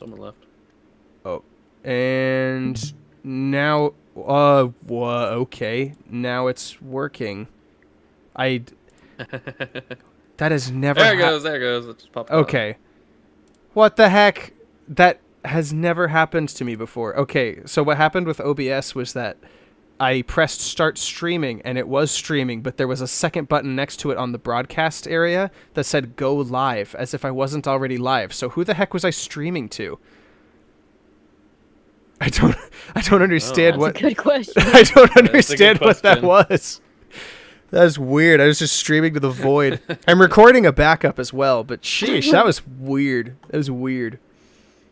Someone left. Oh, and now, okay, now it's working. That has never. There it goes. There it goes. It just popped up. Okay. What the heck? That has never happened to me before. Okay, so what happened with OBS was that I pressed start streaming and it was streaming, but there was a second button next to it on the broadcast area that said go live, as if I wasn't already live. So who the heck was I streaming to? I don't understand what. That's a good question. I don't understand what that was. That's weird. I was just streaming to the void. I'm recording a backup as well, but sheesh, that was weird. That was weird.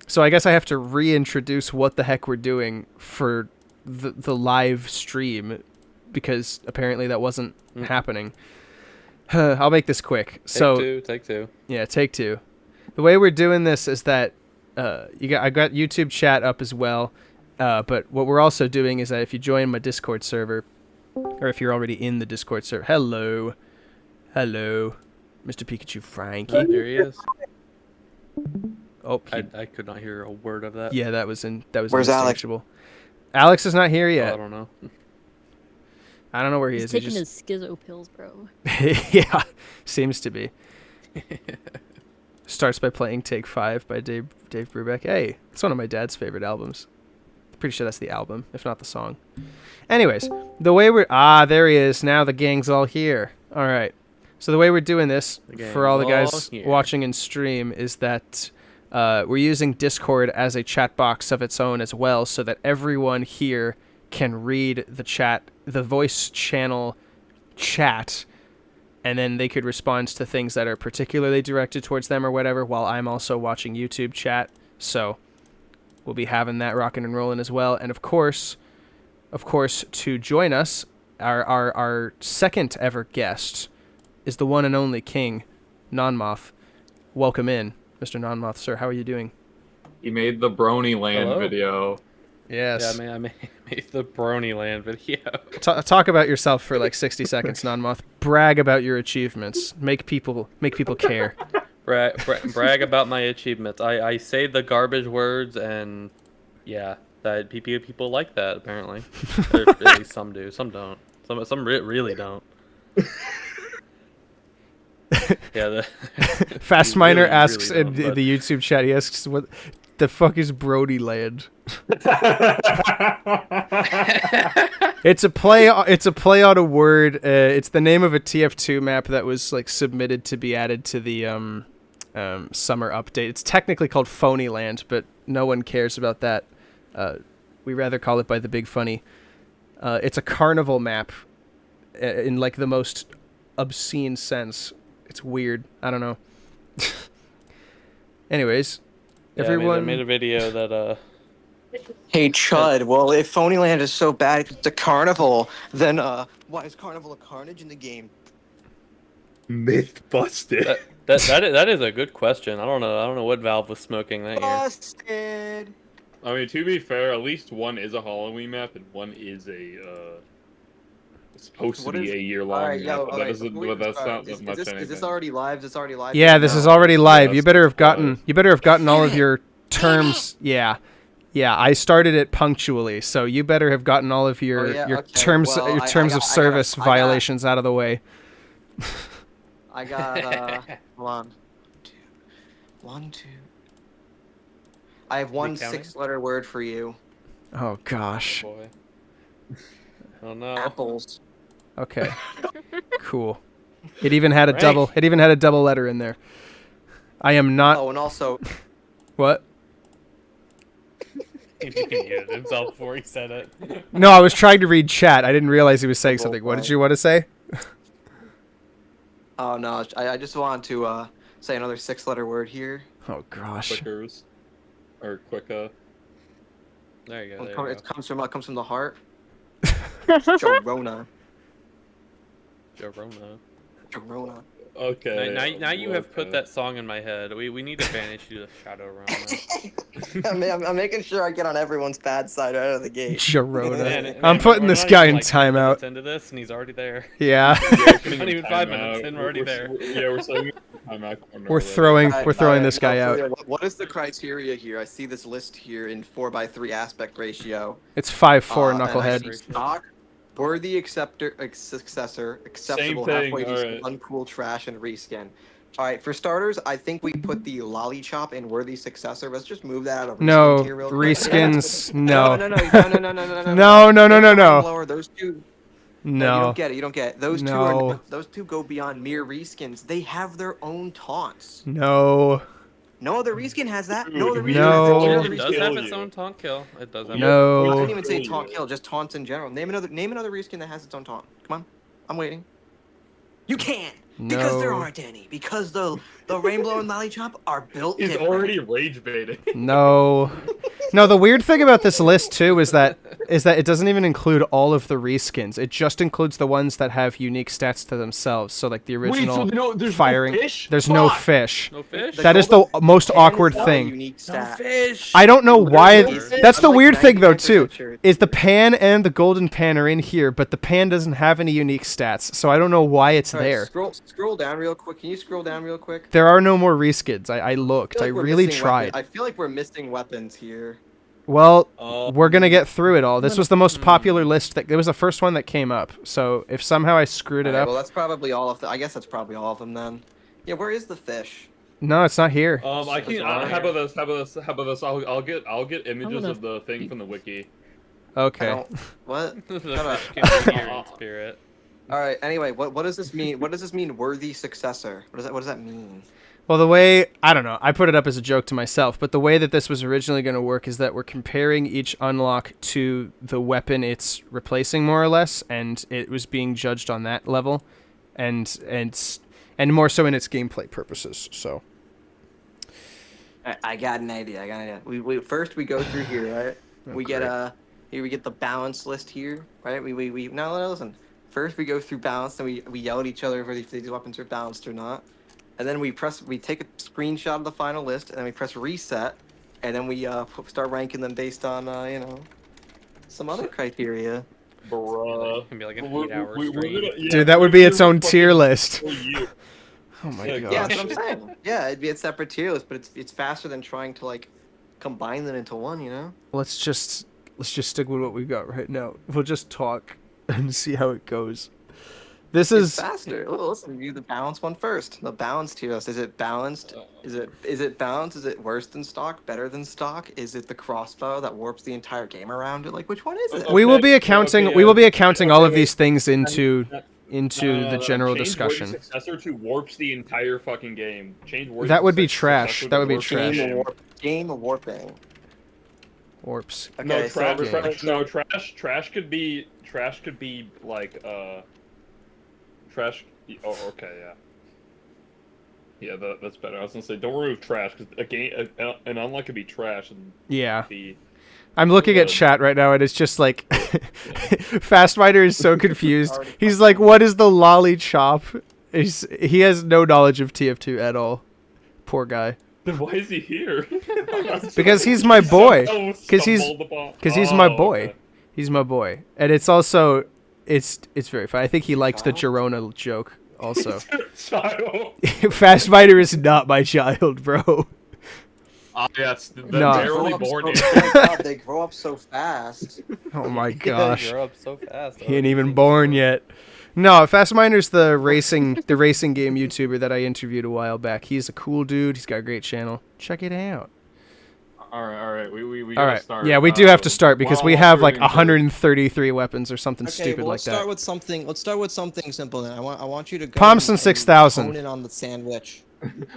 So I guess I have to reintroduce what the heck we're doing for the live stream, because apparently that wasn't happening. I'll make this quick. Take two. Yeah, take two. The way we're doing this is that I got YouTube chat up as well, but what we're also doing is that if you join my Discord server, or if you're already in the Discord server, hello, Mr. PikachuFrankie. There he is. Oh, I could not hear a word of that. yeah, that was Where's Alex? Alex is not here yet. I don't know. I don't know where he He's is. taking his schizo pills, bro. Yeah, seems to be. Starts by playing Take 5 by Dave Brubeck. Hey, it's one of my dad's favorite albums. Pretty sure that's the album, if not the song. Anyways, the way there he is. Now the gang's all here. All right. So the way we're doing this for all the guys watching in stream is that we're using Discord as a chat box of its own as well, so that everyone here can read the chat, the voice channel chat, and then they could respond to things that are particularly directed towards them or whatever, while I'm also watching YouTube chat. So we'll be having that rocking and rolling as well. And of course, to join us, our second ever guest is the one and only King, Nonmoth. Welcome in, Mr. Nonmoth, sir. How are you doing? He made the Brony Land video. Yes. Yeah, I made the Brony Land video. Talk about yourself for like 60 seconds, Nonmoth. Brag about your achievements. Make people care. Brag about my achievements. I say the garbage words, and yeah, that people like that apparently. Or at least some do. Some don't. Some really don't. Yeah. Fast Miner really, asks really in the YouTube chat. He asks, "What the fuck is Brody Land?" It's a play on a word. It's the name of a TF2 map that was like submitted to be added to the summer update. It's technically called Phony Land, but no one cares about that. We rather call it by the big funny. It's a carnival map in like the most obscene sense. It's weird. I don't know. Anyways, yeah, everyone I made a video that Hey Chud, well if Phonyland is so bad it's a carnival, then why is Carnival of Carnage in the game? Myth busted. that is a good question. I don't know what Valve was smoking that year. Busted! I mean, to be fair, at least one is a Halloween map and one is a supposed to be a year-long map. But that's not that much anything. Is this already live? Is this already live? Yeah, this is already live. You better have gotten all of Damn it. your terms. Yeah, I started it punctually, so you better have gotten all of your okay. terms Well, your terms of service violations out of the way. I got hold on. One, two. I have one counting? 6-letter word for you. Oh gosh. Oh, boy. Oh no. Apples. Okay. Cool. It even had a Frank. double. It even had a double letter in there. I am not. Oh, and also What? He muted himself before he said it. No, I was trying to read chat. I didn't realize he was saying something. What did you want to say? oh no, I just wanted to say another 6-letter word here. Oh gosh. Quickers. Or Quicka. There you go. It There you comes from the heart. Oh, Jorona. go. Jorona. Jorona. Okay. Now you have put that song in my head. We need to banish you to Shadowrun. I'm making sure I get on everyone's bad side out of the gate. Sharona. I'm putting this guy in timeout. Into this, and he's already there. Yeah. Not even 5 minutes, and we're already there. Yeah, we're setting timeout corner. We're already. throwing this guy out. What is the criteria here? I see this list here in 4:3 aspect ratio. It's 5-4 And I knucklehead. see stock, worthy successor, acceptable, Same thing, halfway decent, alright. uncool, trash, and reskin. All right, for starters, I think we put the lollipop in worthy successor. Let's just move that out of No, reskin tier real quick. reskins. No, No. no, no, no, no, no, no, no, no, No, no, no, no, no. Lower, those two. You No. don't get it. You don't get it. Those two No. are those two go beyond mere reskins. They have their own taunts. No. No other reskin has that. No other Dude, reskin No. has that. It does have its own taunt kill. It does have No. I didn't even say Kill taunt you. kill, just taunts in general. Name another reskin that has its own taunt. Come on, I'm waiting. You can't because there No. aren't any. Because the Rainbow and Lollipop are built He's different. already rage baiting. No. No, the weird thing about this list too is that it doesn't even include all of the reskins. It just includes the ones that have unique stats to themselves. So like the original there's firing. no fish? There's no Fuck. fish. No fish? That is the most And awkward it's not a thing. unique No stat. fish! I don't know why. There's no That's fish. the I'm like weird thing though too. 99% sure. Is the pan and the golden pan are in here, but the pan doesn't have any unique stats. So I don't know why it's All right, there. Scroll down real quick. Can you scroll down real quick? There are no more reskins. I looked. I feel like we're really missing tried. weapons. I feel like we're missing weapons here. Well, we're gonna get through it all. This was the most Hmm. popular list. It was the first one that came up. So if somehow I screwed it Alright, up, well, that's probably all of them. I guess that's probably all of them then. Yeah, where is the fish? no, it's not here. I can. bizarre. How about this? How about this? How about this? I'll get images gonna- of the thing from the wiki. I Okay. don't. What? The Shut up. fish came here in spirit. All right. Anyway, what does this mean? What does this mean? Worthy successor. What does that mean? Well, the way I don't know. I put it up as a joke to myself, but the way that this was originally going to work is that we're comparing each unlock to the weapon it's replacing, more or less, and it was being judged on that level, and more so in its gameplay purposes. So. I got an idea. We first we go through here, right? We get here we get the balance list here, right? We now listen. First we go through balance, then we yell at each other if these weapons are balanced or not, and then we take a screenshot of the final list, and then we press reset, and then we start ranking them based on some other criteria. Bruh. It can be like an 8-hour stream. Dude, that would be its own tier list. Oh my Yeah, gosh. Yeah, that's what I'm saying. Yeah, it'd be a separate tier list, but it's faster than trying to like combine them into one, you know? Let's just stick with what we've got right now. We'll just talk and see how it goes. This It's is faster. Oh, let's review the balanced one first. The balanced tier list. Is it balanced? Is it balanced? Is it worse than stock? Better than stock? Is it the crossbow that warps the entire game around it? Like, which one is it? we will be accounting all of okay. these things into the general Change discussion. Worthy successor to warps the entire fucking game. Change Worthy That would be successor trash. to That would be warp the trash. game. Game warping. Warps. Okay, No, so trash could be like trash. Oh, okay, yeah. Yeah, that's better. I was gonna say don't remove trash because an unlock could be trash and Yeah. be. I'm looking at chat right now and it's just like Fastminder is so confused. He's like, "What is the lolly chop?" He has no knowledge of TF2 at all. Poor guy. Then why is he here? Because he's my boy. Because He's my boy. Okay. He's my boy. And it's also it's very fun. I think he liked the Girona joke also. Child. Fastminder is not my child, bro. Yes, they're No. barely born. They grow up so fast. Oh my gosh. You're up so fast. He ain't even born yet. No, Fastminder's the racing game YouTuber that I interviewed a while back. He's a cool dude. He's got a great channel. Check it out. All right. We All gotta right. start. Yeah, we do have to start because we have like while we're doing 133 weapons or something stupid like let's start that. with something. Let's start with something simple. Then I want you to go. Pomson and 6000. hone in on the sandwich.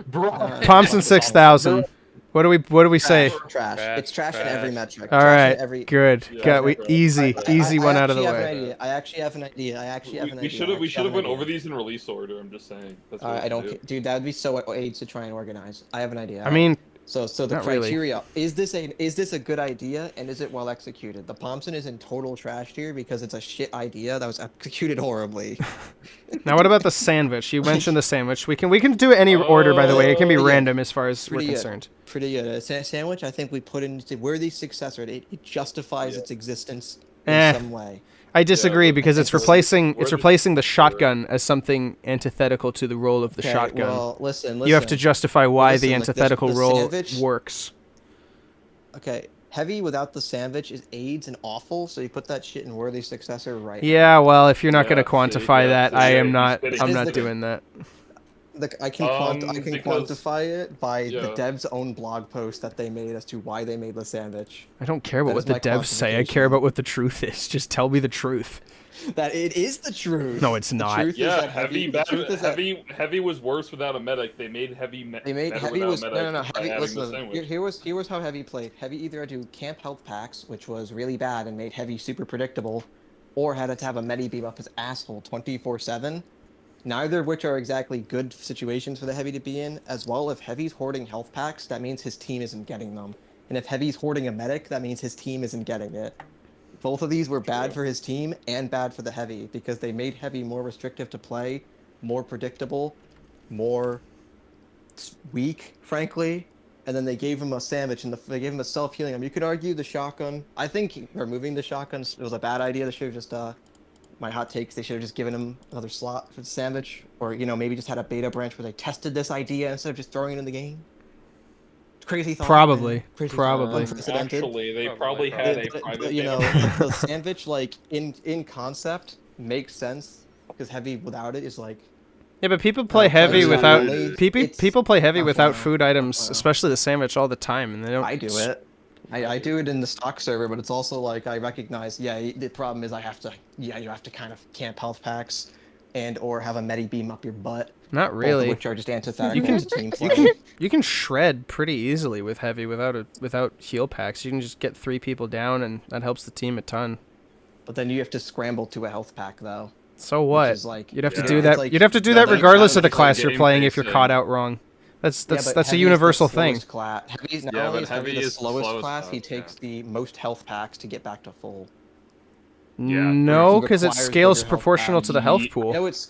Bro. Pomson 6000. What do we say? Trash. It's trash in every metric. All Trash in right. every. Good. Yeah, Got we bro. easy one out of the way. I actually have an idea. We should have went over these in release order. I'm just saying. That's what I don't, do. dude. That would be so AIDS to try and organize. I have an idea. I mean, so the not really. criteria is this a good idea and is it well executed? The Pomson is in total trash tier because it's a shit idea that was executed horribly. now what about the sandwich? You mentioned the sandwich. We can do it any order, by the way. It can be random as far as we're Pretty good. concerned. Pretty good. A sandwich, I think we put into worthy successor. It justifies its existence in Eh. some way. I disagree Yeah, because it's we're the- replacing we're it's the- replacing the shotgun as something antithetical to the role of the Okay, shotgun. well, listen. You have to justify why the Listen, like, antithetical the role sandwich- works. Okay, heavy without the sandwich is AIDS and awful, so you put that shit in worthy successor right now. Yeah, well, if you're not going to Yeah, quantify yeah, that, so I yeah, am he's not. spitting- I'm Is not the- doing that. I can Because- quantify it by the yeah. devs' own blog post that they made as to why they made the sandwich. I don't care about That what is the my devs say. I quantification. care about what the truth is. Just tell me the truth. That it is the truth. No, it's not. The truth is Yeah, that heavy. the truth is that Heavy was worse without a medic. They made heavy. they made better heavy without was a no medic no no by heavy. adding the Listen, sandwich. here was how heavy played. Heavy either had to do camp health packs, which was really bad and made heavy super predictable, or had to have a medi beam up his asshole 24/7. Neither of which are exactly good situations for the heavy to be in. As well, if heavy's hoarding health packs, that means his team isn't getting them, and if heavy's hoarding a medic, that means his team isn't getting it. Both of these were bad True. for his team and bad for the heavy because they made heavy more restrictive to play, more predictable, more weak, frankly. And then they gave him a sandwich and they gave him a self-healing. I mean, you could argue the shotgun. I think removing the shotguns was a bad idea. They should have just, my hot takes, they should have just given him another slot for the sandwich. Or, maybe just had a beta branch where they tested this idea instead of just throwing it in the game. Crazy thought. Probably. man. Crazy Probably. Thought. Unprecedented. Actually, they Probably, probably had probably. a private. The sandwich, like in concept, makes sense because heavy without it is like Yeah, but people play Well, heavy it's not without really- people. it's People play heavy not without fun. food items, Not fun. especially the sandwich, all the time, and they don't. I do it. I do it in the stock server, but it's also like I recognize. Yeah, the problem is I have to. Yeah, you have to kind of camp health packs, and or have a medi beam up your butt. Not both of really. which are just antithetical You can- to team You play. can you can shred pretty easily with heavy without heal packs. You can just get 3 people down, and that helps the team a ton. But then you have to scramble to a health pack though. So what? is like- You'd have to Yeah. do It's that. like- You'd have to do that- that that's regardless of the like class you're game playing if you're pacing. caught out wrong. That's but a heavy is the universal thing. slowest class. Heavy's not Yeah, only but is heavy heavy the is the slowest slowest class, he class, takes the most health packs to get back to full. Yeah, No, he because it requires scales bigger health proportional packs. to the health Ye- pool. No, it's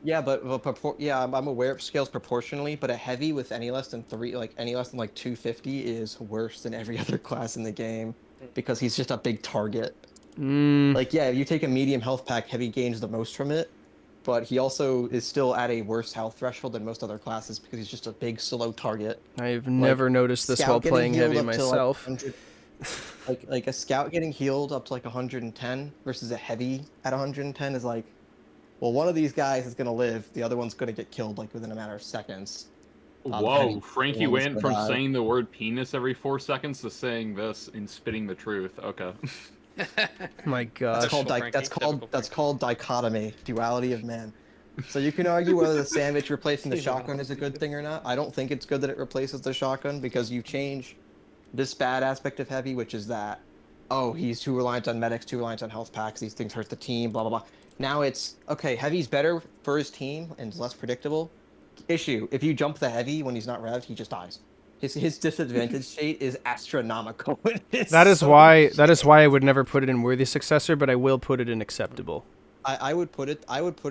yeah, but I'm aware it scales proportionally, but a heavy with any less than 250 is worse than every other class in the game because he's just a big target. Like yeah, if you take a medium health pack, heavy gains the most from it, but he also is still at a worse health threshold than most other classes because he's just a big slow target. I've never noticed this Scout while getting playing healed heavy up to, like, myself. 100 like a scout getting healed up to like 110 versus a heavy at 110 is like, well, one of these guys is gonna live, the other one's gonna get killed like within a matter of seconds. Whoa, heavy Frankie one's went gonna from die. saying the word penis every 4 seconds to saying this and spitting the truth. Okay. My gosh. That's called Frankie, typical that's called dichotomy, duality of man. So you can argue whether the sandwich replacing the shotgun is a good thing or not. I don't think it's good that it replaces the shotgun because you change this bad aspect of heavy, which is that, oh, he's too reliant on medics, too reliant on health packs, these things hurt the team, blah, blah, blah. Now it's, okay, heavy's better for his team and less predictable. Issue, if you jump the heavy when he's not revved, he just dies. His disadvantage state is astronomical. That is why I would never put it in worthy successor, but I will put it in acceptable. I would put it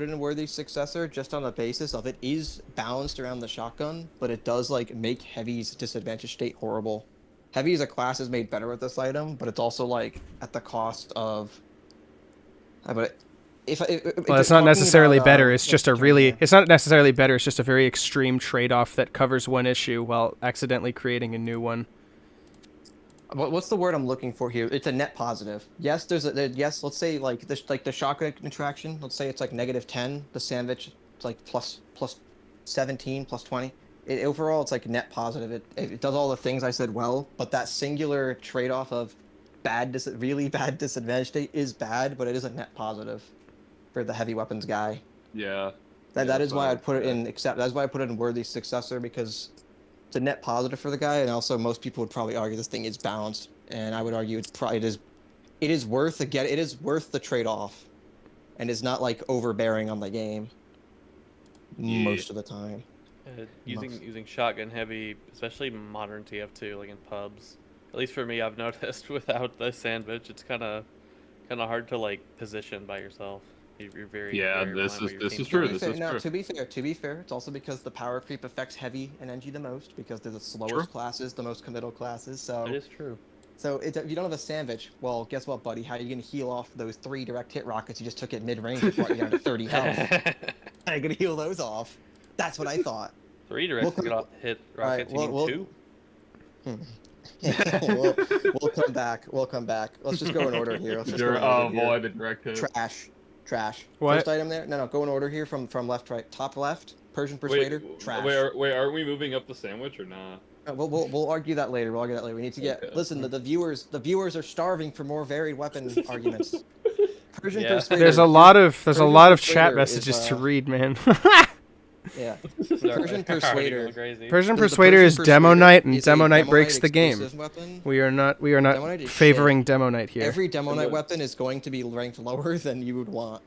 in worthy successor just on the basis of it is balanced around the shotgun, but it does like make heavy's disadvantage state horrible. Heavy as a class is made better with this item, but it's also like at the cost of. But Well, it's not necessarily better. It's just a really. It's not necessarily better. It's just a very extreme trade-off that covers one issue while accidentally creating a new one. What's the word I'm looking for here? It's a net positive. Yes, yes. Let's say like the shotgun interaction. Let's say it's like -10. The sandwich it's like plus 17, plus 20. Overall, it's like net positive. It does all the things I said well, but that singular trade-off of really bad disadvantage state is bad, but it is a net positive for the heavy weapons guy. Yeah. That is why I'd put it in That's why I put it in worthy successor because it's a net positive for the guy, and also most people would probably argue this thing is balanced, and I would argue it is worth the trade-off, and is not like overbearing on the game most of the time. Using shotgun heavy, especially modern TF2, like in pubs. At least for me, I've noticed without the sandwich, it's kind of hard to like position by yourself. You're very Yeah, very this reliant on your is team. true. To be This fair- is no, true. to be fair, it's also because the power creep affects heavy and NG the most because they're the slowest Sure. classes, the most committal classes. So That is true. So if you don't have a sandwich, well, guess what, buddy? How are you gonna heal off those 3 direct hit rockets you just took at mid range and brought you down to 30 health? How are you gonna heal those off? That's what I thought. 3 direct hit rockets. Right, You need 2? we'll come back. We'll come back. Let's just go in order here. Let's just go in order here. the direct hit. Trash. What? First item there? No, go in order here from left to right. Top left, Persian Persuader, trash. Wait, aren't we moving up the sandwich or not? We'll argue that later. We need to get. Okay. Listen, the viewers are starving for more varied weapon arguments. Persian Persuader. There's a lot of Persian chat Persuader messages is, to read, man. Yeah. Persian Persuader. Persian The Persuader is Demo Persuader Knight, and is a Demo Knight Demo breaks Knight the game. exclusive weapon. We are not Demo Knight is favoring shit. Demo Knight here. Every Demo Knight weapon is going to be ranked lower than you would want.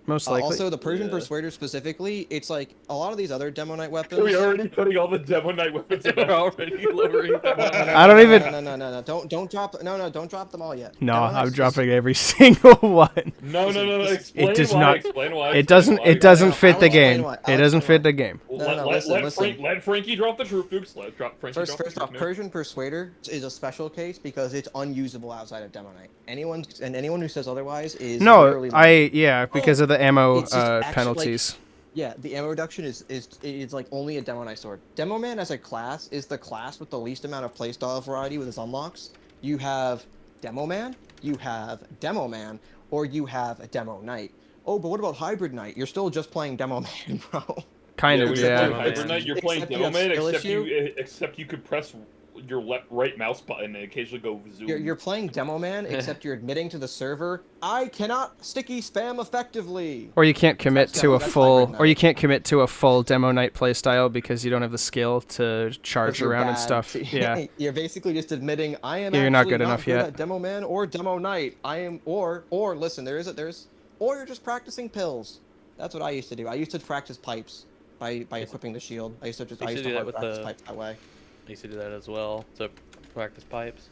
Most likely. Also, the Persian Persuader specifically, it's like a lot of these other Demo Knight weapons. We're already putting all the Demo Knight weapons in. We're already lowering them. I don't even. No. Don't drop. Don't drop them all yet. No, Demo I'm Knight's dropping every single one. No. Explain It does why. not. Explain why. It doesn't. It doesn't fit the I'll explain game. why. It I'll doesn't explain fit the game. listen. Let Frankie drop the troop nukes. Let Frankie First drop the off, troop nukes. Persian Persuader is a special case because it's unusable outside of Demo Knight. Anyone who says otherwise is No, literally because of the ammo It's just actually, penalties. Yeah, the ammo reduction is like only a Demo Knight sword. Demo Man as a class is the class with the least amount of playstyle variety with its unlocks. You have Demo Man, you have Demo Man, or you have a Demo Knight. Oh, but what about Hybrid Knight? You're still just playing Demo Man, bro. Kind of, when you're yeah. playing Hybrid Knight, you're playing Except you Demo have Man, skill except you could press your right mouse button and occasionally go zoom. You're playing Demo Man, except you're admitting to the server, I cannot sticky spam effectively. Or you can't commit That's to a Hybrid full, Knight. or you can't commit to a full Demo Knight playstyle because you don't have the skill to charge You're around and bad. stuff. Yeah. You're basically just admitting I am. Yeah, you're not actually good enough yet. At Demo Man or Demo Knight. I am, or listen, or you're just practicing pills. That's what I used to do. I used to practice pipes by equipping the shield. I used to do that with practice the- pipes that way. I used to do that as well to practice pipes.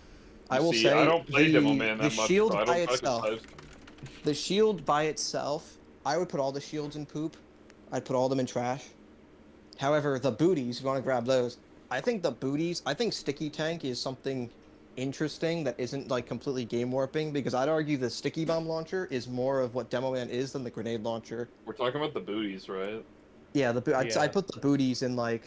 I will See, say I don't play the, Demo Man that the much. shield so I don't by practice itself. pipes. The shield by itself, I would put all the shields in poop. I'd put all them in trash. However, the booties, if you want to grab those, I think Sticky Tank is something interesting that isn't like completely game warping because I'd argue the Sticky Bomb launcher is more of what Demo Man is than the grenade launcher. We're talking about the booties, right? Yeah, I'd Yeah. put the booties in like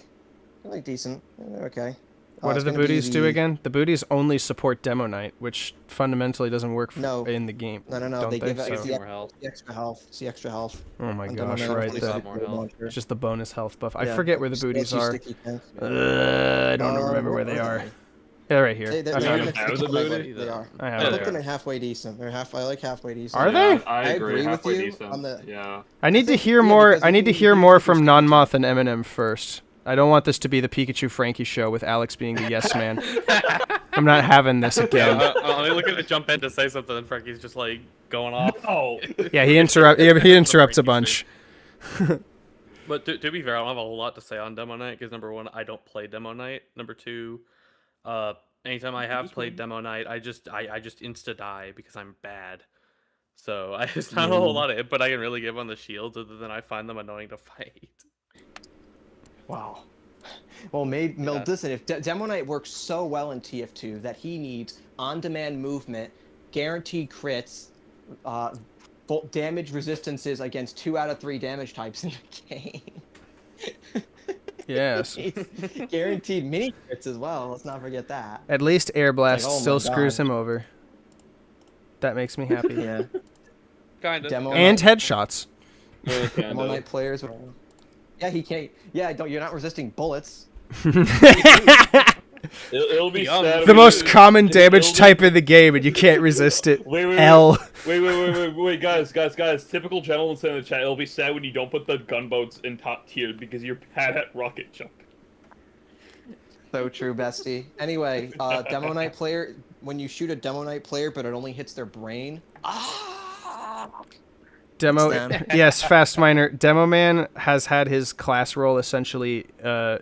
decent. They're okay. What do It's the gonna be booties do again? The booties only support Demo Knight, which fundamentally doesn't work No. in the game. No, Don't they they? give So- it's More health. the extra health. It's the extra health. Oh my on Demo gosh, Man right. versus the- the more grenade health. launcher. It's just the bonus health buff. I Yeah. forget where the So booties let's use are. Sticky Tank. I don't remember where they are. They're right here. They're I found in them. the Have the Sticky Tank, booty? They are. I I have Yeah, put them. them in halfway decent. I like halfway decent. Are they? I agree with halfway you decent. on the- Yeah. I need to think- hear yeah, more. because I if need to you- hear if you more use from content- Nonmoth and Eminem first. I don't want this to be the PikachuFrankie show with Alex being the yes man. I'm not having this Yeah, again. I'm looking to jump in to say something, and Frankie's just like going off. Oh. Yeah, he interrupts a bunch. But to be fair, I don't have a whole lot to say on Demo Knight because number one, I don't play Demo Knight. Number two, anytime I have played Demo Knight, I just insta die because I'm bad. So I just not a whole lot of input I can really give on the shields other than I find them annoying to fight. Wow. Well, listen, if Demo Knight works so well in TF2 that he needs on-demand movement, guaranteed crits, damage resistances against 2 out of 3 damage types in the game. Yes. Guaranteed mini crits as well. Let's not forget that. At least Air Blast Like, oh my still screws God. him over. That makes me happy. Yeah. Kind of. Demo And headshots. Demo Knight players. Yeah, he can't. Yeah, you're not resisting bullets. It'll be Young. sad. The most It'll- common damage it'll be- type in the game, and you can't resist it. Wait, L. Wait, guys. Typical gentlemen say in the chat, it'll be sad when you don't put the gunboats in top tier because you're bad at rocket jump. So true, bestie. Anyway, Demo Knight player, when you shoot a Demo Knight player, but it only hits their brain. Demo, Sam. yes, Fast Miner. Demo Man has had his class roll essentially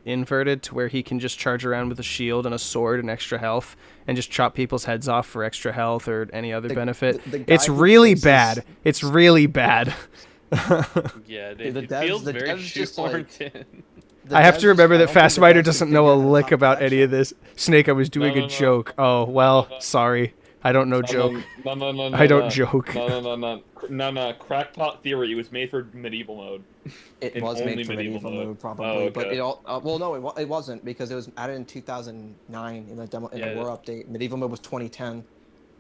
inverted to where he can just charge around with a shield and a sword and extra health and just chop people's heads off for extra health or any other benefit. the guy It's who really places- bad. It's really bad. Yeah, The it devs- feels the very devs just, like, shoehorned in. I have to remember that I don't think the Fastmider devs doesn't could know figure a out how to lick top about that any shit. of this. Snake, I was doing No, a no, no. joke. Oh, well, sorry. I don't know joke. No. I don't joke. No. Crackpot theory. It was made for medieval mode. It And was only made for medieval mode, Oh, probably, but okay. it all well, no, it wasn't because it was added in 2009 in the demo in the Yeah. war update. Medieval mode was 2010, I was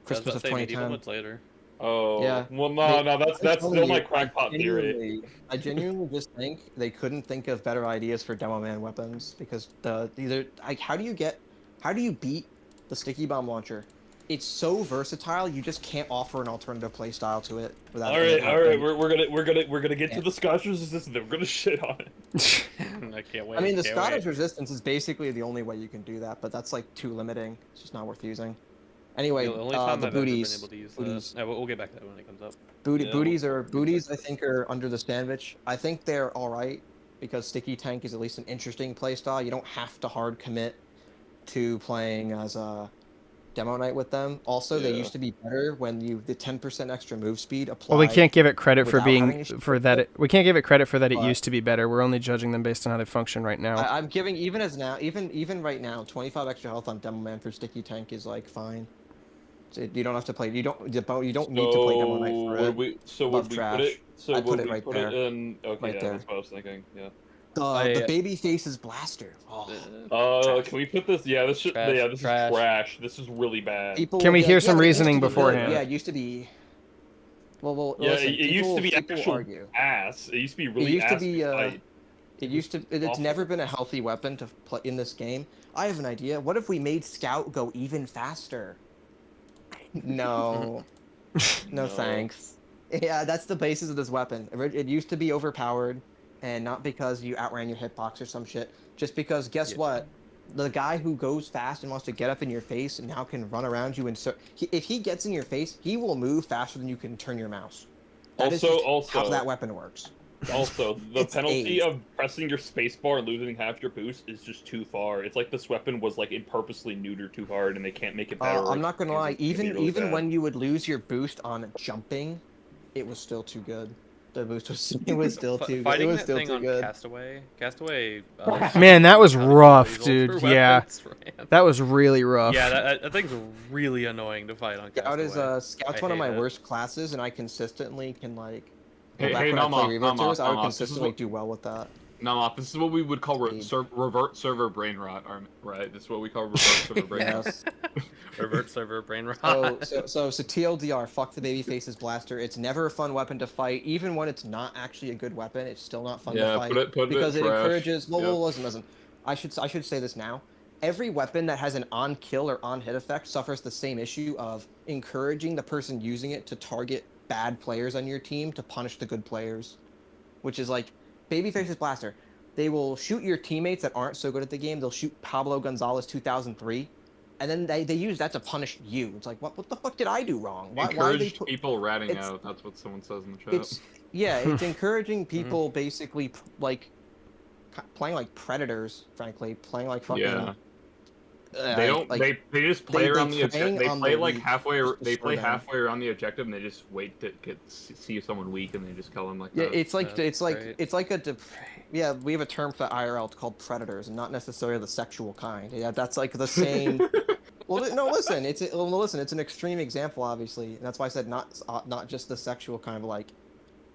Christmas about to of say medieval 2010. mode's later. Oh, Yeah, well, they. no. I'm That's telling still my you, crackpot theory. I genuinely just think they couldn't think of better ideas for demo man weapons because the either like how do you beat the sticky bomb launcher? It's so versatile, you just can't offer an alternative playstyle to it without All it right. happening. We're gonna get to Yeah. the Scottish resistance. Then we're gonna shit on it. I can't wait. I mean, the can't Scottish wait. resistance is basically the only way you can do that, but that's like too limiting. It's just not worth using. The Anyway, only time the I've ever been booties, able to use booties, that. We'll get back to that when it comes up. Yeah, booties we'll are get booties. back I to think are under the sandwich. I think they're all right because sticky tank is at least an interesting playstyle. You don't have to hard commit to playing as a demo knight with them. Also, they Yeah. used to be better when the 10% extra move speed applied. Well, we can't give it credit for without having being to for shift that. it, We can't give it credit for that. It but- used to be better. We're only judging them based on how they function right now. I'm giving even right now 25 extra health on demo man for sticky tank is like fine. You don't have to play. You don't need to play demo knight for it. Would we put it? So I'd would put it we right put there. it in? Okay, Right yeah, there. that's what I was thinking. Yeah. The baby faces blaster. Uh, Can we put this? Yeah, this should. Trash, Yeah, this trash. is trash. This is really bad. People, Can we hear some but it used reasoning to be good. beforehand? Yeah, it used to be. Well, Yeah, listen, it used to be people actual argue. ass. It used to be really It used to ass be. fight. It's Awful. never been a healthy weapon to play in this game. I have an idea. What if we made Scout go even faster? No, no thanks. Yeah, that's the basis of this weapon. It used to be overpowered, and not because you outran your hitbox or some shit. Just because, guess what? The guy who goes fast and wants to get up in your face and now can run around you and if he gets in your face, he will move faster than you can turn your mouse. That is just how that weapon works. Also, the It's penalty AIDS. of pressing your spacebar and losing half your boost is just too far. It's like this weapon was like it purposely neutered too hard, and they can't make it better. I'm not gonna lie. It's gonna be really Even bad. when you would lose your boost on jumping, it was still too good. The boost was still too good. It Fighting was that still thing too on good. Castaway. Man, that was how the rough, results dude. for Yeah, weapons ran. that was really rough. Yeah, that thing's really annoying to fight on Scout Castaway. is Scout's I one of hate my it. worst classes, and I consistently can like. Hey, Back hey, when I Nonmoth, played Reaver Tours, I would Nonmoth, this is consistently what- do well with that. No, this is what we would call Indeed. revert server brain rot, right? This is what we call revert server brain rot. Yes. Revert server brain rot. So TLDR, fuck the baby faces blaster. It's never a fun weapon to fight, even when it's not actually a good weapon. It's still not fun to Yeah, fight put it because it trash. encourages. Yep. Well, listen. I should say this now. Every weapon that has an on kill or on hit effect suffers the same issue of encouraging the person using it to target bad players on your team to punish the good players, which is like babyface's blaster. They will shoot your teammates that aren't so good at the game. They'll shoot Pablo Gonzalez 2003, and then they use that to punish you. It's like, what the fuck did I do wrong? Why Encourage they put, people ratting it's- out. That's what someone says in the chat. it's encouraging people basically like playing like predators, frankly, playing like fucking. Yeah. They don't. Like, they just play they around the preying objective. They on play the like weak, halfway. just They play destroy them. halfway around the objective, and they just wait to see someone weak, and they just kill them like Yeah, that. it's like That's great. it's like yeah, we have a term for IRL. It's called predators, and not necessarily the sexual kind. Yeah, that's like the same. Well, no, listen. It's an extreme example, obviously, and that's why I said not just the sexual kind, but like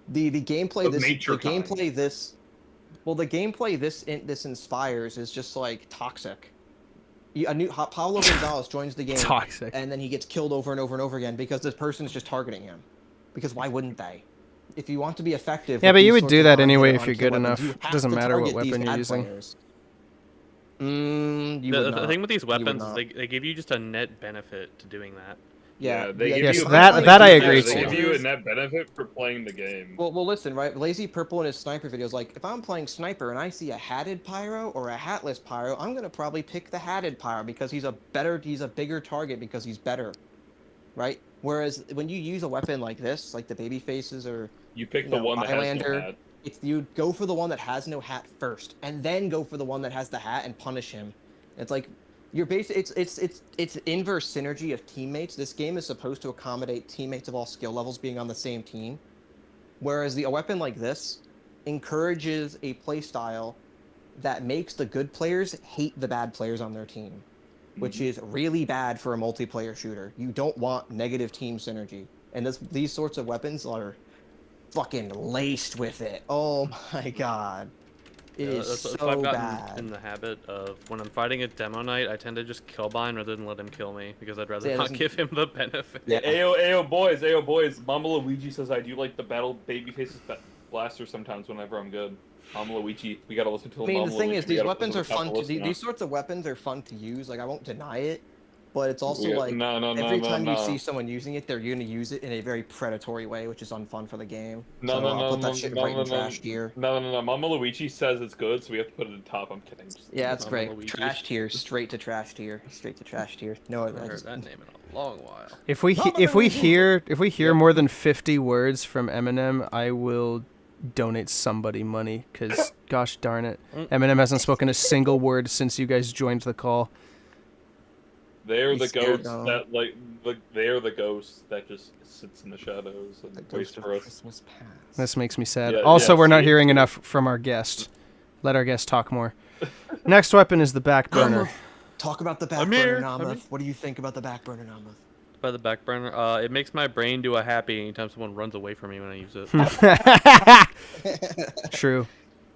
the gameplay. Of nature the kind. gameplay this. Well, the gameplay this inspires is just like toxic. Pablo Gonzalez joins the game, Toxic. and then he gets killed over and over and over again because this person's just targeting him. Because why wouldn't they? If you want to be effective, Yeah, with but you these would sorts do of that on-hit anyway or if you're on-kill good weapons, enough. you have Doesn't to matter what target these weapon you're bad using. players. The thing with these would weapons is not. they give you just a net benefit to doing that. Yeah, they yeah, give Yes, you that I agree They to. give you a net benefit for playing the game. Well, listen, right? Lazy Purple in his sniper videos, like, if I'm playing sniper and I see a hatted pyro or a hatless pyro, I'm gonna probably pick the hatted pyro because he's a bigger target because he's better, right? Whereas when you use a weapon like this, like the baby faces or You pick you the know, one that has no Highlander, hat. you go for the one that has no hat first, and then go for the one that has the hat and punish him. It's like it's inverse synergy of teammates. This game is supposed to accommodate teammates of all skill levels being on the same team, whereas a weapon like this encourages a playstyle that makes the good players hate the bad players on their team, which is really bad for a multiplayer shooter. You don't want negative team synergy, and these sorts of weapons are fucking laced with it. Oh my god. It Yeah, is that's why I've so gotten bad. in the habit of when I'm fighting a demo knight, I tend to just kill bind rather than let him kill me because I'd rather Yeah, not doesn't- give him the benefit. Yeah. Ayo boys. Mama Luigi says I do like the battle babyface's blaster sometimes whenever I'm good. Mama Luigi, we gotta listen to I mean, Mama the thing Luigi. is, We these gotta weapons listen are to Papa fun to Listen these now. sorts of weapons are fun to use. Like, I won't deny it, but it's also We- like no, every time you no. see someone using it, they're gonna use it in a very predatory way, which is unfun for the game. No, So no, I'll no, put that no, shit no, right no, in trash tier. no. Mama Luigi says it's good, so we have to put it at the top. I'm kidding. Yeah, that's Mama great. Luigi. Trash tier, straight to trash tier, straight to trash tier. No, I I haven't heard just, that name in a long while. If we Mama if we Luigi. hear more than 50 words from Eminem, I will donate somebody money. Cause gosh darn it, Eminem hasn't spoken a single word since you guys joined the call. They're He's the scared, ghosts though. that they're the ghost that just sits in the shadows and the waits ghost of for us. Christmas past. This makes me sad. Yeah, Also, yeah, we're not see, hearing it's- enough from our guest. Let our guest talk more. Next weapon is the back burner. Talk about the back Amir, burner, Amir. Nonmoth. What do you think about the back burner, Nonmoth? By the back burner, it makes my brain do a happy anytime someone runs away from me when I use it. True.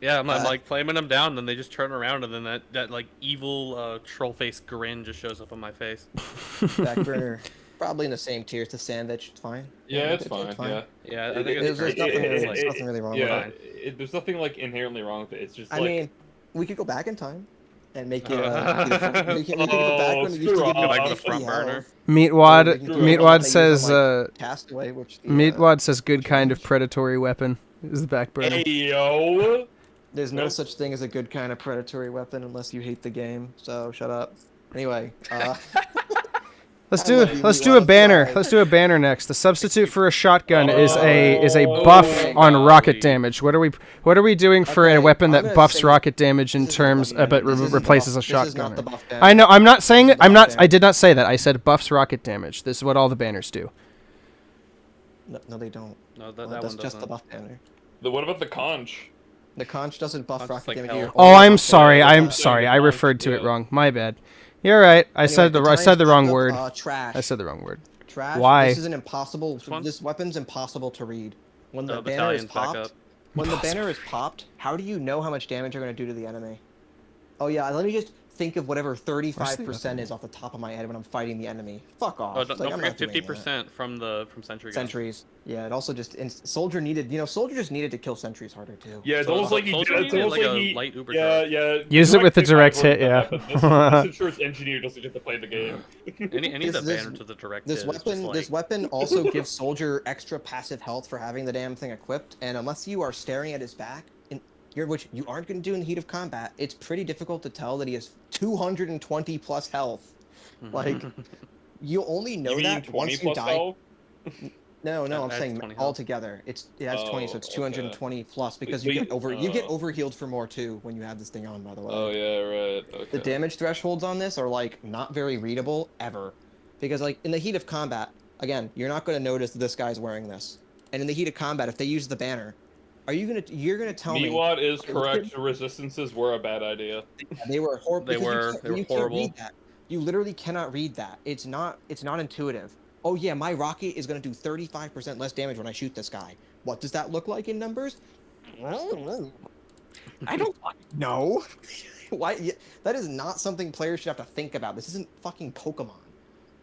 Yeah, I'm like flaming them down, then they just turn around, and then that like evil troll face grin just shows up on my face. Back burner, probably in the same tier as the sandwich. It's fine. Yeah, it's fine. Yeah, Yeah, I think There's it's nothing great. really- Like, there's nothing really wrong with yeah, it. there's nothing like inherently wrong with it. It's just I like mean, we could go back in time and make it. We can go back when it used to screw give you off. like The 50 front burner. health. Meatwad. Or we can go Meatwad back and says. use them, like, Castaway, which Meatwad says good kind of predatory weapon is the back burner. hey yo. There's no Nope. such thing as a good kind of predatory weapon unless you hate the game. So shut up. Anyway, Let's I do love you, let's do a Meatwad. banner. Sorry. Let's do a banner next. The substitute for a shotgun is a buff on rocket damage. What are we doing for a Okay, weapon I'm that gonna buffs say rocket damage in this isn't terms the buff- but this isn't the replaces buff- a this is not shotgunner? the buff banner. I know. I'm not saying it. This is I'm the not. buff I did not say that. I said buffs rocket damage. This is what all the banners do. No, they don't. No, that Well, one that's doesn't. just the buff banner. What about the conch? The conch doesn't buff Conch is rocket like damage. hell. You're Oh, only I'm buff sorry. damage. I'm sorry. I referred to it Yeah. wrong. My bad. You're right. I said Anyway, I said the wrong Italians word. look up, trash. I said the wrong word. Trash. Why? This is an impossible. one? This weapon's impossible to read. When the banner is Battalions back popped, up. when the banner is popped, how do you know how much damage you're gonna do to the enemy? Oh yeah, let me just think of whatever 35% is off the top of my head when I'm fighting the enemy. Fuck off. Oh, don't Like, I'm forget not doing that. 50% from sentry guns. Sentries. Yeah, it also just soldier needed. Soldier just needed to kill sentries harder too. Yeah, it's So almost like he Soldier did. It's needed, almost like, like a he. light uber Yeah, charge. yeah. Use it with the direct hit, This yeah. ensures engineer doesn't get to play the game. Any of the This- banner to the direct This hit is just weapon, like, this weapon also gives soldier extra passive health for having the damn thing equipped, and unless you are staring at his back, which you aren't going to do in the heat of combat, it's pretty difficult to tell that he has 220 plus health. Like, you only know You mean that 20 once you plus die. health? No, That I'm adds saying 20 health. altogether. It has 20, so it's Oh, 220 plus because But you you- get overhealed for more too when you have this thing on. By the way. Oh yeah, right. Okay. The damage thresholds on this are like not very readable ever, because like in the heat of combat, again, you're not going to notice that this guy's wearing this, and in the heat of combat, if they use the banner, you're gonna tell me Meatwad is Okay, correct. Resistances were a bad idea. they were horrible? They were horrible. Read that. You literally cannot read that. It's not intuitive. Oh yeah, my rocket is gonna do 35% less damage when I shoot this guy. What does that look like in numbers? I don't know. Why? Yeah, that is not something players should have to think about. This isn't fucking Pokemon.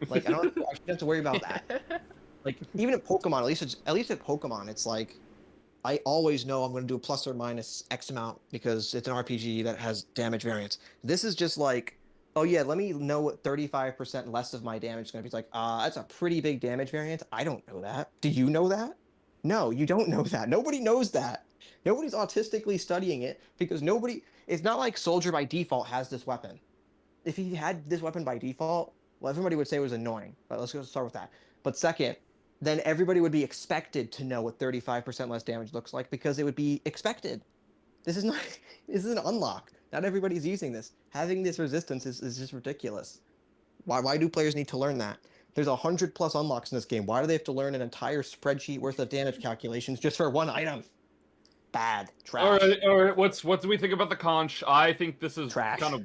Like I shouldn't have to worry about that. Like even at Pokemon, at least at Pokemon, it's like I always know I'm going to do a plus or minus X amount because it's an RPG that has damage variance. This is just like, oh yeah, let me know what 35% less of my damage is going to be. It's like, that's a pretty big damage variance. I don't know that. Do you know that? No, you don't know that. Nobody knows that. Nobody's autistically studying it because it's not like Soldier by default has this weapon. If he had this weapon by default, well, everybody would say it was annoying. But let's go start with that. But second, then everybody would be expected to know what 35% less damage looks like because it would be expected. This is an unlock. Not everybody's using this. Having this resistance is just ridiculous. Why do players need to learn that? There's 100+ unlocks in this game. Why do they have to learn an entire spreadsheet worth of damage calculations just for one item? bad, trash. All right. What do we think about the conch? I think this is Trash. kind of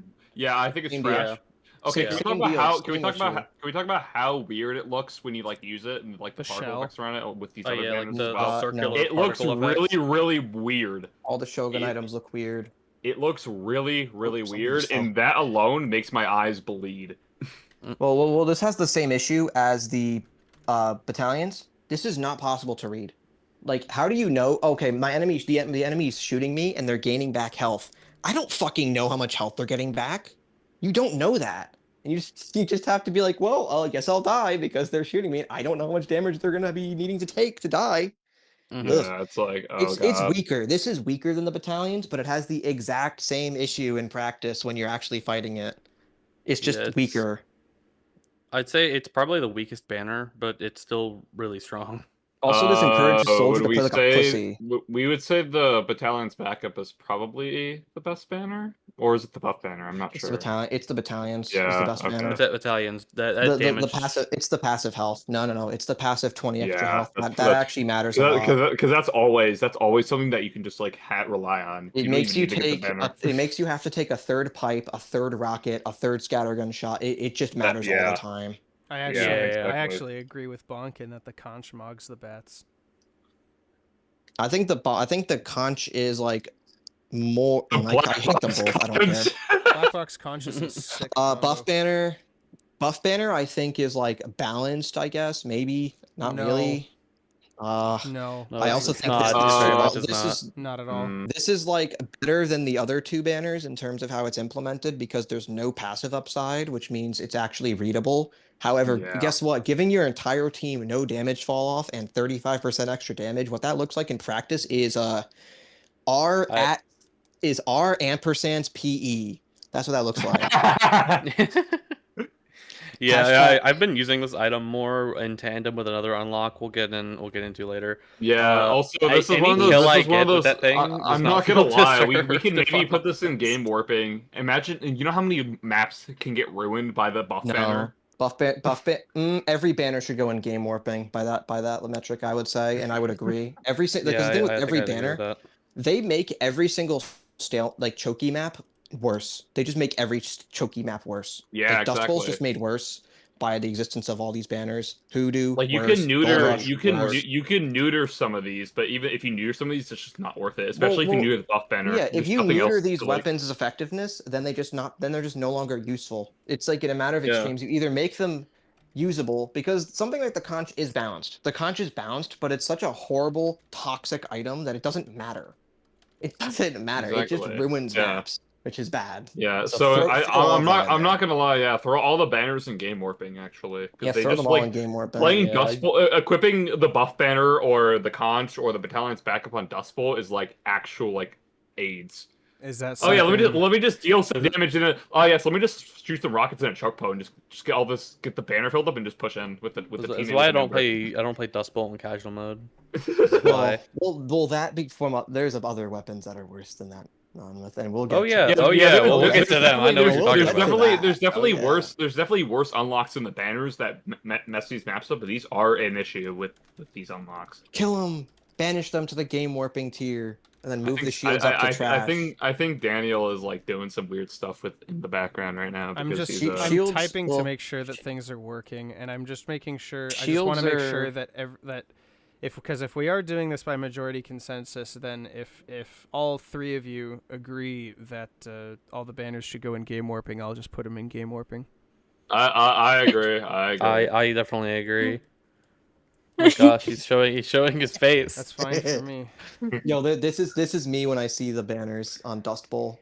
I think it's Same trash. deal. Okay, Yeah. can we talk Same about issue. can we talk about how weird it looks when you like use it and like the The particle shell. effects around it with these Oh other yeah, like banners as the well? circular no. It looks particle effects. really weird. All the Shogun It- items look weird. It looks really Somebody's weird, phone. and that alone makes my eyes bleed. Well, this has the same issue as the battalions. This is not possible to read. Like, how do you know? Okay, the enemy's shooting me, and they're gaining back health. I don't fucking know how much health they're getting back. You don't know that, and you just have to be like, well, I guess I'll die because they're shooting me. I don't know how much damage they're gonna be needing to take to die. Mhm. Ugh. Yeah, it's like It's weaker. This is weaker than the battalions, but it has the exact same issue in practice when you're actually fighting it. It's just Yeah, it's- weaker. I'd say it's probably the weakest banner, but it's still really strong. Also, this encourages soldiers would to we play like a say pussy. we would say the battalion's backup is probably the best banner, or is it the buff banner? I'm not It's sure. the battalion. It's the battalions. It's the Yeah, best okay. banner. Battalions that The damage. passive. It's the passive health. No. It's the passive 20 extra Yeah, health. that's- That actually matters a lot. Because that's always something that you can just like rely on. It don't makes even you need to get the take. banner. It makes you have to take a third pipe, a third rocket, a third scattergun shot. It just matters all yeah. the time. I Yeah, actually, exactly. agree with Bonk in that the conch mogs the bats. I think the conch is like more. The I hate them both. I don't care. Black box conch is a sick. Buff banner. Buff banner, I think, is like balanced. I guess maybe not No. really. No, No, I also it's think not. this, It's very uh, much is this not. is not at all. this is like better than the other two banners in terms of how it's implemented because there's no passive upside, which means it's actually readable. However, Yeah. guess what? Giving your entire team no damage fall off and 35% extra damage, what that looks like in practice is R ampersand's PE. That's what that looks like. Yeah, I've been using this item more in tandem with another unlock. We'll get into later. Yeah. Also, this is any one of those. kill This I is one of get with those. that thing does I'm not not gonna feel lie. We deserved can if maybe I'm put this in honest. game warping. Imagine. You know how many maps can get ruined by the buff banner? Every banner should go in game warping by that metric, I would say, and I would agree. Because the Yeah, thing with I think every I'd agree with banner, that. they make every single choky map worse. They just make every choky map worse. Yeah, like, Dust Bowl's exactly. just made worse by the existence of all these banners. Hoodoo, Like you worse. can neuter, Gold Rush, worse. you can neuter some of these, but even if you neuter some of these, it's just not worth it. Especially if you well, neuter the buff banner. Yeah, if There's you nothing else neuter these to, like- weapons' effectiveness, then they're just no longer useful. It's like in a matter of Yeah. extremes. You either make them usable because something like the conch is balanced. The conch is balanced, but it's such a horrible, toxic item that it doesn't matter. It doesn't matter. It just Exactly. ruins Yeah. maps, which is bad. Yeah, So so throw all I'm of them in I'm not there. gonna lie. Yeah, throw all the banners in game warping actually. 'Cause Yeah, they throw just them all like in game warping. playing Yeah, Dust Bowl, equipping the buff banner or the conch or the battalion's backup on Dust Bowl is like actual like aids. Is that? Oh yeah, something- let me just deal some damage in it. Oh yes, let me just shoot some rockets in a choke po and just get the banner filled up and just push in with the That's team. why I don't play Dust Bolt in casual mode. Well, that big form. There's other weapons that are worse than that. And we'll get. Oh to yeah, that. oh yeah. We'll get to there's them. I know what you're talking there's about. definitely- There's definitely Oh, yeah. worse. There's definitely worse unlocks in the banners that mess these maps up, but these are an issue with these unlocks. Kill them. Banish them to the game warping tier, and then move the I shields up to trash. I think Daniel is like doing some weird stuff in the background right now. I'm because just he's, I'm Shields- typing well, to make sure that things are working, and I'm just making sure. I just Shields want to make are- sure that if we are doing this by majority consensus, then if all three of you agree that all the banners should go in game warping, I'll just put them in game warping. I agree. I agree. I definitely agree. Oh my gosh, he's showing his face. That's fine for me. Yo, this is me when I see the banners on Dust Bowl.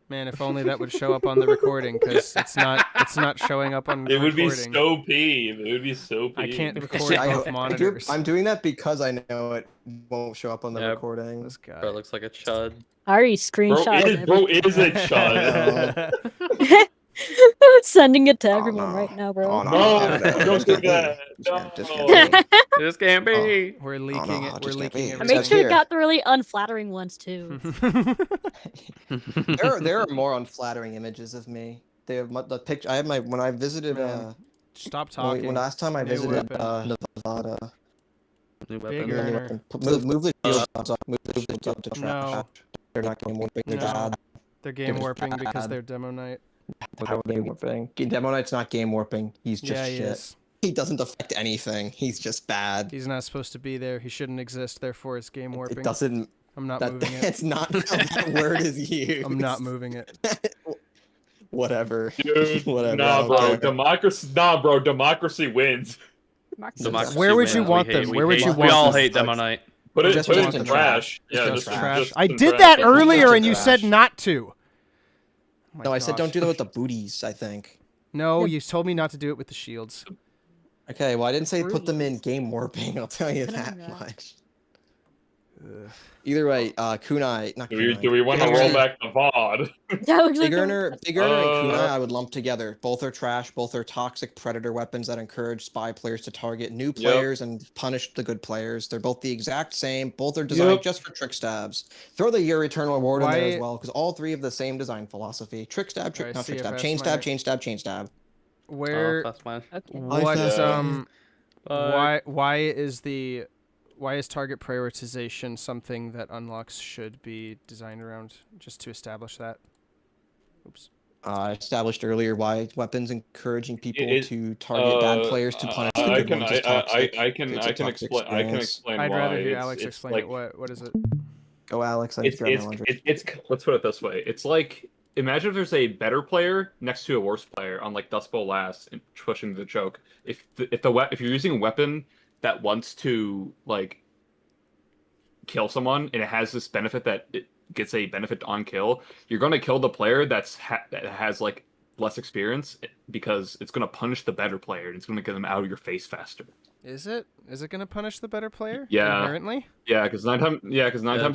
Man, if only that would show up on the recording, because it's not showing up on the It would be recording. so peeve. It would be so peeve. I can't record See, both monitors. I'm doing that because I know it won't show up on the Yep. recording. This guy. Bro, looks like a chud. I already screenshot Bro is a chud. I'm sending it to Oh, everyone no. right now, bro. Oh, No, don't do that. Just No. can't be. This can't be. We're leaking it. We're just can't leaking be. I everything. made That's sure here. it got the really unflattering ones too. There are more unflattering images of me. They have the picture. I had when I visited. Man, Stop When talking. last time I New visited weapon. Nevada. new Big weapon. earner. Move the shields up. Move the shields up to trash. No. They're not game warping. They're No. bad. They're game They're warping because bad. they're Demo Knight. They're game warping. Demo Knight's not game warping. He's just Yeah, he shit. is. He doesn't affect anything. He's just bad. He's not supposed to be there. He shouldn't exist. Therefore, it's game warping. It doesn't. I'm not moving it. That's not how that word is used. I'm not moving it. Whatever. Dude, Whatever. I nah, don't bro. care. Democracy. Nah, bro. Democracy wins. Democracy Where would you wins. want We them? hate- Where would hate- you We want all them? hate Demo Knight. Put it, Just put it want in them trash. trash. Yeah, Just just trash. just I in did trash. that Just earlier, in and you said trash. not to. Oh my No, I said gosh. don't do that with the booties, I think. No, you told me not to do it with the shields. Okay, well, I didn't say put them in Booties. game warping, I'll tell you Put 'em that in that. much. Ugh. Either way, Kunai, not Kunai. Do we want to Big roll Earner- back the VOD? That looks Big like a- Earner, Big Earner and Kunai Uh, I would lump together. Both are trash, both are toxic predator weapons that encourage spy players to target new players and punish the good players. They're both the exact same. Both are designed Yep. just for trick stabs. Throw the Your Eternal Reward in there Why- as well, because all three have the same design philosophy. Trick stab, Alright, not trick stab, CFS chain stab, Mike. chain stab, chain stab. Where? That's fine. Okay. What? Yeah. Why is target prioritization something that unlocks should be designed around? Just to establish that. Oops. I established earlier why weapons encouraging people It- to target bad players to punish the I good can ones is toxic. I It's a can toxic explain experience. I'd why. rather hear It's- Alex it's explain like, it. What is it? Go, Alex. I It's just grabbed it's, my laundry. it's let's put it this way. It's like imagine if there's a better player next to a worse player on like Dust Bowl last and pushing the choke. If you're using a weapon that wants to like kill someone and it has this benefit that it gets a benefit on kill, you're going to kill the player that has like less experience because it's going to punish the better player and it's going to get them out of your face faster. Is it? Is it going to punish the better player? Yeah. Inherently? Yeah, because nine times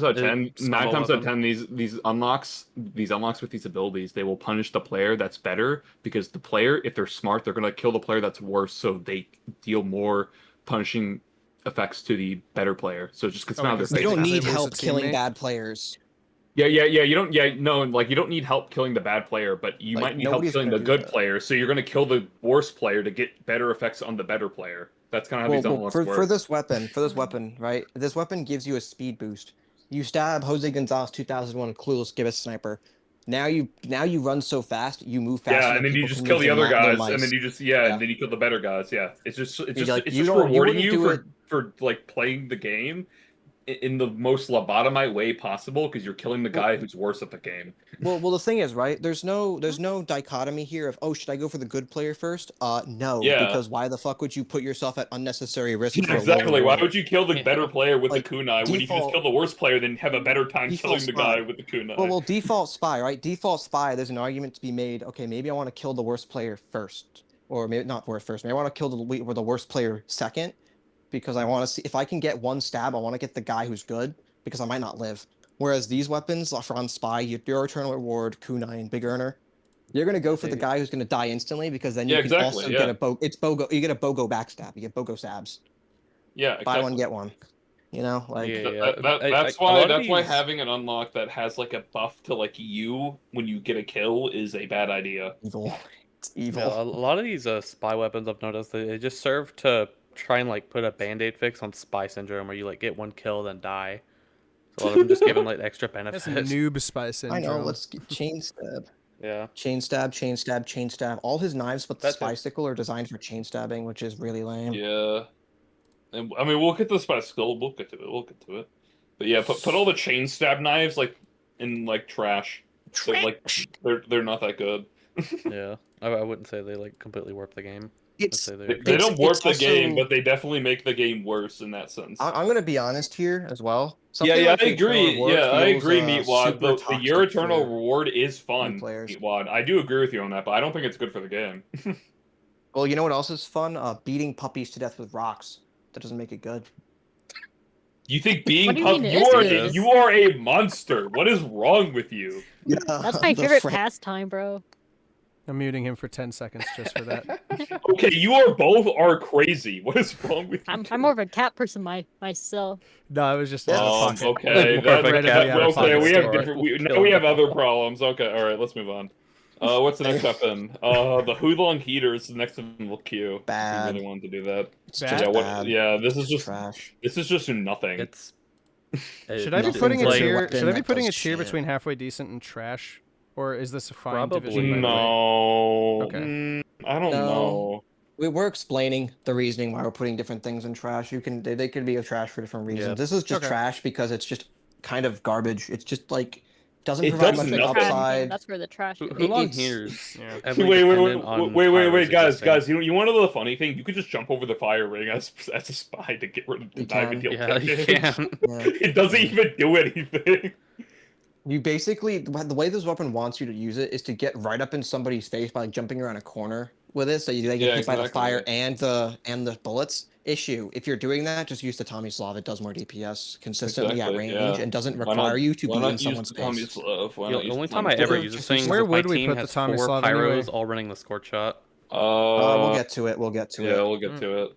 out of ten, it's not a 9 times out of weapon. 10, these unlocks with these abilities, they will punish the player that's better because the player, if they're smart, they're gonna kill the player that's worse, so they deal more punishing effects to the better player. So it just gets them out of because their You face. don't They need lose a help killing teammate? bad players. Yeah. You don't. Yeah, no. Like you don't need help killing the bad player, but you Like, might need help nobody's killing the gonna do good that. player. So you're gonna kill the worst player to get better effects on the better player. That's kind of how these unlocks for work. this weapon, right? This weapon gives you a speed boost. You stab Jose Gonzalez 2001 clueless give us sniper. Now you run so fast, you move faster. Yeah, than and then you people just can kill move the their other their guys, and then mice. you just Yeah. and then you kill the better guys. Yeah, it's just like, it's you just don't- you rewarding wouldn't you do it- for like playing the game in the most lobotomite way possible because you're killing the guy who's worse at the game. Well, the thing is, right? There's no dichotomy here of, oh, should I go for the good player first? No, Yeah. because why the fuck would you put yourself at unnecessary risk? For a low Exactly. Why reward? would you kill the better player with Like, the kunai when you can just default- kill the worst player then have a better time default killing the spy. guy with the kunai? Well, default spy, right? Default spy. There's an argument to be made. Okay, maybe I want to kill the worst player first, or maybe not worst first. Maybe I want to kill the worst player second, because I want to see if I can get one stab. I want to get the guy who's good because I might not live. Whereas these weapons are on spy, your eternal reward, kunai, and big earner. You're gonna go for the guy who's gonna die instantly because then you Yeah, can exactly, also yeah. get a bogo. You get a bogo backstab. You get bogo stabs. yeah, Buy exactly. one get one. You know, like Yeah. That's A lot why of these- having an unlock that has like a buff to like you when you get a kill is a bad idea. evil. It's evil. Yeah, a lot of these spy weapons I've noticed they just serve to try and like put a band-aid fix on spy syndrome where you like get one kill then die. So a lot of them just give them like extra That's benefits. noob spy I syndrome. know. Let's get chain stab. Yeah. Chain stab, chain stab, chain stab. All his knives but the That's it. spy sickle are designed for chain stabbing, which is really lame. Yeah, and I mean we'll get to the spy skill. We'll get to it. We'll get to it. But yeah, put all the chain stab knives like in like trash. They're not that good. Yeah. I wouldn't say they like completely warp the game. I'd It's. say They they're don't warp it's the game, also- but they definitely make the game worse in that sense. I'm gonna be honest here as well. Yeah, Something like I the Eternal agree. Reward Yeah, I feels, agree, Meatwad. super The toxic Your Eternal for Reward is fun, players. Meatwad. I do agree with you on that, but I don't think it's good for the game. Well, you know what else is fun? Beating puppies to death with rocks. That doesn't make it good. You think being What do you puff? mean You it are is? you are a monster. What is wrong with you? Yeah, That's my favorite pastime, bro. I'm muting him for 10 seconds just for that. Okay, you are both are crazy. What is wrong with you? I'm more of a cat person myself. No, it was just Yeah. out of pocket. Okay, More of a cat okay. out of We have pocket different. story. Now we have other problems. Okay, all right. Let's move on. What's the next weapon? The Hoodlong Heater is the next level Q. Bad. If you really wanted to do that. It's Bad? just Yeah, bad. yeah, this is just Trash. nothing. It's. Should I be Nothing putting a but a tier? weapon Should I be that putting does a tier shit. between halfway decent and trash, or is this a fine Probably, division? By the way? No. Okay. I don't know. We're explaining the reasoning why we're putting different things in trash. They could be a trash for different reasons. Yeah. This is just Okay. trash because it's just kind of garbage. It's just like doesn't It provide does much The of nothing. trash upside. game, that's where the trash Who is. long it's- hears? Yeah. Heavily Wait, dependent on fires guys, existing. You want to know the funny thing? You could just jump over the fire ring as a spy to get rid of You not even can. deal Yeah, you damage. can. Yeah. It doesn't even do anything. You basically the way this weapon wants you to use it is to get right up in somebody's face by like, jumping around a corner with it, so they get Yeah, hit by the exactly. fire and the bullets. Issue: if you're doing that, just use the Tommy Slav. It does more DPS consistently at Exactly, range yeah. and doesn't Why not- require you to why be not in use someone's Tommy's face. love? Why The not use only time Tommy's I ever love? use this Just thing use- is Where if my would we team put the has Tommy 4 Slav pyros anyway? all running the scorch shot. We'll get to it. We'll get to yeah, it. we'll get to it.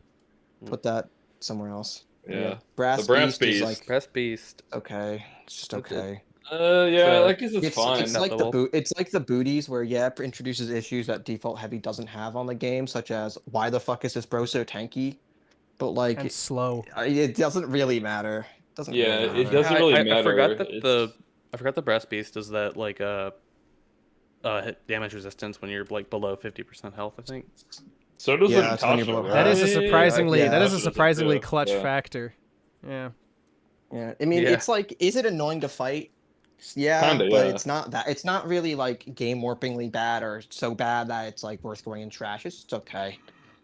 Put that somewhere else. Yeah. Brass, The Brass Beast is Beast. like Breast Beast. okay. It's just That's it. okay. Yeah, So, I guess it's fine. It's like Acceptable. it's like the booties where it introduces issues that default heavy doesn't have on the game, such as why the fuck is this bro so tanky? But like And slow. it doesn't really matter. It doesn't Yeah, really it matter. doesn't really I matter. forgot that It's- I forgot the breast beast is that like hit damage resistance when you're like below 50% health. I think. So does Yeah, the it's when you're Natasha, below- That is a right? surprisingly Yeah. that is a Natasha does it surprisingly too, clutch yeah. factor. Yeah. Yeah, I mean Yeah. it's like, is it annoying to fight? Yeah, Kinda, but yeah. it's not that. It's not really like game warpingly bad or so bad that it's like worth going in trash. It's just okay.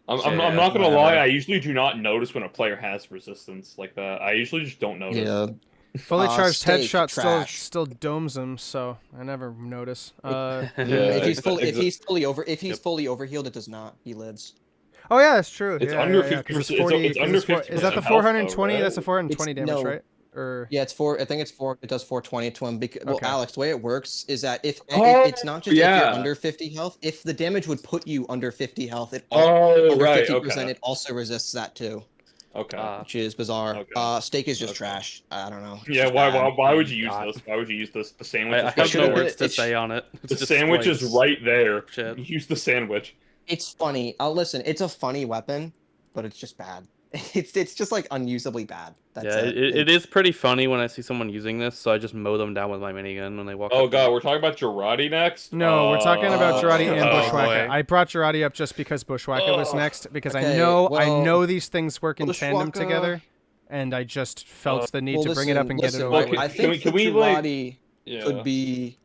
I'm Yeah, not gonna whatever. lie. I usually do not notice when a player has resistance like that. I usually just don't notice. Yeah. Fully charged Steak, headshot trash. still domes him, so I never notice. Yeah, if he's fully Yep. fully overhealed, it does not. He lives. Oh yeah, that's true. It's yeah, under yeah, yeah, 'cause 50%. It's 40, It's 'cause under it's four- Is that the 50% health, though, 420? right? That's the 420 It's- damage, no. right? Or Yeah, it's four. I think it's four. It does 420 to him. Well, Okay. Alex, the way it works is that if Oh, it's not just if yeah. you're under 50 health, if the damage would put you under 50 health, Oh, under right. 50%, Okay. it also resists that too, Okay. which is bizarre. Okay. Steak is just Okay. trash. I don't know. It's Yeah. just Why? bad. Why would you use God. this? Why would you use this? The sandwich. I is have right no should've- there. words to it sh- say on it. It's The just sandwich like, is right there. shit. Use the sandwich. It's funny. Listen, it's a funny weapon, but it's just bad. It's just like unusably bad. That's Yeah, it is pretty funny when I see someone using this, so I just mow them down with my minigun when they walk Oh up to me. god, we're talking about Girardi next. No, we're talking about Girardi and oh, Bushwhacker. boy. I brought Girardi up just because Bushwhacker was Oh. next, because I Okay, know well, these things work in tandem Bushwhacker- together, and I just felt the need Well, to bring it up and get it listen, over okay, with. I can think we- can the we, like- Girardi Yeah. could be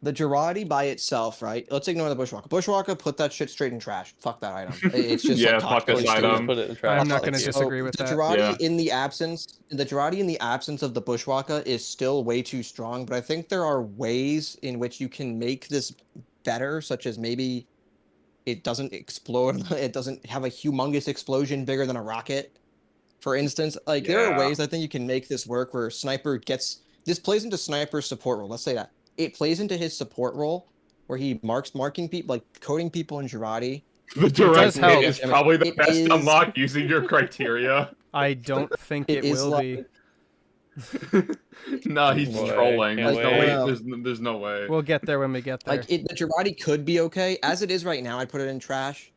the Girardi by itself, right? Let's ignore the Bushwhacker. Bushwhacker, put that shit straight in trash. Fuck that item. It's just Yeah, like fuck this tactically item. Just stupid. put it in trash. I'm not going to So, disagree with the that. Girardi Yeah. in the absence of the Bushwhacker is still way too strong, but I think there are ways in which you can make this better, such as maybe it doesn't explode, it doesn't have a humongous explosion bigger than a rocket. For instance, like there are Yeah. ways I think you can make this work where Sniper gets this plays into Sniper's support role. Let's say that it plays into his support role where he marking people, like coding people in Girardi. The does direct help. hit is probably the It best is- unlock using your criteria. I don't think It it is will like- be. No, he's Boy, trolling. can't There's no wait. way. There's no way. We'll get there when we get there. Like the Girardi could be okay as it is right now. I'd put it in trash.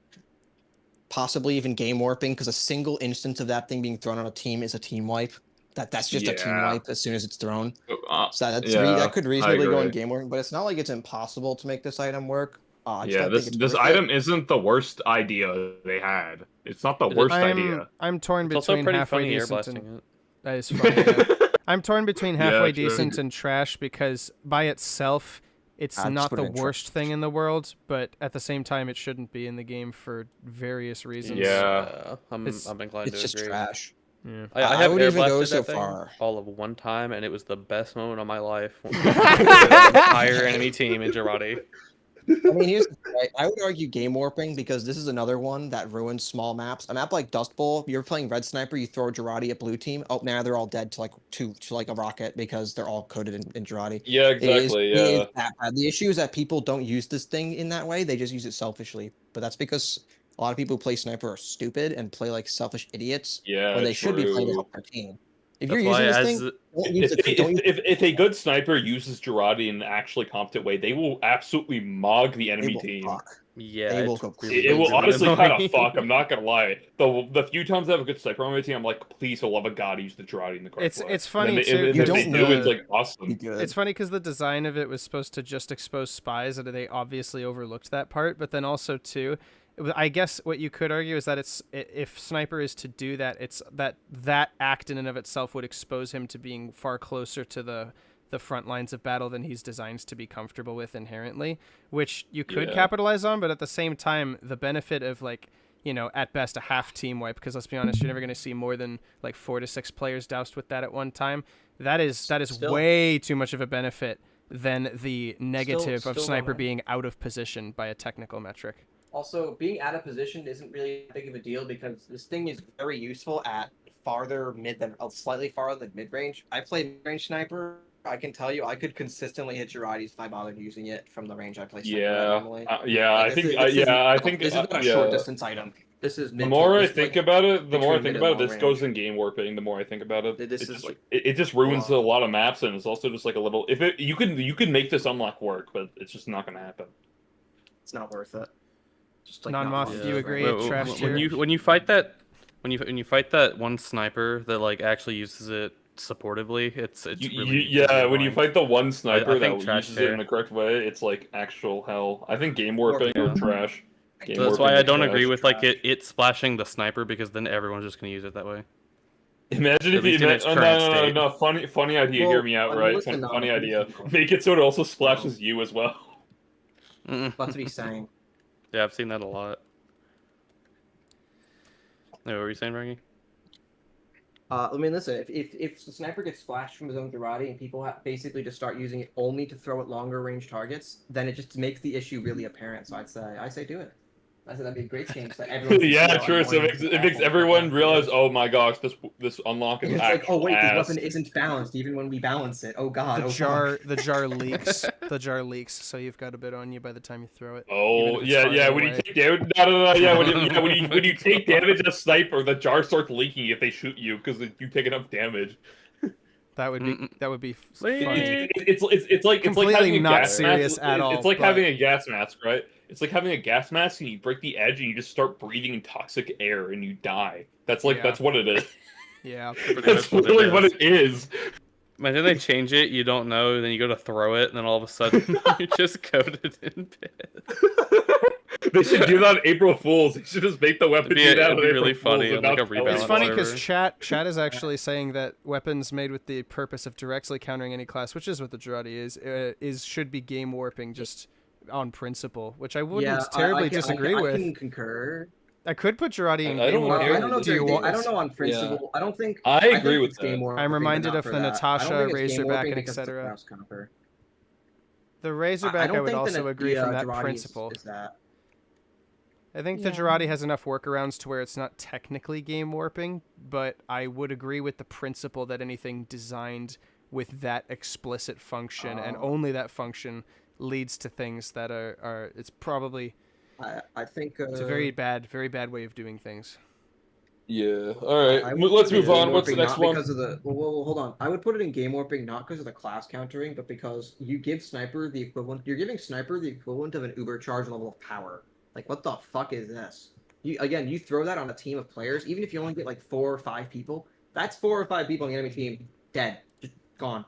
Possibly even game warping because a single instance of that thing being thrown on a team is a team wipe. That's just a team Yeah. wipe as soon as it's thrown. Uh, So yeah, that could I reasonably go in agree. game warping, but it's not like it's impossible to make this item work. I just Yeah, don't this think it's this worth it. item isn't the worst idea they had. It's not the It is- worst I'm idea. I'm torn It's also between pretty halfway funny air decent blasting and it. that is funny. Yeah. I'm torn between Yeah, halfway true. decent and trash because by itself it's I'd just not put the it in trash. worst thing in the world, but at the same time it shouldn't be in the game for various reasons. Yeah. I'm It's- inclined It's to just agree. trash. Yeah. I I have would air even go blasted so that thing far. all of one time, and it was the best moment of my life. An entire enemy team in Girardi. I mean, here's the thing, right? I would argue game warping because this is another one that ruins small maps. A map like Dust Bowl, you're playing Red Sniper, you throw Girardi at blue team. Oh, now they're all dead to like a rocket because they're all coded in Girardi. Yeah, It is exactly. that bad. The issue is that people don't use this thing in that way. They just use it selfishly. But that's because a lot of people who play Sniper are stupid and play like selfish idiots Yeah. when they should be playing to true. help their team. If That's you're why using this as thing, don't use it. Don't use If a good sniper uses Girardi in an actually competent way, they will absolutely mog the enemy will team. fuck. yeah, They will it's go really, It will really honestly kind of annoying. fuck. I'm not gonna lie. The few times I have a good sniper on my team, I'm like, please, for the love of God, use the Girardi in the correct way. It's funny, and then, too, And You then if don't they do, it's the- like awesome. Be good. It's funny because the design of it was supposed to just expose spies, and they obviously overlooked that part. But then also too, I guess what you could argue is that if Sniper is to do that, it's that act in and of itself would expose him to being far closer to the front lines of battle than he's designed to be comfortable with inherently, which you could capitalize on. But at the same time, the benefit of like, you know, at best a half team wipe, because let's be honest, you're never going to see more than like 4 to 6 players doused with that at one time. That is Still. way too much of a benefit than the negative of still Sniper don't know. being out of position by a technical metric. Also, being out of position isn't really big of a deal because this thing is very useful at farther mid than slightly farther than mid range. I play mid range sniper. I can tell you, I could consistently hit Girardis if I bothered using it from the range I play sniper at normally. I think This is not a short distance item. This is mid. The more I this is think like about it, between mid and long this range. goes in game warping. The more I think about it, This it's is just, like- it just ruins Wow. a lot of maps, and it's also just like a little. If it you can make this unlock work, but it's just not gonna happen. It's not worth it. Just like Nonmoth, not do worth you it. agree? Wait, It's trash when tier. you fight that one sniper that like actually uses it supportively, it's really, really When you annoying. fight the one sniper I think that trash uses it in tier. the correct way, it's like actual hell. I think game warping Yeah. or trash. Game So that's warping why I or don't trash. agree with like it splashing the sniper, because then everyone's just gonna use it that way. Imagine At if you least in its no, current state. no, funny idea. Well, Hear me out, I mean, right? listen, Funny idea. listen. Make it so it also splashes you as well. Mm-mm. About to be saying. Yeah, I've seen that a lot. No, what were you saying, Frankie? I mean, listen. If the sniper gets splashed from his own Girardi and people basically just start using it only to throw at longer range targets, then it just makes the issue really apparent. So I say do it. I said that'd be a great change. So everyone can see Yeah, how true. So annoying it makes awful everyone that realize, is. oh my gosh, this unlock is It's like, oh actual wait, ass. this weapon isn't balanced even when we balance it. Oh god, The jar fuck. leaks, so you've got a bit on you by the time you throw it. Oh even if it's yeah, farther When you away. take damage, no. Yeah, when you take damage as sniper, the jar starts leaking if they shoot you because you take enough damage. That would be Leak. funny. It's like Completely having a not gas serious mask. at all, It's like but- having a gas mask, right? It's like having a gas mask and you break the edge and you just start breathing in toxic air and you die. That's Yeah. that's what it is. Yeah. That's literally what it is. Imagine they change it, you don't know, then you go to throw it, and then all of a sudden you're just coated in piss. They should do that on April Fools. They should just make the weapon do that it'd on be April really Fools funny and on, like, not a tell rebalance It's anyone. funny server. because chat is actually saying that weapons made with the purpose of directly countering any class, which is what the Girardi is should be game warping just on principle, which I wouldn't terribly disagree with. I can concur. I could put Girardi in I game don't Well, warping. I don't know. If Do you they're want? I don't know on principle. I don't think. I think agree with it's game that. warping, I'm but reminded not of for the that. I Natasha, don't think it's game Razorback, warping and because it's a etc. cross comper. The Razorback, I don't would think also agree from that Girardi principle. Is that. I think the Yeah. Girardi has enough workarounds to where it's not technically game warping, but I would agree with the principle that anything designed with that explicit function and only that function leads to things that are it's probably I think it's a very bad way of doing things. Yeah. All right. I would Let's put it in move on. game What's the warping next not one? Because of the well, hold on. I would put it in game warping not because of the class countering, but because you give sniper the equivalent. You're giving sniper the equivalent of an uber charge level of power. Like what the fuck is this? You throw that on a team of players, even if you only get like 4 or 5 people. That's 4 or 5 people on the enemy team dead, just gone.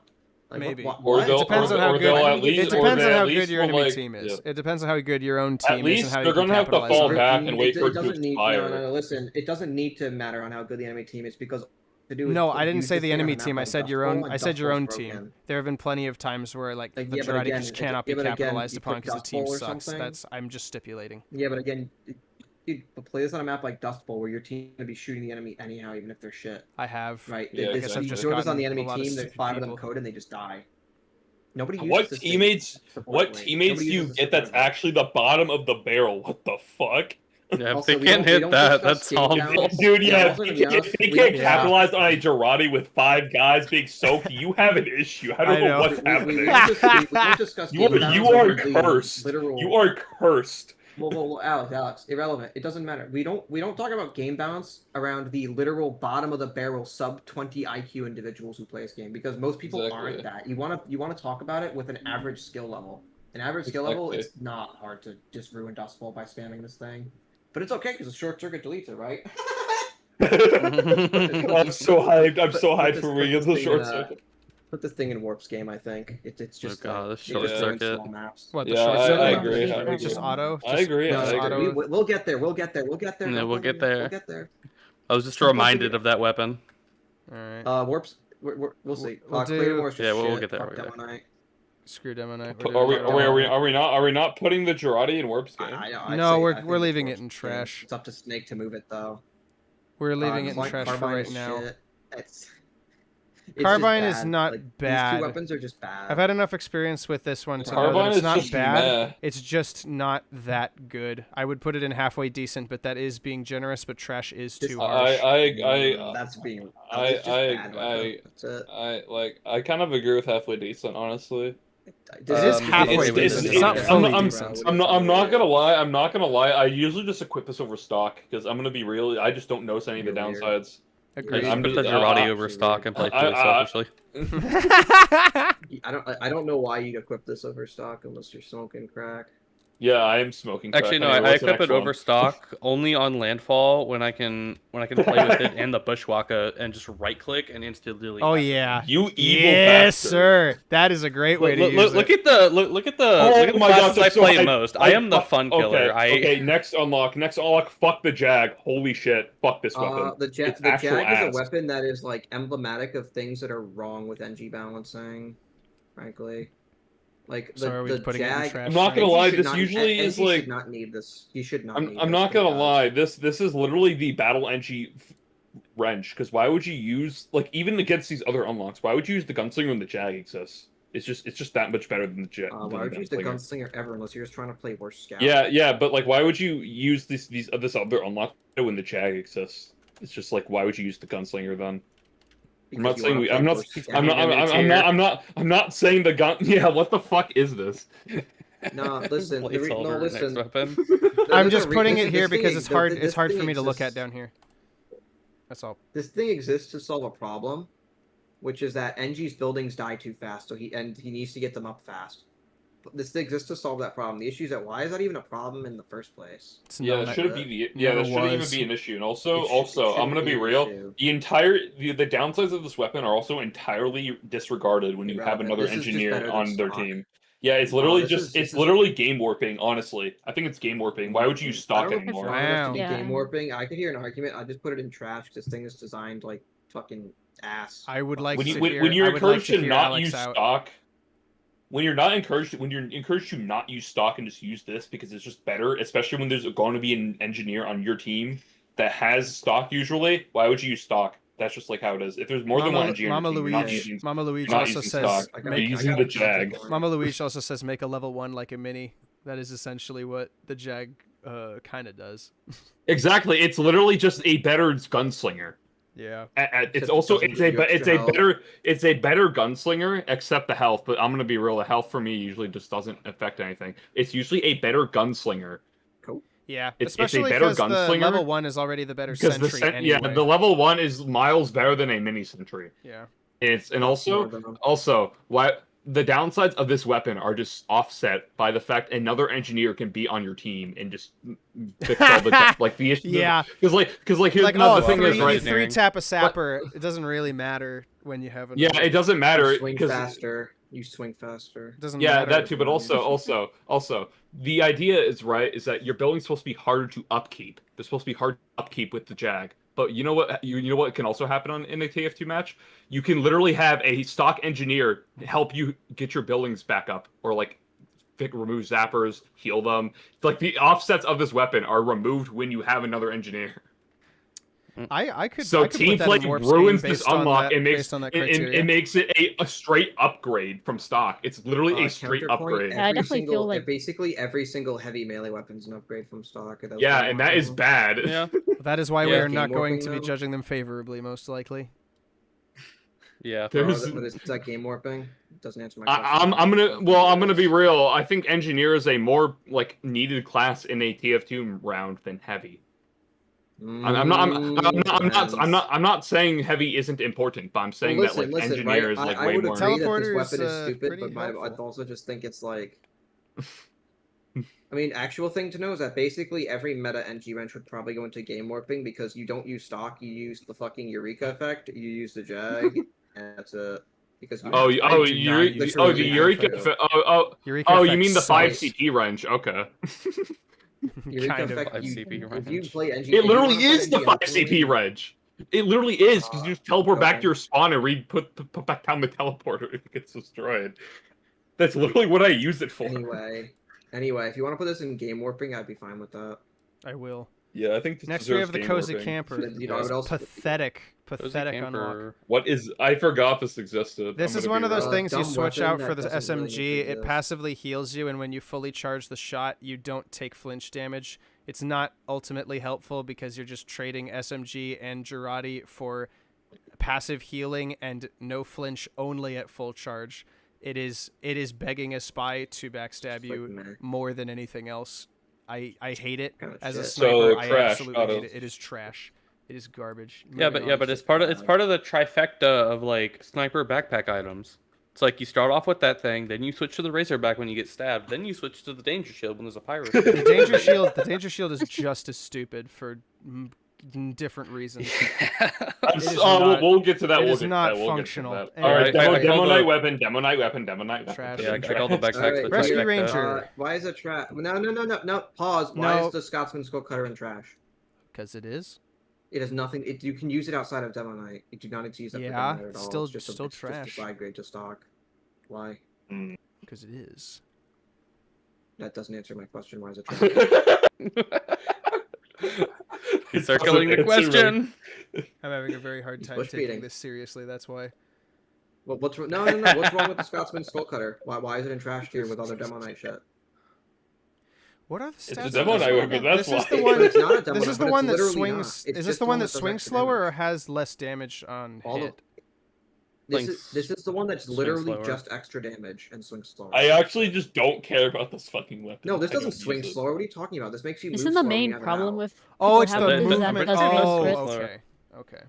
Like, Maybe. Or It they'll- depends or on how they'll good. at least- It or depends they on at how least good your will, enemy like- team is. yeah. It depends on how good your own team At is least and how they're you can gonna have to capitalize fall on it. back and wait for it to doesn't need. expire. No, listen. It doesn't need to matter on how good the enemy team is because. No, I didn't say the enemy team. I said your own. I said your own team. There have been plenty of times where like the yeah, but Girardi again, just cannot be yeah, but again, capitalized you upon put because the Dust team Bowl or sucks. something. That's I'm just stipulating. Yeah, but again, dude, play this on a map like Dust Bowl where your team gonna be shooting the enemy anyhow, even if they're shit. I have. Right? Yeah, This- exactly. you Just throw this on gotten the a enemy lot of team, there's stupid 5 of them people. code and they just die. Nobody uses What this teammates? support What lane. teammates Nobody do you uses get this that's support lane. actually the bottom of the barrel? What the fuck? Yeah, if Also, they we can't don't- we hit don't that, discuss that's game all. count. Dude, yeah, also, to if be honest, they we can't don't- capitalize on a Girardi with 5 guys being soaked, you have an issue. I don't I know know. what's We happening. won't discuss You game are counts over the cursed. literal- You are cursed. Well, Alex, irrelevant. It doesn't matter. We don't talk about game balance around the literal bottom of the barrel sub 20 IQ individuals who play this game because most people aren't Exactly. that. You want to talk about it with an average skill level. An average skill level, Exactly. it's not hard to just ruin Dust Bowl by spamming this thing. But it's okay because the short circuit deletes it, right? I'm so hyped. I'm so hyped for put we get this the thing short in, circuit. Put this thing in Warp's game. I think it's just God, like this it short just ruins circuit. small maps. What the Yeah, short I circuit? agree. I agree. Just auto. I agree. No, Just I auto. agree. we'll get there. We'll get there. We'll get there. Yeah, Don't we'll bother get me. there. We'll get there. I was just Once we reminded get- of that weapon. All right. Warps. We'll see. We'll do- Claymore's just Yeah, we'll shit. get there, Fuck we'll get Demo Knight. Screw Demo Knight. Are we not putting the Girardi in Warp's game? I'd No, say- we're- I think we're it's leaving Warp's it in game. trash. It's up to Snake to move it though. We're leaving it in Like, trash for Carbine right is now. shit. It's Carbine just is bad. not like, bad. These two weapons are just bad. I've had enough experience with this one to know Carbine that it's is not just bad. meh. It's just not that good. I would put it in halfway decent, but that is being generous. But trash is too harsh. That's being. I- It's just I- bad I- weapon. That's it. I kind of agree with halfway decent, honestly. It is halfway decent. It's not fully decent. I'm not gonna lie. I'm not gonna lie. I usually just equip this over stock because I'm gonna be real. I just don't notice any of the You're weird. downsides. Agreed. I'm put the Girardi over stock and play fully selfishly. I don't know why you'd equip this over stock unless you're smoking crack. Yeah, I am smoking. Crack. Actually, no, Anyway, I what's the equip next it one? over stock only on landfall when I can play with it and the bushwalker and just right click and instantly delete. Oh yeah. You evil Yes, bastard. sir. That is a great way to use Look it. at the classes I I'm so play hyped. most. I am the fun killer. Okay, next unlock. Fuck the Jag. Holy shit. Fuck this weapon. The Jag It's actual is ass. a weapon that is like emblematic of things that are wrong with NG balancing. Frankly, like So are we the putting it in Jag. trash? I'm not gonna NG lie. should This not- usually NG is should like. not need this. He should not. need I'm this not gonna because- lie. This is literally the battle NG wrench. Because why would you use even against these other unlocks? Why would you use the gunslinger when the Jag exists? It's just that much better than the Jag. Why would you use the gunslinger ever unless you're just trying to play worse scout? Yeah, but like, why would you use this other unlock when the Jag exists? It's just like, why would you use the gunslinger then? I'm not Because you saying wanna we. play I'm not. worse scout. I'm not saying the gun. Yeah, what the fuck is this? No, listen. Placeholder next Listen. weapon. I'm There's just a re- putting this- it here this thing because ex- it's hard. this It's hard thing for me to look at exists- down here. That's all. This thing exists to solve a problem, which is that NG's buildings die too fast, so he needs to get them up fast. But this exists to solve that problem. The issue is that why is that even a problem in the first place? It's Yeah, not- that shouldn't be the. never That shouldn't even was. be an issue. And It also, shouldn't I'm gonna be an real. issue. The downsides of this weapon are also entirely disregarded when you have Irrelevant. another This is just engineer better than on their stock. team. Yeah, it's No, literally this just is- literally game warping. Honestly, I think it's game warping. Why would you use I stock don't know if it's anymore? wrong enough to be Wow. game warping. I could hear an argument. I just put it in trash. This thing is designed like fucking ass. I would like When to you hear. when you're I would like encouraged to to hear not Alex use out. stock, when you're encouraged to not use stock and just use this because it's just better, especially when there's going to be an engineer on your team that has stock usually. Why would you use stock? That's just like how it is. If there's more than one engineer, on Mama your team, you're not Luigi. using, Mama Luigi not also using says stock. I got- You're make. using I the got a Jag. concept for it. Mama Luigi also says make a level 1 like a mini. That is essentially what the Jag kind of does. Exactly. It's literally just a better gunslinger. Yeah. It's Except also it doesn't give you extra health. it's a better gunslinger except the health. But I'm gonna be real. The health for me usually just doesn't affect anything. It's usually a better gunslinger. Yeah. It's a Especially better because the gunslinger, level 1 is already the better Because sentry the anyway. the level 1 is miles better than a mini sentry. Yeah. And also why the downsides of this weapon are just offset by the fact another engineer can be on your team and just fix all the like the issues. Yeah. Because here's Like, the oh, thing is, right? three tap a sapper. It doesn't really matter when you have. Yeah, it doesn't matter You swing because faster. You swing faster. It doesn't yeah, matter. that too. But also, the idea is right is that your building's supposed to be harder to upkeep. They're supposed to be hard to upkeep with the Jag. But you know what? You know what can also happen in a TF2 match? You can literally have a stock engineer help you get your buildings back up, or like remove zappers, heal them. Like the offsets of this weapon are removed when you have another engineer. I could. So I could team put that play in Warp's ruins game this based on unlock that- and makes based on that it criteria. makes it a straight upgrade from stock. It's literally a straight Counterpoint, upgrade. Yeah, I definitely feel single, like- basically every single heavy melee weapon's an upgrade from stock. Yeah, and that is bad. Yeah. That is why we Yeah. are not Game going warping to be them. judging them favorably, most likely. Yeah. There's- But is that game warping? Doesn't answer my I'm question. gonna be real. I think engineer is a more like needed class in a TF2 round than heavy. I'm not saying heavy isn't important, but I'm saying that like engineer is like I way would more. agree that this Teleporter is, weapon is stupid, pretty but I helpful. also just think it's like. I mean, actual thing to know is that basically every meta NG wrench would probably go into game warping because you don't use stock, you use the fucking Eureka effect, you use the Jag, and that's it. Because you Oh, have to. I oh, do not use the literally Eureka. have to. Eureka Oh, you effect mean the 5 sucks. CP wrench? Okay. Eureka Kind of. effect, 5 you, CP if you wrench. play NG, It if you literally wanna play is the NG 5 optimally, CP wrench. It literally is because you just teleport back okay. to your spawn and put back down the teleporter and it gets destroyed. That's literally what I use it for. Anyway, if you want to put this in game warping, I'd be fine with that. I will. Yeah, I think this Next we deserves have the game cozy warping. camper. Then, you know, I This would also pathetic Cozy unlock. camper. What is? I forgot this existed. This I'm is gonna one be of those real. things you dumb switch weapon out for that the doesn't really SMG. need to It exist. passively heals you, and when you fully charge the shot, you don't take flinch damage. It's not ultimately helpful because you're just trading SMG and Girardi for passive healing and no flinch only at full charge. It is begging a spy to backstab you meh. more than anything else. I hate it Kinda as a shit. sniper. So, I Crash, absolutely hate auto- it. It is trash. It is garbage. Yeah, Moving but on. it's part of the trifecta of like sniper backpack items. It's like you start off with that thing, then you switch to the Razorback when you get stabbed, then you switch to the Danger Shield when there's a pirate. The danger shield is just as stupid for different reasons. is not- we'll get to that. it We'll is get not to that. We'll functional. Get to that. Anyway, All right, I demo call night the- weapon, demo night weapon, demo night weapon. Trash. Yeah, I call the backpacks Alright, the Rescue trifecta. Ranger. Why is it trash? No. Pause. Why No. is the Scotsman Skull Cutter in trash? Because it is. It has nothing. You can use it outside of Demo Night. You do not need to use that for Yeah, Demo Night at all. still- It's just still it's trash. Just a side grade to stock. Why? Because it is. That doesn't answer my question. Why is it trash? He's circling the question. I'm having a very hard He's time bush taking beating. this seriously. That's why. No. What's wrong with the Scotsman Skull Cutter? Why is it in trash tier with other Demo Night shit? What are the It's a stats? demo on this night one? weapon. That's This is why. the one. But it's not a demo This night, is the but one it's that literally swings. not. It's Is this just the one that does swings extra slower damage. or has less damage on All hit? This is the one that's Swings literally slower. just extra damage and swings slower. I actually just don't care about this fucking weapon. No, this I don't doesn't swing use it. slower. What are you talking about? This makes you move Isn't the slower when you main have it problem out. with Oh, people it's the having this is that movement. doesn't go Oh, crit? slower. okay. Okay.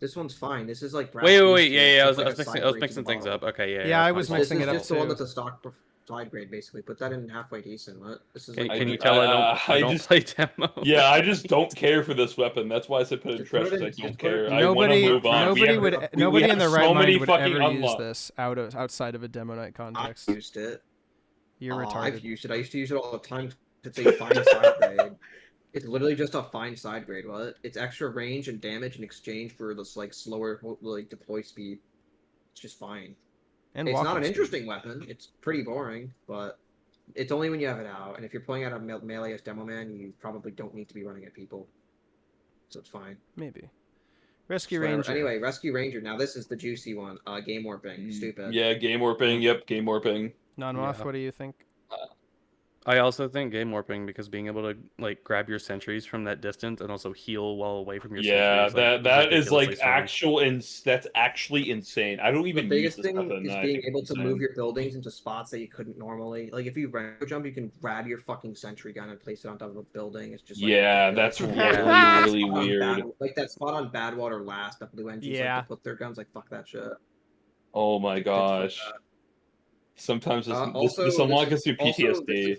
This one's fine. This is like Wait. tier. Yeah. I It's was like a mixing. side I was grade to mixing the things bottom. up. Okay. Yeah. Yeah, I it's was fine. This mixing is it up just the one too. that's a stock side grade, basically. Put that in halfway decent. What? This is Can, like can you I- tell I I don't just- play demo? Yeah, I just don't care for this weapon. That's why I said put it in Just trash. put it 'Cause I in- don't just put it care. in- I want to move on. Nobody We would. have- Nobody we in the have right so many mind would fucking ever use unlocks. this outside of a demo night I context. used it. You're I've retarded. used it. I used to use it all the time. It's a fine side grade. It's literally just a fine side grade. What? It's extra range and damage in exchange for this like slower like deploy speed. It's just fine. And It's not walking an speed. interesting weapon. It's pretty boring, but it's only when you have it out. And if you're playing out of melee as demo man, you probably don't need to be running at people. So it's fine. Maybe. Rescue Whatever. Ranger. Anyway, Rescue Ranger. Now this is the juicy one. Game warping. Stupid. Yeah, game warping. Yep, game warping. Nonmoth, Yeah. what do you think? I also think game warping because being able to like grab your sentries from that distance and also heal while away from your Yeah, sentries. that is like ridiculously strong. actual that's actually insane. I don't The even use biggest this thing weapon. is I being think able it's to move insane. your buildings into spots that you couldn't normally. Like if you rainbow jump, you can grab your fucking sentry gun and place it on top of a building. It's just like, Yeah, ridiculous. that's Yeah. really Spot on weird. like that spot on Badwater last that blue engines Yeah. like to put their guns. Like fuck that shit. Oh my Fuck gosh. that. Sometimes this Also, this unlock gives you also, PTSD.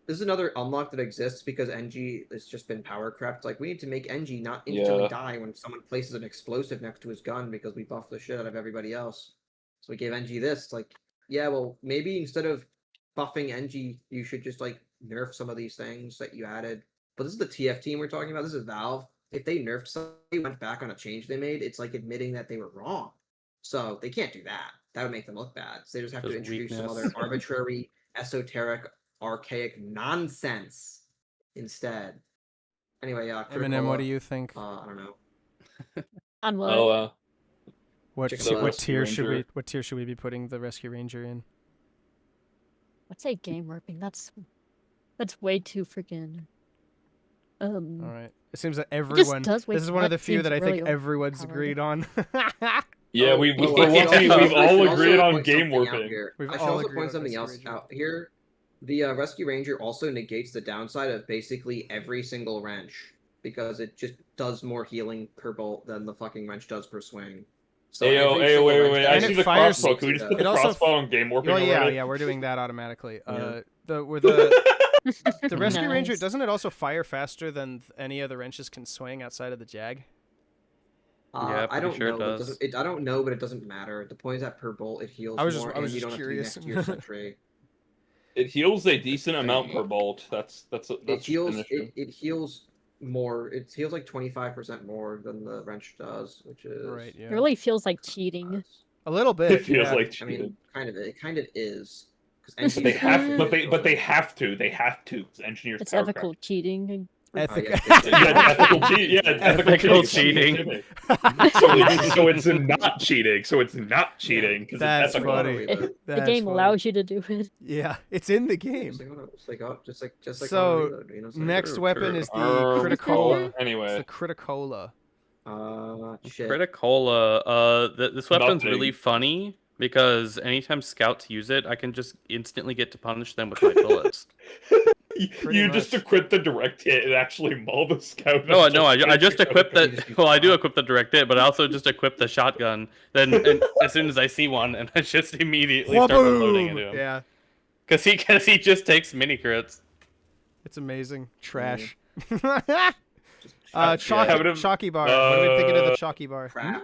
this is another unlock that exists because NG has just been power crept. Like we need to make NG not instantly Yeah. die when someone places an explosive next to his gun because we buff the shit out of everybody else. So we gave NG this. It's like, yeah, well, maybe instead of buffing NG, you should just like nerf some of these things that you added. But this is the TF team we're talking about. This is Valve. If they nerfed something, went back on a change they made, it's like admitting that they were wrong. So they can't do that. That would make them look bad. So they just have to Just introduce some weakness. other arbitrary, esoteric, archaic nonsense instead. Anyway, Eminem, what do you think? I don't know. On what? Oh, What Chick-fil-A what Rescue tier should we Ranger. what tier should we be putting the Rescue Ranger in? I'd say game warping. That's way too freaking. All right. It seems that It everyone. just does This is one of the few that I think everyone's agreed on. Yeah, Oh, we oh, for I once should also- we've I should all also agreed on point game something out warping. here. We've I should all also agreed point on something Rescue else Ranger. out here. The Rescue Ranger also negates the downside of basically every single wrench because it just does more healing per bolt than the fucking wrench does per swing. So Ayo, every single wrench wait. that I And see it the fires- crossbow. Can we just put it the also crossbow on game warping Oh yeah, already? yeah, we're doing that automatically. Yeah. The Rescue Ranger, Nice. doesn't it also fire faster than any other wrenches can swing outside of the Jag? Yeah, I don't pretty sure know. it But does. I don't know, but it doesn't matter. The point is that per bolt it heals I was more, and you don't curious. have to be next to your sentry. It heals a decent amount per bolt. That's It heals. an issue. It heals more. It heals like 25% more than the wrench does, which is Right, yeah. It really feels like cheating. A little bit. It feels yeah. like I cheating. mean, kind of. It kind of is. But they have, but they have to. They have to. 'Cause engineers. It's power ethical cheating. Ethic- Yeah, ethical cheating. Yeah, Ethical cheating. So it's not cheating. So it's not cheating because That's it's ethical. funny. The That's game funny. allows you to do it. Yeah, it's in the game. Just like So, on Reload, you know, it's like, Next weapon is the Um, Criticola. It's Anyway, the Criticola. shit. Criticola. This weapon's Nothing. really funny because anytime scouts use it, I can just instantly get to punish them with my bullets. Pretty you just much. equip the direct hit and actually maul the scout. No, I just equipped You that. just use Well, I do fire. equip the direct hit, but I also just equip the shotgun. Then, and as soon as I see one, and I just immediately start reloading into him. Yeah, Cause he just takes mini crits. it's amazing. Trash. Yeah, I would've- Chalky bar. What are we thinking of the chalky bar? Crap.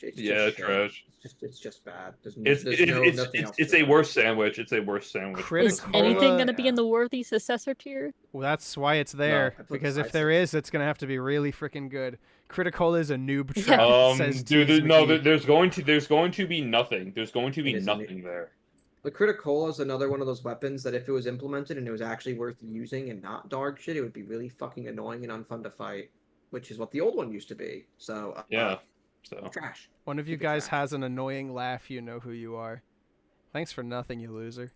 It's Yeah, just trash. It's just bad. It's a worse sandwich. It's a worse sandwich. Is Criticola. anything going to be in the worthy successor tier? Well, that's why it's there. I put Because if side there stick. is, it's gonna have to be really freaking good. Criticola is a noob Yeah. trap. Says Dude, Tease no, McGee. there's going to be nothing. There's going to be It is nothing there. The Criticola is another one of those weapons that if it was implemented and it was actually worth using and not dog shit, it would be really fucking annoying and unfun to fight, which is what the old one used to be. So Yeah. So trash. One of you Keep it guys trash. has an annoying laugh. You know who you are. Thanks for nothing, you loser.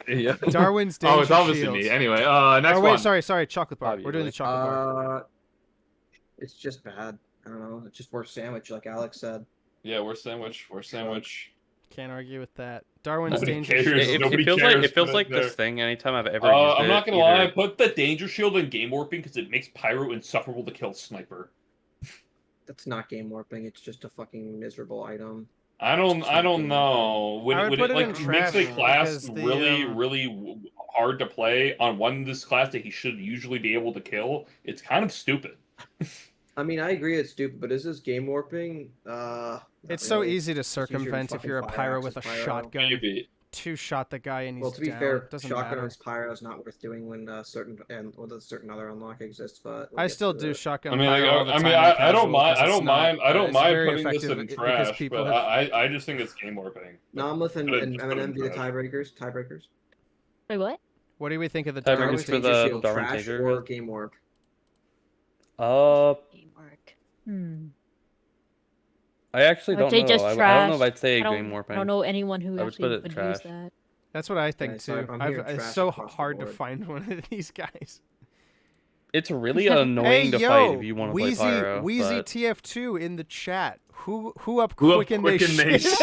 yeah. Darwin's Oh, it's Danger obviously Shields. me. Anyway, next Oh wait, one. sorry, chocolate bar. We're doing the Obviously. chocolate bar. It's just bad. I don't know. It's just worse sandwich, like Alex said. Yeah, we're sandwich. We're sandwich. Can't argue with that. Darwin's Nobody Danger cares. Shields. It Nobody feels cares, like put it this there. thing. Anytime I've ever used it, I'm not gonna lie. I either- put the danger shield in game warping because it makes pyro insufferable to kill sniper. That's not game warping. It's just a fucking miserable item. I don't know. When, I would when put it it in like trash makes a class because the, really hard to play on one this class that he should usually be able to kill, it's kind of stupid. I mean, I agree it's stupid, but is this game warping? Not It's so really. easy to Just use your circumvent if fucking you're a fire pyro axe with a as pyro. shotgun. Maybe. Two-shot the guy and he's Well, to be down. fair, Doesn't shotgun matter. as pyro is not worth doing when a certain other unlock exists. But we'll I get still to do it. shotgun. I mean, pyro all the time in I don't casual mind. 'cause I it's don't not- mind. I don't it's mind very putting this effective in because trash, people but have- I just think it's game warping. Nonmoth and Just put it Eminem in be the trash. tiebreakers. Wait, what? What do we think of the Tiebreakers Darwin's for Danger the Shield? Darwin trash Danger? or game warp. Game work. I actually I would don't say know. just I don't know if trash. I'd say I game don't warping. know anyone who I would actually put it would trash. use that. That's what I think Okay, so too. I'm hearing It's trash so across the hard to board. find one of these guys. It's really annoying to fight if you want to play Wheezy, pyro. Wheezy but... TF2 in the chat. Who up Who up quicken they quicken they shit?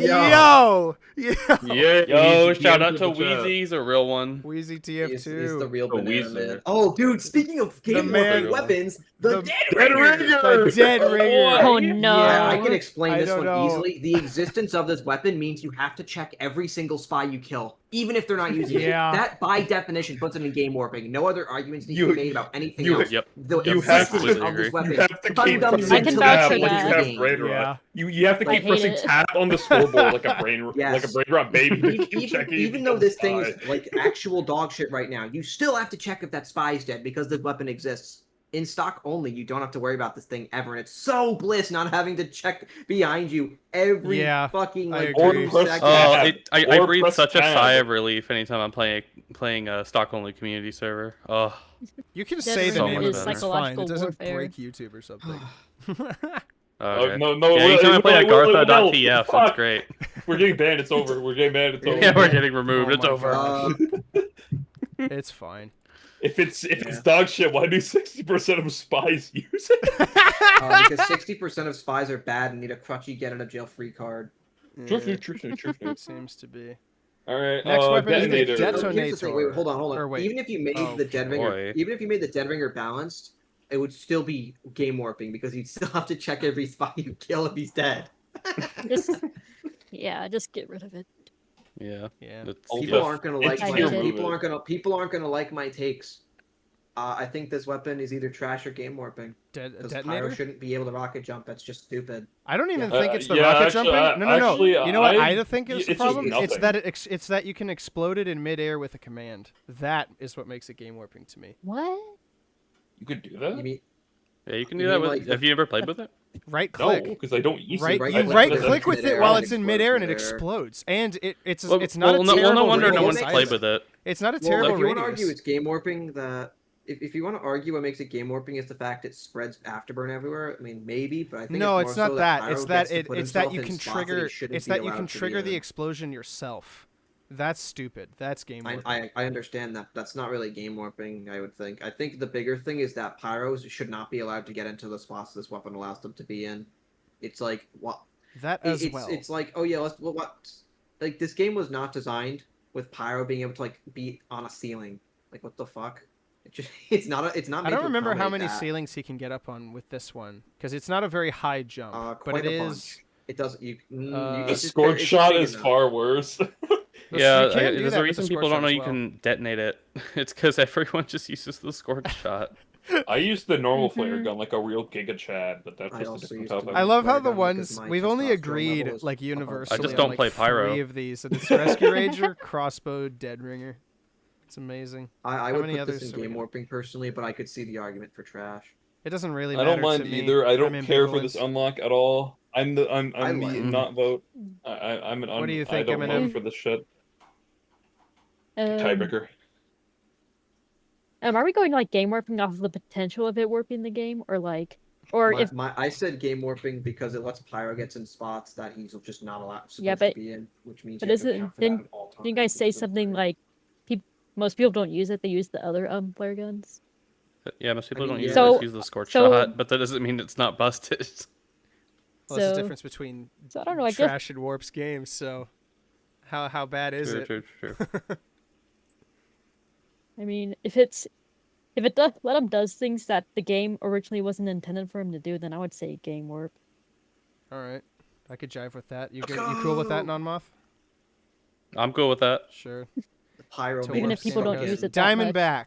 Yo! Yo, Yeah. Yo, Wheezy, shout DM out to the chat. Wheezy. He's a real one. Wheezy He's the TF2. real Oh, banana Weezer. man. Oh, dude! Speaking of game man- warping weapons, the the- dead Dead ringer. Ringer! The dead ringer. Oh no! I can explain I this don't one know. easily. The existence of this weapon means you have to check every single spy you kill, even if they're not using Yeah. it. That, by definition, puts it in game warping. No other arguments need to You- be made about anything you- else. Yep. The You have existence to of agree. this weapon You have to keep fundamentally pressing I can tab vouch for like you that. have brain rot. Yeah. You have to I keep hate pressing it. tab on the scoreboard like a brain Yes. like a brain rot baby. to keep even, checking even if though you this can thing is like actual dog shit right now, you still have to check if that spy's dead because the weapon exists. In stock only, you don't have to worry about this thing ever, and it's so bliss not having to check behind you every Yeah, fucking I like agree. 2 Or press seconds. tab. I Or breathe press such a tab. sigh of relief anytime I'm playing a stock only community server. Oh, You can Dead say the ringer name is of it. It's fine. psychological It doesn't warfare. break YouTube or something. okay. No, Yeah, anytime I play at Gartha.tf, no, that's great. We're getting banned. It's over. We're getting banned. It's over. Yeah, we're getting removed. Oh it's my over. God. It's fine. If it's dog shit, why do 60% of spies use it? Because 60% of spies are bad and need a crutchy get out of jail free card. True. Seems to be. All right. Next weapon is the detonator. detonator. Here's the thing. Wait, hold on. Or wait. Even if you made Oh, the dead ringer, boy. even if you made the dead ringer balanced, it would still be game warping because you'd still have to check every spy you kill if he's dead. Just get rid of it. Yeah. Yeah. People aren't gonna like I my, hate it. people aren't gonna like my takes. I think this weapon is either trash or game warping. Because Pyro Detonator? shouldn't be able to rocket jump. That's just stupid. I don't even Yeah. think it's the Yeah, rocket actually, jumping. No. actually, You know what I think is the it's just problem? It's nothing. that it's that you can explode it in midair with a command. That is what makes it game warping to me. What? You could do that? You mean Yeah, you can You do that mean with. like have you ever played with it? Right No, click. because I don't use Right, it. you I right put it click in with it midair while and it's in explodes midair and it midair. explodes. And it's Well, it's not a no terrible wonder no radius one's either. played with it. It's not a Well, terrible if you want to radius. argue it's game warping, if you want to argue what makes it game warping is the fact it spreads afterburn everywhere. I mean, maybe, but I think No, it's it's more not so that. Pyro It's that gets to put it's that himself you in can spots that trigger. he shouldn't It's be that you allowed can to be trigger the in. explosion yourself. That's stupid. That's game warping. I understand that. That's not really game warping, I would think. I think the bigger thing is that Pyros should not be allowed to get into the spots this weapon allows them to be in. It's like, what? That as It's, well. it's like, oh yeah, what? Like, this game was not designed with Pyro being able to, like, be on a ceiling. Like, what the fuck? It's not I made don't to remember how accommodate many that. ceilings he can get up on with this one because it's not a very high jump, but Quite it a is. bunch. It doesn't. The The it's just scored it's shot big is enough. far worse. Yeah, you can do there's that a with the reason score people don't shot know as you well. can detonate it. It's because everyone just uses the scored shot. I used the normal flare Mhm. got like a real Giga Chad, but that's I just a also different used to topic. use I love how flare the gun because ones my we've only testosterone agreed level is like above universally. I just on, don't like, play Pyro. 3 of these, and it's Rescue Ranger, Crossbow, Dead Ringer. It's amazing. I How would many put this others in are we game gonna- warping personally, but I could see the argument for trash. It doesn't really I matter don't mind to me. either. I don't I'm care for this ambivalent. unlock at all. I'm the I I'm like the it. not vote. I'm an What do you I think, don't Eminem? vote for this shit. Um, Tiebreaker. are we going like game warping off of the potential of it warping the game, or like, or if I said game warping because it lets Pyro gets in spots that he's just not allowed supposed but- to be in, which means but you have to isn't- account for didn't- that at all times. didn't you guys say It's something weird. like, most people don't use it; they use the other flare guns. Yeah, most people mean, don't yeah. use So- it. Use the scored so- shot, but that doesn't mean it's not busted. Well, that's the So- difference between So I don't know. I guess trash and warps games. So, how bad is True, it? true. I mean, if it does let him does things that the game originally wasn't intended for him to do, then I would say game warp. All right, I could jive with that. You cool with that, Nonmoth? I'm cool with that. Sure. The Pyro To made Even him if people don't fucking use it that much. Diamondback.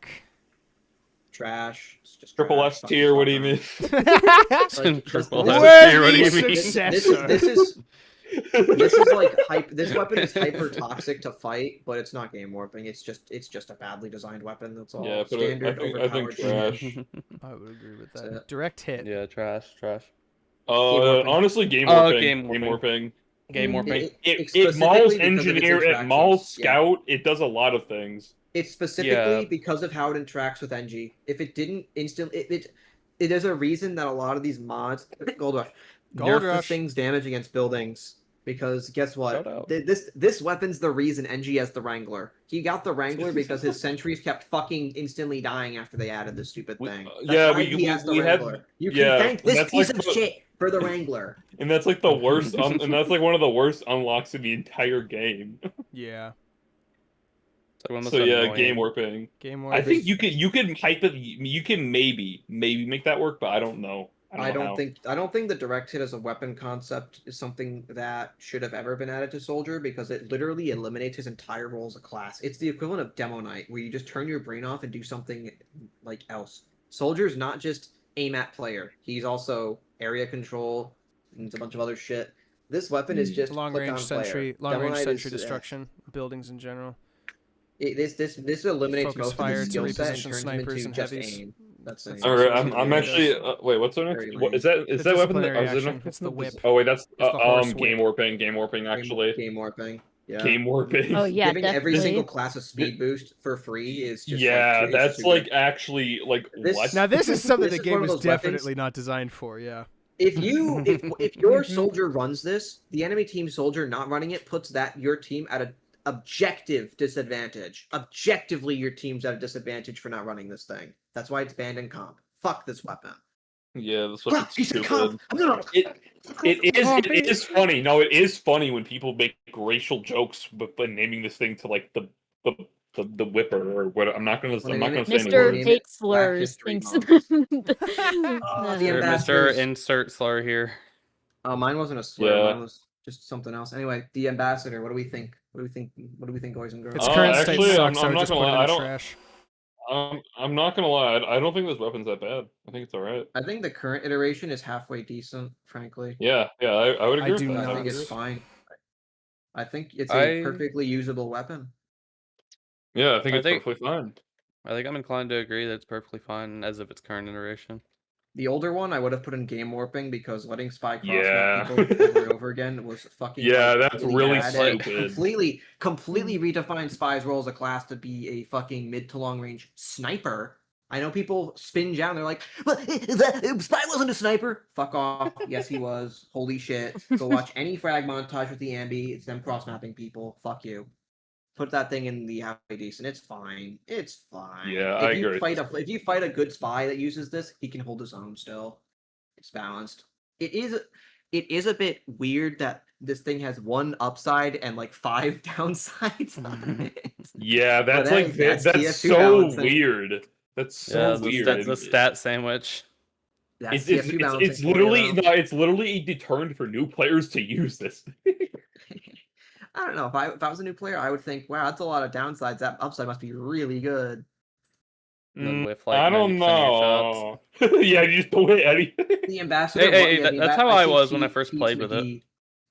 trash. It's just Triple trash. S Fuck tier. this What do you weapon. mean? Triple this- S tier, what do you Worthy mean? successor. This is like hype. This weapon is hyper toxic to fight, but it's not game warping. It's just a badly designed weapon. That's all. Yeah, but Standard I think overpowered trash. shit. I would agree with That's that. it. Direct hit. Yeah, trash. warping. Honestly, game Oh, warping. game Game warping. warping. Game warping. It specifically mauls because of its engineer. It interactions. mauls Yeah. scout. It does a lot of things. It's specifically Yeah. because of how it interacts with NG. If it didn't there's a reason that a lot of these mods, Gold Rush, nerf the Rush. thing's damage against buildings. Because guess what? Shout out. This weapon's the reason NG has the Wrangler. He got the Wrangler because his sentries kept fucking instantly dying after they added this stupid thing. That's yeah, why we- he has the we had- Wrangler. You can yeah, thank this that's piece like of the- shit for the Wrangler. And that's like the worst. And that's like one of the worst unlocks in the entire game. Yeah. It's like one of So those yeah, annoying- game warping. Game I warping. think you can hype it. You can maybe make that work, but I don't know. I know how. don't think the direct hit as a weapon concept is something that should have ever been added to Soldier because it literally eliminates his entire role as a class. It's the equivalent of Demo Knight, where you just turn your brain off and do something like else. Soldier's not just aim at player; he's also area control and a bunch of other shit. This weapon is just long click range on player. sentry, long Demo range Knight sentry is, destruction, buildings in general. This eliminates Focus most of fire his to skill set and reposition turns him snipers into and just heavies. aim. That's That's it. All right, That's I'm what it actually. does. Wait, what's the Very next? What lame. is that? It's Is that weapon? disciplinary Is it action. next- It's the whip. Oh wait, that's the horse game whip. warping. Actually, Game warping. Yeah. game warping. Oh yeah, Giving every definitely. single class a speed boost for free is just yeah, like, that's it's too like good. actually like This- what? Now this is something This the is one game of was those weapons- definitely not designed for. Yeah. if your soldier runs this, the enemy team soldier not running it puts your team at objective disadvantage. Objectively, your team's at a disadvantage for not running this thing. That's why it's banned in comp. Fuck this weapon. Yeah, this Ah, weapon's he said stupid. comp. No. It is funny. No, it is funny when people make racial jokes by naming this thing to like the whipper or what. I'm not gonna say any Mr. words. Hate Black Slurs History thinks. Month. Nah. The Mr. ambassadors. Insert slur here. Mine wasn't a slur. Yeah. Mine was just something else. Anyway, the ambassador. What do we think? What do we think? What do we think, boys and girls? Its current state actually, sucks, I'm so I not just gonna put it lie, in I the don't- trash. I'm not gonna lie. I don't think this weapon's that bad. I think it's all right. I think the current iteration is halfway decent, frankly. Yeah, I would I agree do with that. I not. think agree. it's fine. I think it's a I- perfectly usable weapon. Yeah, I think I it's think- perfectly fine. I think I'm inclined to agree that it's perfectly fine as of its current iteration. The older one I would have put in game warping because letting spy cross Yeah. people over and over again was fucking Yeah, like, that's really bad. stupid. Completely redefined spy's role as a class to be a fucking mid to long range sniper. I know people spin out and they're like, but Spy wasn't a sniper. Fuck off. Yes, he was. Holy shit. Go watch any frag montage with the Ambi. It's them cross mapping people. Fuck you. Put that thing in the halfway decent. It's fine. It's fine. Yeah, I agree. If you fight a good spy that uses this, he can hold his own still. It's balanced. It is a bit weird that this thing has one upside and like 5 downsides on it. Yeah, that's But like hey, that's that's TF2 so balancing. weird. That's so weird. The stat sandwich. That's It's TF2 balancing it's for you, literally though. no, it's literally a deterrent for new players to use this. I don't know. If I was a new player, I would think, wow, that's a lot of downsides. That upside must be really good. With like I 90% don't of your shots. know. Yeah, you just don't hit anything. The ambassador. Hey, the that's how I think was when I Pete- first Pete played with it. McGee-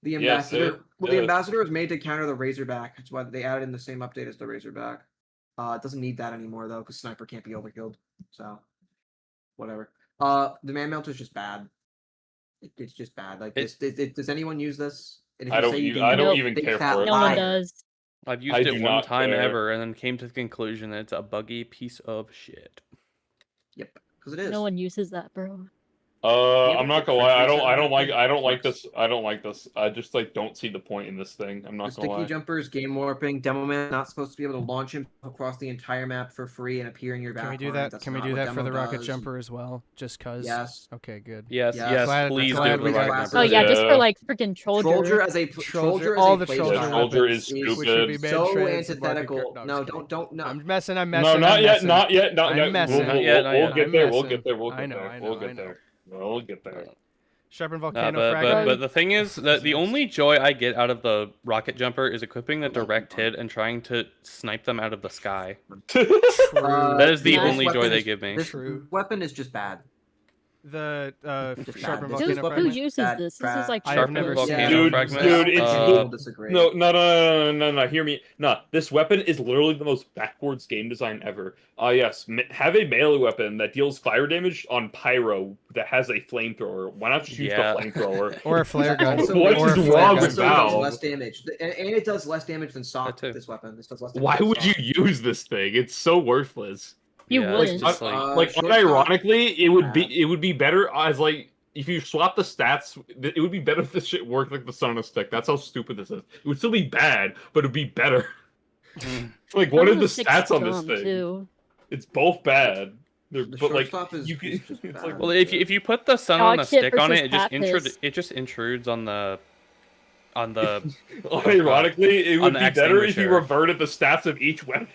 The Yes, ambassador. it- Well, the yeah. ambassador was made to counter the Razorback. That's why they added in the same update as the Razorback. It doesn't need that anymore though, because sniper can't be overkilled. So, whatever. The man melt is just bad. It's just bad. Like, does anyone use this? And if I you don't say you use- do, I don't Nope. even big care fat for it. No one liar. does. I've used I it do one not time care. ever, and then came to the conclusion that it's a buggy piece of shit. Yep, because it is. No one uses that, bro. I'm not gonna lie. I don't like Works. this. I don't like this. I just like don't see the point in this thing. I'm The not gonna sticky lie. jumpers, game warping, demo man not supposed to be able to launch him across the entire map for free and appear in your back. Can we do line. that? That's Can we not do what that for demo the rocket does. jumper as well? Just cause. Yes. Okay, good. Yes, Yeah, yes, glad- please glad do we the got- rocket Oh jumper. yeah, just Yeah. for like freaking Trollger as a Trollger all as the a play Trollger style Trollger is weapons, which stupid. would be bad so trans and market antithetical. cur- No, just kidding. don't. No. I'm messing. I'm No, messing. not I'm yet. messing. Not yet. Not I'm yet. messing. Not yet, not We'll yet. get I'm there. We'll messing. get there. We'll I get know, there. I know, We'll I get know. there. We'll get there. Sharpen No, volcano fragment. but the thing is that the only joy I get out of the rocket jumper is equipping the direct hit and trying to snipe them out of the sky. That is the This only joy weapon they is- give me. This True. weapon is just bad. The Just sharpen bad. Who, volcano Who fragment. who uses Bad, this? This bad. is like I have Sharpen never volcano seen Dude, fragment. dude, it's- People disagree. No. Hear me. No, this weapon is literally the most backwards game design ever. Yes, have a melee weapon that deals fire damage on pyro that has a flamethrower. Why not just use the Yeah. flamethrower? Or a flare gun. Also, What or is a flare wrong gun. with Also does Valve? less damage, and it does less damage than sock. That too. This weapon. This does less damage. Why than would you sock. use this thing? It's so worthless. You Yeah, wouldn't. it's just like- Like short unironically, it would bad. be better as like if you swap the stats. It would be better if this shit worked like the sun on a stick. That's how stupid this is. It would still be bad, but it'd be better. Like, what are the stats on this thing? Too. It's both bad. The But like, shortstop is you can, is just it's bad. like, Well, if you put the sun Dog on a shit stick on versus it, it just cat intrudes on the ironically, it on would the be better if you extinguisher. reverted the stats of each weapon.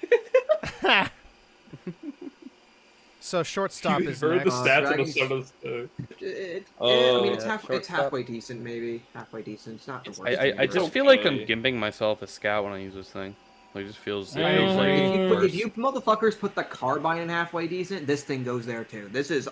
So shortstop You is reverted the next. stats of the Dragons- sun of the I mean, it's Yeah, it's shortstop. halfway decent, maybe halfway decent. It's not the worst. I thing just ever. feel like I'm okay. gimping myself as scout when I use this thing. Like, it just feels, I agree. like If worse. you motherfuckers put the carbine in halfway decent, this thing goes there too. This is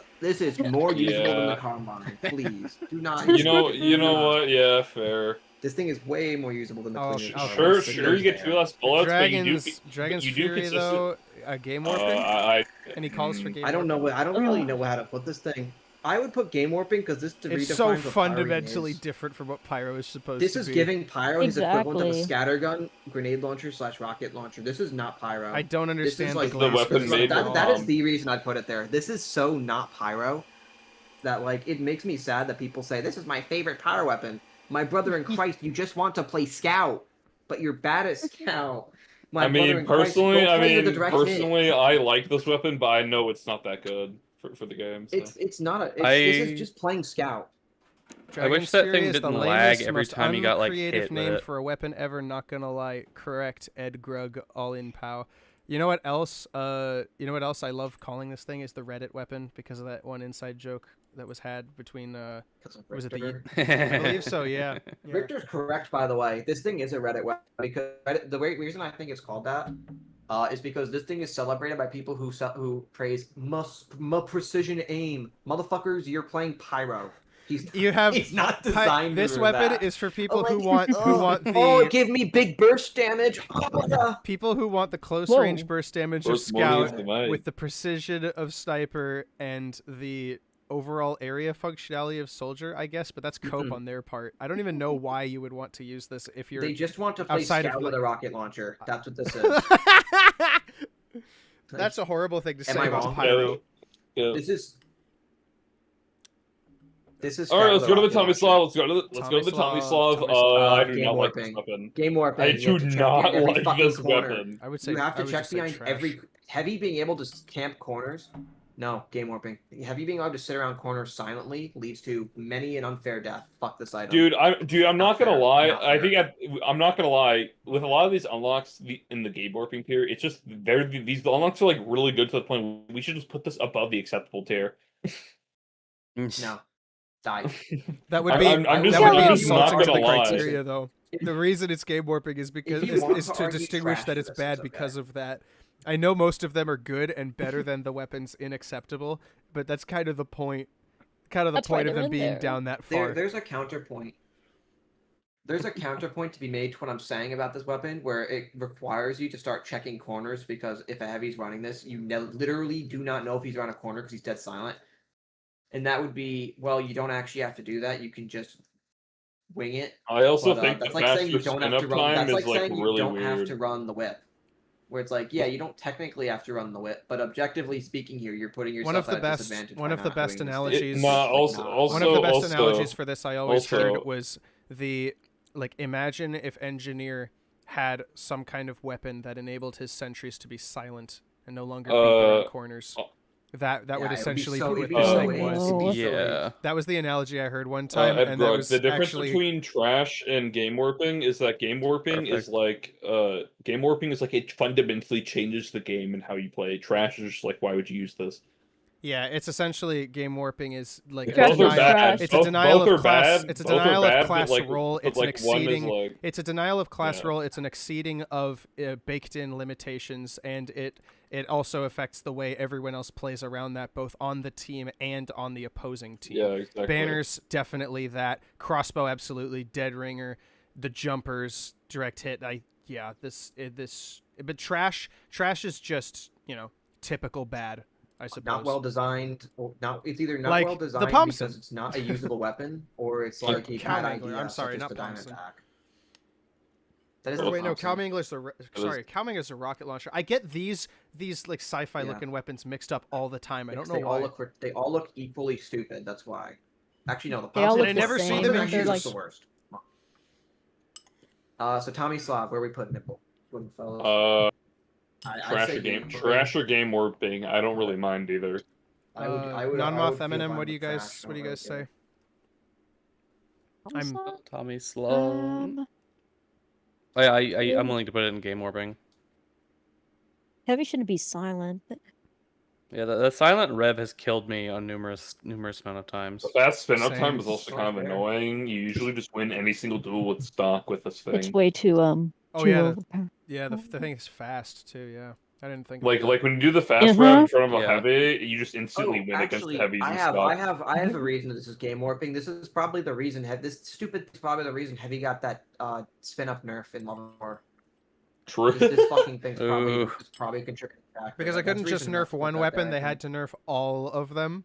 more usable than the Yeah. carbine. Please do not. You know what? Yeah, fair. This thing is way more usable than the Oh, cleaner sure, carbine. Sure, you get 2 less bullets, Dragons but you do Fury consistent. though. Game warping. I Any calls for game? I don't know warping? what. I don't really know how to put this thing. I would put game warping because this It's redefines so what fundamentally pyroing is. different from what pyro is supposed This to is be. giving pyro his equivalent of a Exactly. scattergun, grenade launcher / rocket launcher. This is not pyro. I don't This is understand like the glass weapon for made this for at that all. is the reason I'd put it there. This is so not pyro that like it makes me sad that people say this is my favorite power weapon. My brother in Christ, you just want to play scout. but you're bad at Scout. My I brother mean, in Christ, go play with the direct hit. personally, I like this weapon, but I know it's not that good for the game. So. It's not a. This is I just playing Scout. I wish Dragon's that Fury thing is the didn't lag lamest, every most time you got like uncreative hit with name it. for a weapon ever. Not gonna lie. Correct, Ed Grug, all in pow. You know what else? You know what else I love calling this thing is the Reddit weapon because of that one inside joke that was had between. Was it the? I believe so. Yeah. Yeah. Richter's correct, by the way. This thing is a Reddit weapon because the reason I think it's called that is because this thing is celebrated by people who praise precision aim. Motherfuckers, you're playing pyro. He's not designed This for weapon that. is for people Oh, who want oh, the give me big burst damage. Oh, people who want the close Whoa. range burst damage of Burst mode is Scout the way. with the precision of Sniper and the overall area functionality of Soldier, I guess, but that's cope on their part. I don't even know why you would want to use this if you're they just want to play outside Scout of, with like- a rocket launcher. That's what this is. That's a horrible thing to say I about wrong? Pyro. Yeah. This is. All right, let's go to the rocket Tommy launcher. Slav. Let's go to the Tommy Slav. I do Game not like this warping. weapon. Game warping. I You do have to check not behind every like fucking this corner. weapon. I would say You have I to would check just say behind trash. every heavy being able to camp corners. No, game warping. Heavy being able to sit around corners silently leads to many an unfair death. Fuck this item. Dude, I'm not gonna fair. lie. Not I fair. think I'm not gonna lie. With a lot of these unlocks in the game warping tier, it's just these unlocks are like really good to the point where we should just put this above the acceptable tier. No. Die. That would I'm- be I'm that just- would be I'm insulting not to the gonna lie. criteria, though. The reason it's game warping is because you want is to to argue distinguish trash that for it's this, bad it's okay. because of that. I know most of them are good and better than the weapons inacceptable, but that's kind of the point. Kind of the That's why point of they're them in being there. down that far. There's a counterpoint. There's a counterpoint to be made to what I'm saying about this weapon, where it requires you to start checking corners because if a heavy's running this, you literally do not know if he's around a corner because he's dead silent. And that would be, well, you don't actually have to do that. You can just wing it. I also But, think that's the like saying you faster don't have spin to up run. time That's is like like saying you really don't have weird. to run the whip. Where it's like, yeah, you don't technically have to run the whip, but objectively speaking, here you're putting yourself One of the at a best disadvantage. one by of the not best doing this. analogies- Nah, Like, also- not- also- One of the best also- analogies for this I always also- heard was the imagine if Engineer had some kind of weapon that enabled his sentries to be silent and no longer beat around corners. That Yeah, would it'd be essentially so- be it'd what be this so thing ace. was. It'd be so Yeah. That was the analogy I heard one time, Ed and that Grug, was the difference actually between trash and game warping is that game warping is Perfect. like it fundamentally changes the game and how you play. Trash is just like, why would you use this? yeah. It's essentially game warping is like Trash a is Both are denial. bad. It's a Both- denial both of are class. bad. It's a Both are denial bad, of but, class like- role. but, It's an like, one is, exceeding. like- It's a denial of class Yeah. role. It's an exceeding of baked-in limitations, and it also affects the way everyone else plays around that, both on the team and on the opposing team. Yeah, exactly. Banners definitely that. Crossbow absolutely. Dead ringer. The jumpers direct hit. But trash is just typical bad. I suppose. Not well designed, or not. It's either not Like well the designed Pumpson. because it's not a usable weapon, or it's Like like a Cow bad Mangler, idea. I'm sorry, such as not the diamond Pumpson. attack. That is Oh, the wait, no, Pumpson. Cow Mangler's Cow Mangler's a rocket launcher. I get these like sci-fi Yeah. looking weapons mixed up all the time. I don't Because know why. they all look equally stupid. That's why. Actually, no. The They all Pumpson. look I the never see same, them in but they're use. like the worst. So Tommy Slav, where are we putting it, wooden fellows? I'd Trash say or game, warping. trash or game warping. I don't really mind either. I would Nonmoth, feel Eminem. fine What do with you guys? trash, What do you don't guys really say? I'm Tommy Sloan. I'm willing to put it in game warping. Heavy shouldn't be silent. Yeah, the silent rev has killed me on numerous amount of times. The fast spin up Same. time is also kind of annoying. You usually just win any single duel with stock with this It's thing. way too Oh too yeah, overpowered. the thing is fast too. Yeah, I didn't think. Like of that. when you do the fast Uh-huh. rev in front of a Yeah. heavy, you just instantly win against actually, the heavies I and have stuff. I have a reason this is game warping. This is probably the reason. This stupid is probably the reason Heavy got that spin up nerf in Level 4. True. This fucking thing's Ooh. probably a contributing factor. Because I That's couldn't just reason nerf enough to put one that weapon, there, they I had to nerf all of them.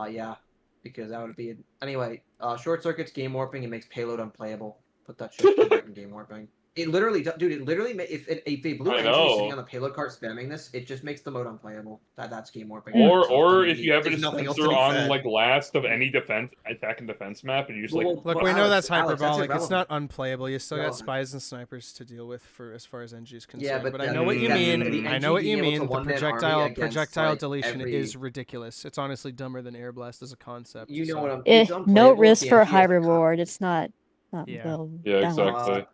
Yeah, because that would be anyway. Short circuits, game warping, it makes payload unplayable. Put that shit right in game warping. It literally, dude. It literally, if a blue I engine is sitting know. on the payload cart spamming this, it just makes the mode unplayable. That's game warping. Or if you have a there's nothing else to dispenser be on said. like last of any attack and defense map, and you just like Look, we know that's Alex, hyperbolic. that's It's not unplayable. You still got Irrelevant. spies and snipers to deal with for as far as NG is concerned. Yeah, but I know what you mean. the I know what you NG being mean. able The to one-man army against, projectile like, deletion every- is ridiculous. It's honestly dumber than air blast as a concept. You know what I'm. Eh, it's no unplayable if risk the for a NG high has a con- reward. It's not Yeah. well Yeah, balanced. exactly.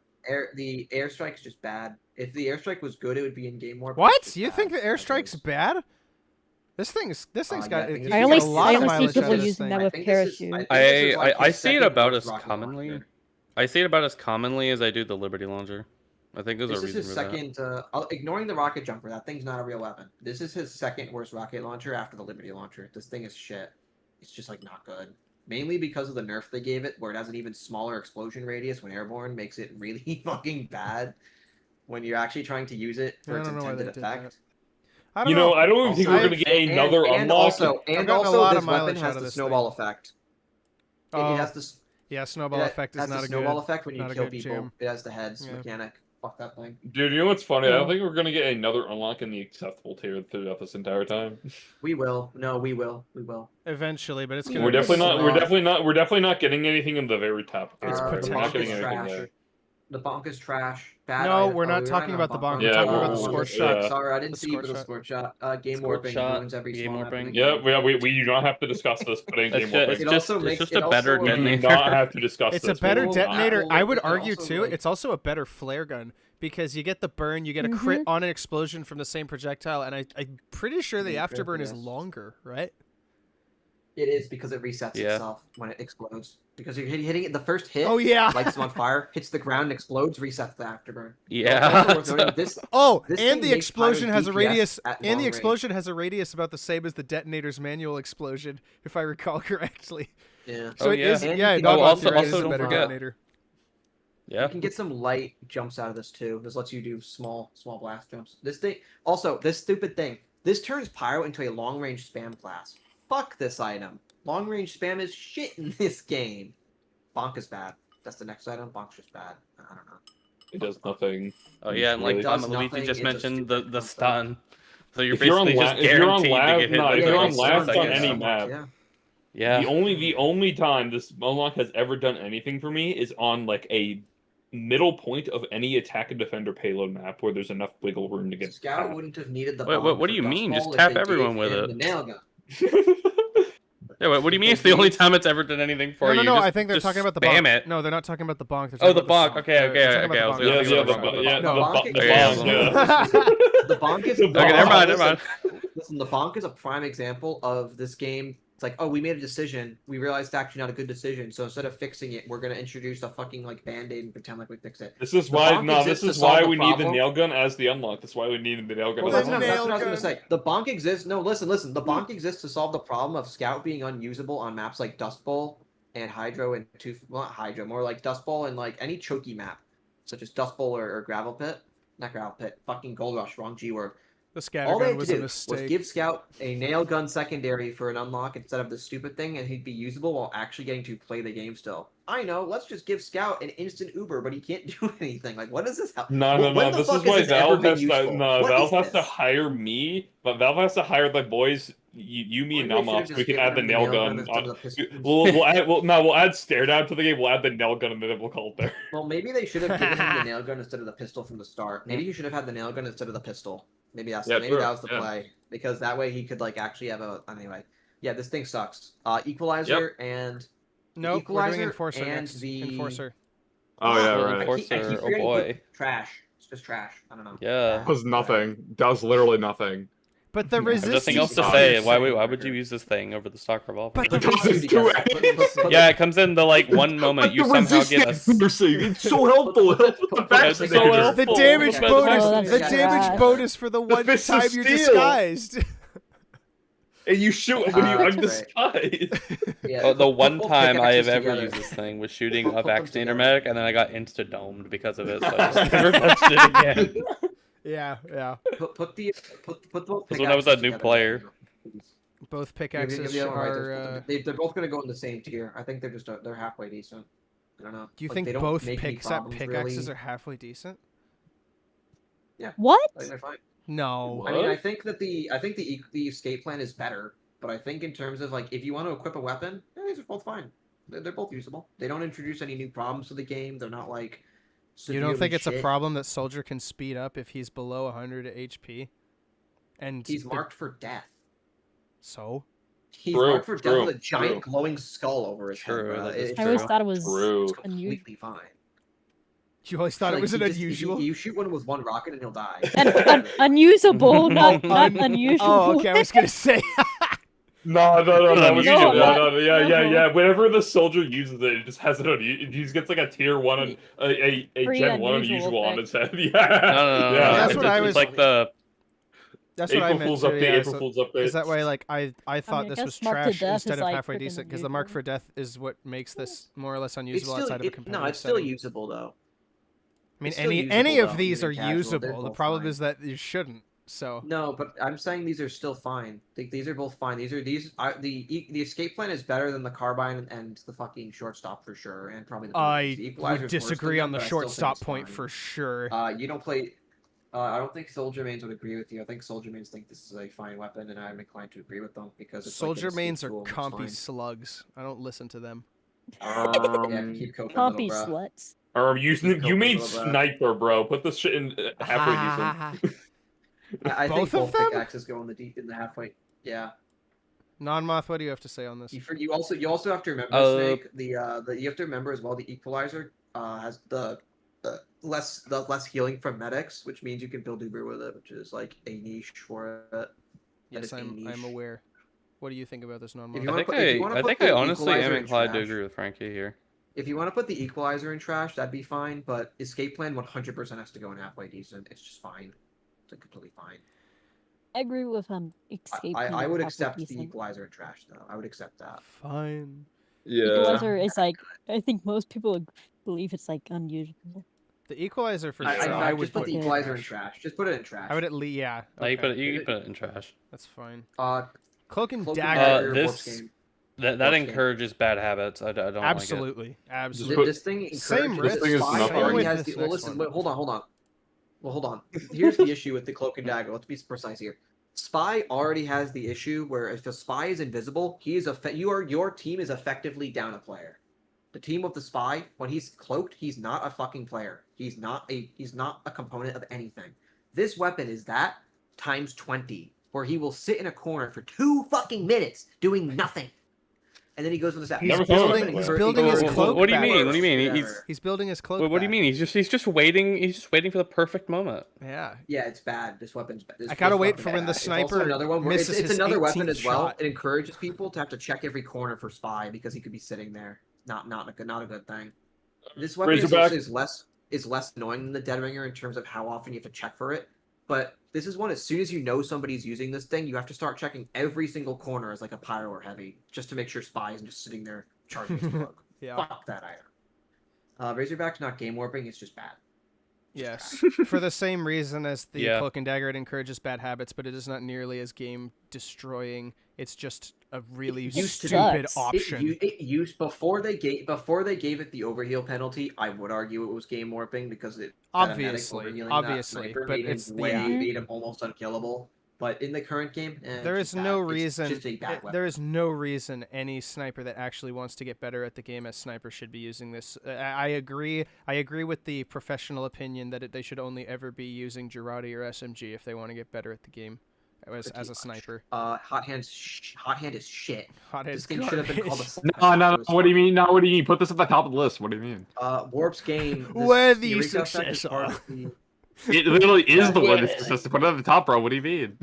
The airstrike's just bad. If the airstrike was good, it would be in game warp. What? You think the airstrike's bad? This thing's yeah, got. I think you this get I is only a lot of see mileage people out of this using thing. that I with think this is- parachute. I think this is like I his see it second about worst as rocket commonly. launcher. I see it about as commonly as I do the Liberty Launcher. I think there's This a is reason his for that. second. Ignoring the rocket jumper, that thing's not a real weapon. This is his second worst rocket launcher after the Liberty launcher. This thing is shit. It's just like not good. Mainly because of the nerf they gave it, where it has an even smaller explosion radius when airborne, makes it really fucking bad when you're actually trying to use it for I its don't know why they intended did that. effect. I don't You know, I don't even think we're Also, gonna get another and unlock. also, I've gotten a also lot this of weapon mileage out has of the this snowball thing. effect. Oh, It has this. yeah, snowball effect is has not the a snowball good. effect when you not a kill good people. jam. It has the heads Yeah. mechanic. Fuck that thing. Dude, you know what's funny? I don't Yeah. think we're gonna get another unlock in the acceptable tier throughout this entire time. We will. No, we will. We will. Eventually, but it's gonna. We're be definitely not. slow. We're definitely not. We're definitely not getting anything in the very top. It's tier. We're potential. not getting The bonk is anything trash. there. The bonk is trash. Bad No, item. we're not we talking ran about the out bonk. of We're Yeah, talking we're- about the we're- scorch yeah. shot. Sorry, I didn't The see you for scorch the shot. scorch shot. Game Scorch warping shot, ruins every game small map in warping. the Yeah, game. we do not have to discuss this, but in It's game just, warping. it's It just, also it's makes- just it a better also- We do detonator. not have to discuss It's this. a better Well, detonator. well, I would it's argue also, too. like- It's also a better flare gun because you get the burn, you get a crit on an explosion from the same projectile, and I'm pretty sure the Yeah, afterburn is yes. longer, right? It is because it resets Yeah. itself when it explodes. Because you're hitting it, the first hit Oh yeah. lights them on fire, hits the ground, explodes, resets the afterburn. Yeah. Also worth noting, this Oh, This and thing the makes explosion Pyro's has a DPS radius. at And long the range. explosion has a radius about the same as the detonator's manual explosion, if I recall correctly. yeah. So Oh, it yeah. is. And Yeah, you can Nonmoth, also- you're right, it also is a don't better forget- detonator. Yeah. You can get some light jumps out of this too. This lets you do small blast jumps. This thing also this stupid thing. This turns Pyro into a long range spam class. Fuck this item. Long range spam is shit in this game. Bonk is bad. That's the next item. Bonk's just bad. I don't know. It does nothing. Oh yeah, and like It does Tom and Luigi nothing, just it's a mentioned stupid the concept. stun. So you're If you're on basically la- just if you're on guaranteed lab- to get hit. no, like if you're the on next lab on second. any map. Yeah. Yeah. The only time this unlock has ever done anything for me is on like a middle point of any attack and defender payload map where there's enough wiggle room to get Scout past. wouldn't have needed the Wait, bonk what do for you mean? Dust Just Ball if tap they everyone gave with him it. The nail gun. Yeah, what do you mean? They It's the only gave- time it's ever done anything for No, you. no, no. Just- I think they're just talking about the spam bonk. it. No, they're not talking about the bonk. They're Oh, talking the about bonk. the Okay, song. okay, They're talking okay. I about was the gonna bonk. think Yeah, we were talking about the bonk. No. The bonk the yeah, bonk, yeah. The bonk is The Okay, never mind, never listen, mind. Listen, the bonk is a prime example of this game. It's like, oh, we made a decision. We realized it's actually not a good decision. So instead of fixing it, we're gonna introduce a fucking like band-aid and pretend like we fixed it. This is The why bonk no, exists this is to solve why the we need the problem. nail gun as the unlock. That's why we needed the nail gun. Well, as The the that's unlock. what I was gonna nail say. The bonk exists. No, listen. The bonk exists to solve the problem of Scout being unusable on maps like Dust Bowl and Hydro and well, not Hydro, more like Dust Bowl and like any choky map, such as Dust Bowl or Gravel Pit. Not Gravel Pit. Fucking Gold Rush. Wrong G word. The All they scattergun had was to a do was mistake. give Scout a nail gun secondary for an unlock instead of the stupid thing, and he'd be usable while actually getting to play the game still. I know, let's just give Scout an instant Uber, but he can't do anything. Like, what is this? No. When the This fuck is why has this ever Valve been has to. useful? No, What Valve is has to this? hire me, but Valve has to hire the boys. You, me, and Maybe they Nonmoth, should've so we just can given add the him nail gun. instead of the pistol. We'll add stare down to the game. We'll add the nail gun, and then we'll call it there. Well, maybe they should have given him the nail gun instead of the pistol from the start. Maybe he should have had the nail gun instead of the pistol. Maybe Yeah, maybe true, that was the yeah. play, because that way he could like actually have a anyway. Yeah, this thing sucks. Equalizer and Nope, we're doing Equalizer Enforcer and next. the- Enforcer. Oh yeah, Well, right. I keep Enforcer, oh forgetting to boy. put trash. It's just trash. I don't know. Yeah. Does nothing. Does literally nothing. But the Yeah. There's There's nothing resistance. else to say. Why would you use this thing over the stock revolver? But the Because it's resistance. too Yeah, it comes in the like one moment you somehow get a. It's so helpful. It's so helpful. The damage Oh, bonus. that's The trash. damage bonus for the one fist of time you're steel. disguised. And you shoot when you That's undisguised. Yeah, Oh, the put one both time I have pickaxes ever together. used this thing was shooting Put a them vaccinator together. medic, and then I got insta-domed because of it, so I just never touched it again. Yeah. Put both That's when I was a pickaxes new together. player. Both Give me pickaxes the other one right are. there. They're both gonna go in the same tier. I think they're halfway decent. I don't know. Do you Like, think they don't both make any pickaxes problems, are halfway decent? What? I think they're fine. No. I mean, I What? think that the escape plan is better, but I think in terms of like if you want to equip a weapon, these are both fine. They're both usable. They don't introduce any new problems to the game. They're not like. You don't think it's a shit. problem that Soldier can speed up if he's below 100 HP? And He's marked for death. So? He's True, marked for death with a true, giant true. glowing skull over his head. True, Bro. that is I always true. thought it was True. unusual. completely fine. You always thought it Like, was he unusual? You shoot one with one rocket and he'll die. Unusable, not Un- unusual. Oh, okay. I was gonna say. No, that was Unusual. yeah. Whenever the soldier uses it, it just has it on. He just gets like a tier 1 on a Free Gen 1 unusual unusual on his effect. head. Yeah, No. yeah. That's It's, what I it's was- like the. That's what I April meant Fool's too. update. Yeah, April so, Fool's update. is that why like I thought I this guess was Mark to trash Death instead is, of like, halfway freaking decent? Because the mark unusual. for death is what makes this more or less It's unusable still outside of a competitive it's still setting. usable though. I mean, it's still any usable, of though, these even are casual, they're usable. The both problem fine. is that you shouldn't. So No, but I'm saying these are still fine. These are both fine. The escape plan is better than the carbine and the fucking shortstop for sure, and probably the I equalizer's would worse disagree than on them, the but I still short think stop it's point fine. for sure. You don't play. I don't think Soldier Mains would agree with you. I think Soldier Mains think this is a fine weapon, and I'm inclined to agree with them because it's Soldier like an escape mains are tool, and it's compy fine. slugs. I don't listen to them. Yeah, keep coping, Compy little bro. sluts. Or Keep you coping, made little bro. sniper, bro. Put this shit in halfway decent. I think Both of both them? pickaxes go in the halfway. Yeah. Nonmoth, what do you have to say on this? You also have to remember, Snake. You have to remember as well. The equalizer has the less healing from medics, which means you can build Uber with it, which is like a niche for it. Yes, I'm aware. What do you think about this, Nonmoth? If you I wanna think put I think the I honestly am equalizer in inclined to trash- agree with Frankie here. If you want to put the equalizer in trash, that'd be fine. But escape plan 100% has to go in halfway decent. It's just fine. It's like completely fine. I agree with escape. I would halfway accept the decent. equalizer in trash though. I would accept that. Fine. Yeah. Equalizer is like, I think most people believe it's like unusual. The equalizer for Yeah. sure. I I would would just put the in equalizer in trash. Just put it in trash. I would at least, yeah. No, you Okay. can put it in trash. That's fine. Cloak Cloak and and dagger. Dagger, this- Warp's game. That Warp's game. encourages bad habits. I don't like Absolutely, absolutely. put- This thing Same encourages risk. This thing is Spy not already hard. has With the, this well, next listen, one. wait, hold on. Here's the issue with the cloak and dagger. Let's be precise here. Spy already has the issue where if the spy is invisible, your team is effectively down a player. The team of the spy, when he's cloaked, he's not a fucking player. He's not a component of anything. This weapon is that times 20, where he will sit in a corner for 2 fucking minutes doing nothing. And then he goes with the He's Never thought of building. it He's that way. building his cloak. What do you back. mean? What do you mean? He's building his cloak. What do you back. mean? He's just waiting. He's just waiting for the perfect moment. Yeah. Yeah, it's bad. This weapon's bad. I gotta this wait weapon's for when the bad. It's also sniper another one where misses it's his another weapon 18th as well. shot. It encourages people to have to check every corner for spy because he could be sitting there. Not a good thing. This weapon Razorback. is less annoying than the Dead Ringer in terms of how often you have to check for it. But this is one, as soon as you know somebody's using this thing, you have to start checking every single corner as like a pyro or heavy, just to make sure spy isn't just sitting there charging his cloak. Yeah. Fuck that item. Razorback's not game warping, it's just bad. Yes. For the same reason as the Yeah. cloak and dagger, it encourages bad habits, but it is not nearly as game destroying. It's just a really used to stupid sucks. option. It used before they gave it the overheal penalty. I would argue it was game warping because it Obviously, but it's made him almost unkillable. But in the current game, There it's is just no bad. It's reason. just a bad weapon. There is no reason any sniper that actually wants to get better at the game as sniper should be using this. I agree. I agree with the professional opinion that they should only ever be using Girardi or SMG if they want to get better at the game as a sniper. Hot hand is shit. Hot This as game should have been called garbage. a No. What do you mean? No, what do you mean? Put this at the top of the list. What do you mean? Warp's game. This Worthy Eureka effect is successor. part of the It literally is the one that's supposed to put it at the top, bro. What do you mean?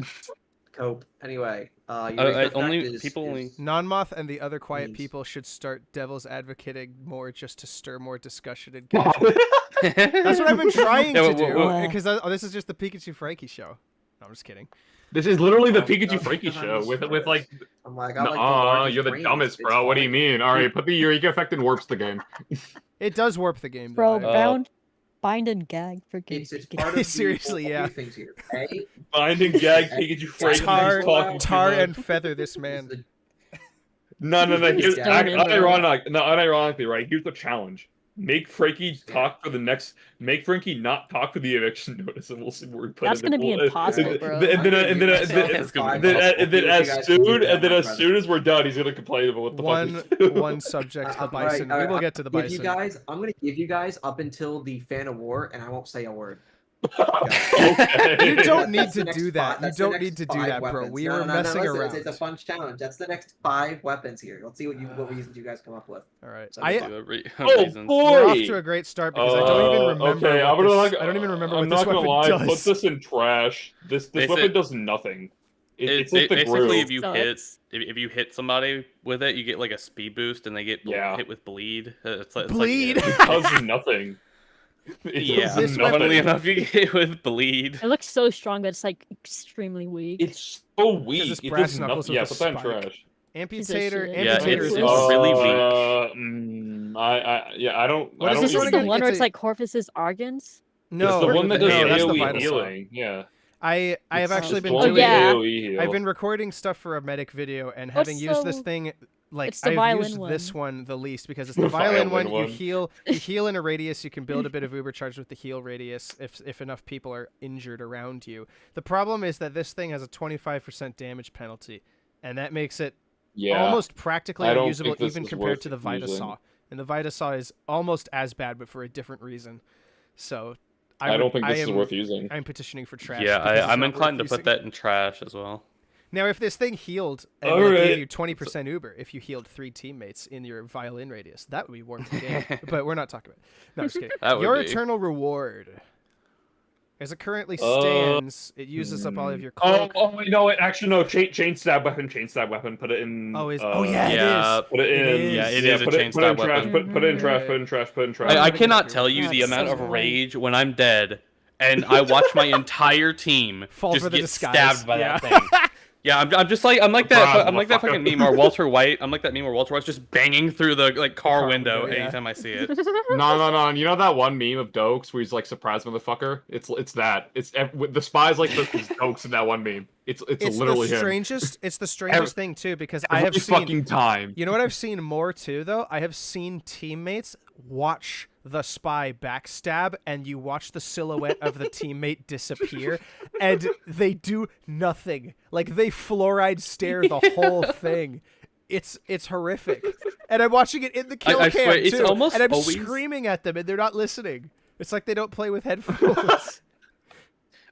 cope. Anyway, Eureka effect only is, people only- is- Nonmoth and the other quiet means- people should start devil's advocating more just to stir more discussion and That's That's what I've been trying Yeah, to do. what- Because this is just the Pikachu-Frankie show. No, I'm just kidding. This is literally the Oh, PikachuFrankie God, show with like. I'm like, I No, like the largest you're the brains. dumbest, It's bro. What do you fine. mean? All right, put the Eureka effect in warps the game. It does warp the game, Bro, though. bind and gag for It's games. part of the Seriously, a few yeah. things here. A, Bind and gag PikachuFrankie. Tar, talking tar too much. and feather this is man. the- No. Here's, Started. unironically, right? Here's the challenge. Make Frankie talk for the next. Make Frankie not talk for the eviction notice, and we'll see where we put That's it. gonna be impossible, bro. And then It's gonna be as soon as we're done, he's gonna complain about what the fuck we do. one subject, the bison. We will get to the bison. I'm gonna give you guys up until the fan of war, and I won't say a word. Okay. You don't need That's to the do next that. You that's the don't next need to do 5 that, bro. weapons. We No, were no, no, messing listen, around. It's a fun challenge. That's the next 5 weapons here. Let's see what reasons you guys come up with. All right. So reasons. We're off to a great start because I don't even remember. Okay, I don't even remember what this weapon does. Put this in trash. This weapon does nothing. It's like the basically glue. if you hit somebody with it, you get like a speed boost, and they get hit with bleed. It's Bleed? It does nothing. Yeah, This funnily weapon- enough, you get hit with bleed. It looks so strong, but it's like extremely weak. It's so weak. it's It brass does knuckles nothing. with Yeah, a put that in spike. trash. Amputator. shit. Yeah, Amputator it's is really weak. I don't. What I is don't this This one is use the again? one where It's it's a- like Corvus's organs. No, It's the one that does no, that's the AoE vital saw. healing. Yeah. I have actually been the one doing. with yeah. AoE heal. I've been recording stuff for a medic video and having What's used this the- thing. Like it's the I've violin used one. this one the least because it's the The violin violin one. one. You heal in a radius. You can build a bit of uber charge with the heal radius if enough people are injured around you. The problem is that this thing has a 25% damage penalty, and that makes it almost practically I don't unusable think this even is compared worth to the Vita using. Saw. And the Vita Saw is almost as bad, but for a different reason. So I don't think this is worth using. I'm petitioning for trash. Yeah, because it's I'm not inclined to worth put using. that in trash as well. Now, if this thing healed and All like, right. gave you 20% Uber, if you healed 3 teammates in your violin radius, that would be worth the game. But we're not talking about it. No, I'm just kidding. That would Your be. eternal reward. As it currently stands, it uses up all of your Oh, cloak. wait, no, actually, no. Chain stab weapon. Put it in. Oh, yeah, Yeah, it is. Put it in. is. Yeah, it is a put chain it, put it in stab trash. weapon. Put it in trash. Put it in trash. Put it in trash. I I'm gonna cannot get tell rid you of the that. amount of So rage when I'm dead, and I watch my entire team Fall just for the get disguise. stabbed by Yeah. that thing. Yeah, I'm just like that Surprise, fucking motherfucker. meme or Walter White. I'm like that meme where Walter White's just banging through the car car window window, yeah. anytime I see it. No. You know that one meme of Dokes where he's like, "Surprise, motherfucker." It's that. The spy's like the Dokes in that one meme. It's literally the him. strangest. It's the strangest thing too because I Every have seen. fucking time. You know what I've seen more too, though? I have seen teammates watch the spy backstab, and you watch the silhouette of the teammate disappear, and they do nothing. Like, they fluoride stare the whole thing. It's horrific. And I'm watching it in the kill I cam, swear, it's too, almost and I'm always- screaming at them, and they're not listening. It's like they don't play with headphones.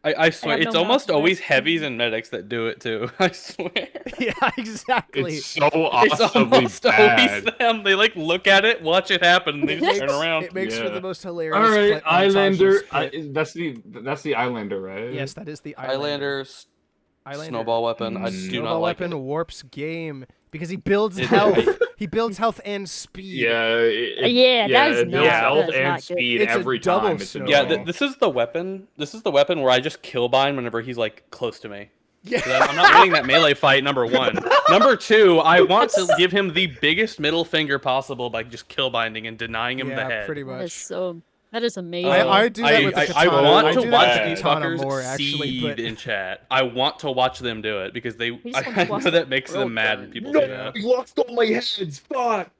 I swear, have it's no almost mouth always rest. heavies and medics that do it too. I swear. Yeah, exactly. It's so It's awesomely almost bad. always them. They like look at it, watch it happen, and they It just makes, turn around. it makes for Yeah. the most hilarious. All right, clip montages, Islander. but- That's the Islander, right? yes, that is the Islander. Islander snowball weapon. I do Snowball not like weapon it. warps game because he builds It- health. He builds health and speed. Yeah. Yeah, that is it builds not- health that is and not good. speed It's a every double time. It's snowball. Yeah, annoying. this is the weapon. This is the weapon where I just kill bind whenever he's like close to me. Yeah. 'Cause I'm not winning that melee fight. Number one. Number two, I want to give him the biggest middle finger possible by just kill binding and denying him the Yeah, head. pretty That is much. so. That is amazing. I do that with the I katana. want I to do watch that with these the katana fuckers more, actually, seed but- in chat. I want to watch them do it because they. We just want I to watch know that them makes throw them mad them. when people No, do that. he lost all my heads. Fuck.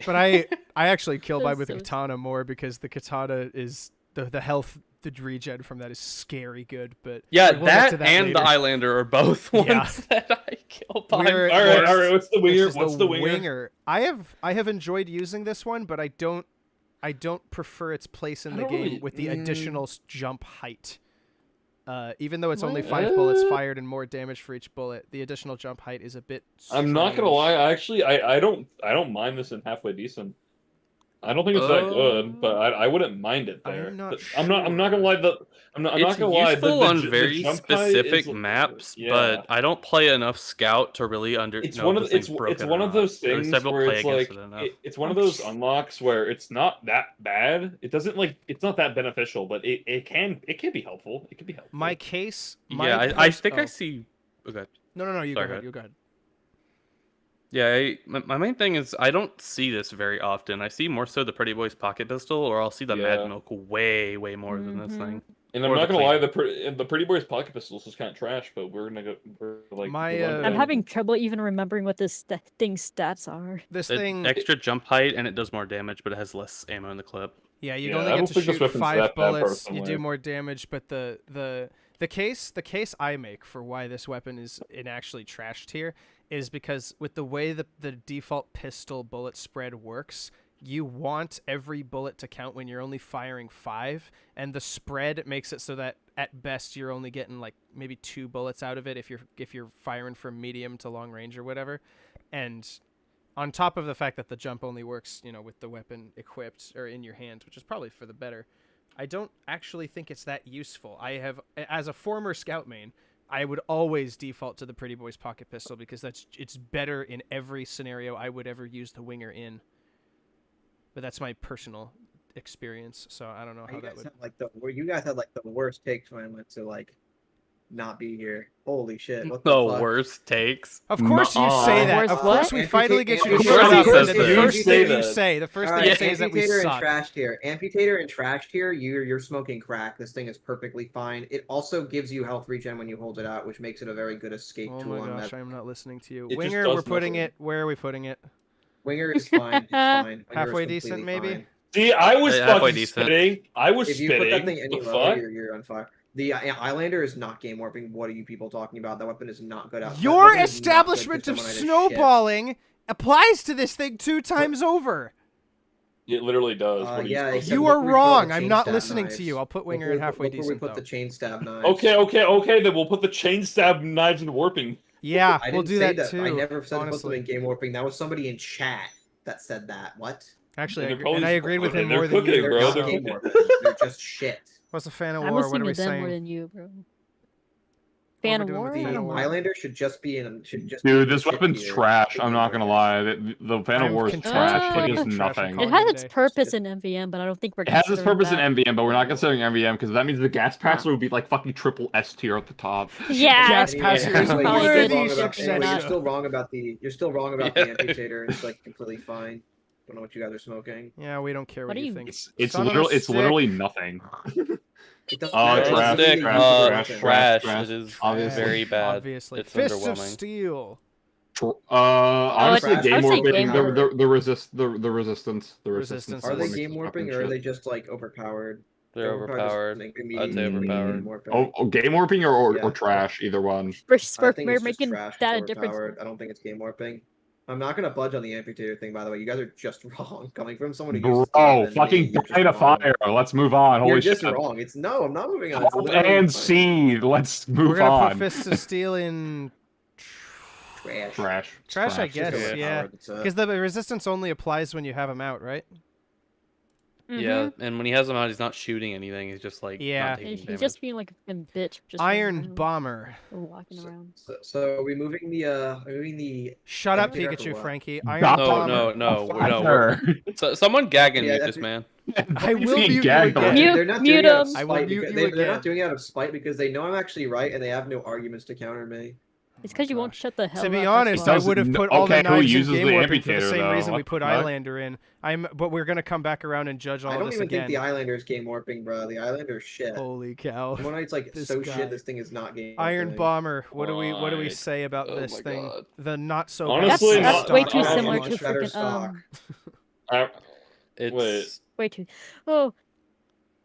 But I actually kill by That's with the so- katana more because the katana is the health, the regen from that is scary good. But Yeah, we'll get to that and the later. Islander are both ones Yeah. that I kill by. We're- All right. What's the This winger? is What's the winger? I have enjoyed using this one, but I don't prefer its place in I the don't game really- with the additional jump height. Even though it's only 5 bullets fired and more damage for each bullet, the additional jump height is a bit. I'm not gonna strange. lie. I don't mind this in halfway decent. I don't think it's that good, but I wouldn't mind it there. I'm not I'm not gonna lie. I'm not It's gonna lie. useful on very jump height specific is- maps, yeah. but I don't play enough Scout to really It's know one if of this it's thing's broken it's or one of not. those At least things I don't where play it's against like it enough. it's one of those unlocks where it's not that bad. It doesn't it's not that beneficial, but it can be helpful. It can be helpful. My case. Yeah, I think I see. Okay. No. You go Sorry, ahead. You go ahead. Yeah, my main thing is I don't see this very often. I see more so the Pretty Boy's pocket pistol, or I'll see the Yeah. Mad Milk way more than this Mhm. thing. And I'm Or not the gonna lie, clean. the Pretty Boys pocket pistol is kind of trash, but we're like My, we're going I'm down. having trouble even remembering what this thing's stats are. This It, thing, extra jump height and it does more damage, but it has less ammo in the clip. yeah, you Yeah, only I get don't to think this shoot weapon's 5 that bad, bullets. You do personally. more damage, but the case I make for why this weapon is in actually trash tier is because with the way the default pistol bullet spread works, you want every bullet to count when you're only firing 5, and the spread makes it so that at best you're only getting like maybe 2 bullets out of it if you're firing from medium to long range or whatever. And on top of the fact that the jump only works, with the weapon equipped or in your hand, which is probably for the better, I don't actually think it's that useful. As a former scout main, I would always default to the Pretty Boys pocket pistol because it's better in every scenario I would ever use the winger in. But that's my personal experience, so I don't know how You that guys would. you guys had like the worst takes when I went to like not be here. Holy shit! What The the fuck? worst takes. Of course you say that. Worst Of course what? we finally get you to Of shut course up. he And says then the that. first You thing say you that. say, the first All thing right, you say is that we amputator and suck. trash tier. Amputator and trash tier. You're smoking crack. This thing is perfectly fine. It also gives you health regen when you hold it out, which makes it a very good escape Oh tool. my on gosh, that. I'm not listening to you. It just Winger, does we're putting nothing. it. Where are we putting it? Winger is fine. It's fine. Winger is Halfway decent, completely maybe? fine. See, I was Halfway fucking decent. spitting. I was If you spitting. put that thing any the lower, fuck? you're on fire. The Islander is not game warping. What are you people talking about? That weapon is not good out. that Your weapon is not good for establishment of someone I just shit. snowballing applies to this thing 2 times over. It literally does. What are you Yeah, supposed to except You do? look are where we put wrong. the I'm chain not stab listening to knives. you. I'll put Look Winger where at we halfway look where decent, we put though. the chain stab knives. Okay. Then we'll put the chain stab knives in warping. Yeah, I we'll didn't do say that too. I never said to put them honestly. in game warping. That was somebody in chat that said that. What? Actually, And I they're agree, probably and I agreed with okay, him they're more than cooking, you. They're bro. not They're game cooking. warping. They're just shit. What's a fan of I'm war? What listening are we to them more saying? than you, bro. What Fan we're of doing with war? Fan The of War? Islander should just be in. Dude, this weapon's trash. I'm not gonna lie. The Fan of I'm War is content trash. with It putting does it trash and nothing. calling It has a its day. purpose in MVM, but I don't think we're It has its considering purpose in that. MVM, but we're not considering MVM because that means the gas pass would be like fucking triple S tier at the top. Yeah, Gas it's pass probably is good. worthy You're succession. still wrong about the. You're still wrong about Yeah. the amputator. It's like completely fine. Don't know what you guys are smoking. Yeah, we don't care what, What you do think. It's Son of a literally stick. nothing. It doesn't Oh, matter. It's trash, literally trash, usable trash, weapon. trash. Trash. It is Obviously. very bad. Obviously. It's Fists of underwhelming. Steel. Honestly, it's- game I would say warping. game warping. The resistance. Resistance Are they is game warping or are they just like overpowered? They're overpowered. I'd say overpowered. game warping or Yeah. trash? Either one. We're, I think we're it's just making trash. that a It's difference. overpowered. I don't think it's game warping. I'm not gonna budge on the amputator thing, by the way. You guys are just wrong. Coming from someone who uses the Bro, weapon, fucking you're just die to wrong. fire. Let's move on. You're Holy just shit. wrong. I'm not moving on. It's Hold literally and fine. seed. Let's move We're gonna on. put Fists of Steel in Trash. Trash. trash, I Trash. guess. Just Yeah, overpowered, it's, because the resistance only applies when you have him out, right? Yeah, and when he has him out, he's not shooting anything. He's just like Yeah. not taking He's damage. just being like a fucking bitch. Just running Iron around Bomber. or walking around. So are we moving the Shut up, Amputator for Pikachu what? Frankie. Iron Stop. Bomber. No. Fire. So, someone gag and Yeah, mute that's- this man. I will Being mute you gagged again. Mute- They're not mute doing it out of him. I will spite mute because you they're again. not doing it out of spite because they know I'm actually right and they have no arguments to counter me. It's because you won't shut the hell To up. be that's honest, why. I doesn't- would have put all okay, the who knives in uses game the warping for the amputator, same though? reason we What put the fuck? Islander in. But we're gonna come back around and judge all I of don't this even again. think the Islander is game warping, bro. The Islander is shit. Holy cow! One night's like This so guy. shit. This thing is not game. Iron warping. Bomber. What do we Right. say about Oh this my thing? God. The not so Honestly, bad that's not- way not- too not similar much to better freaking stock. It's way too. Oh,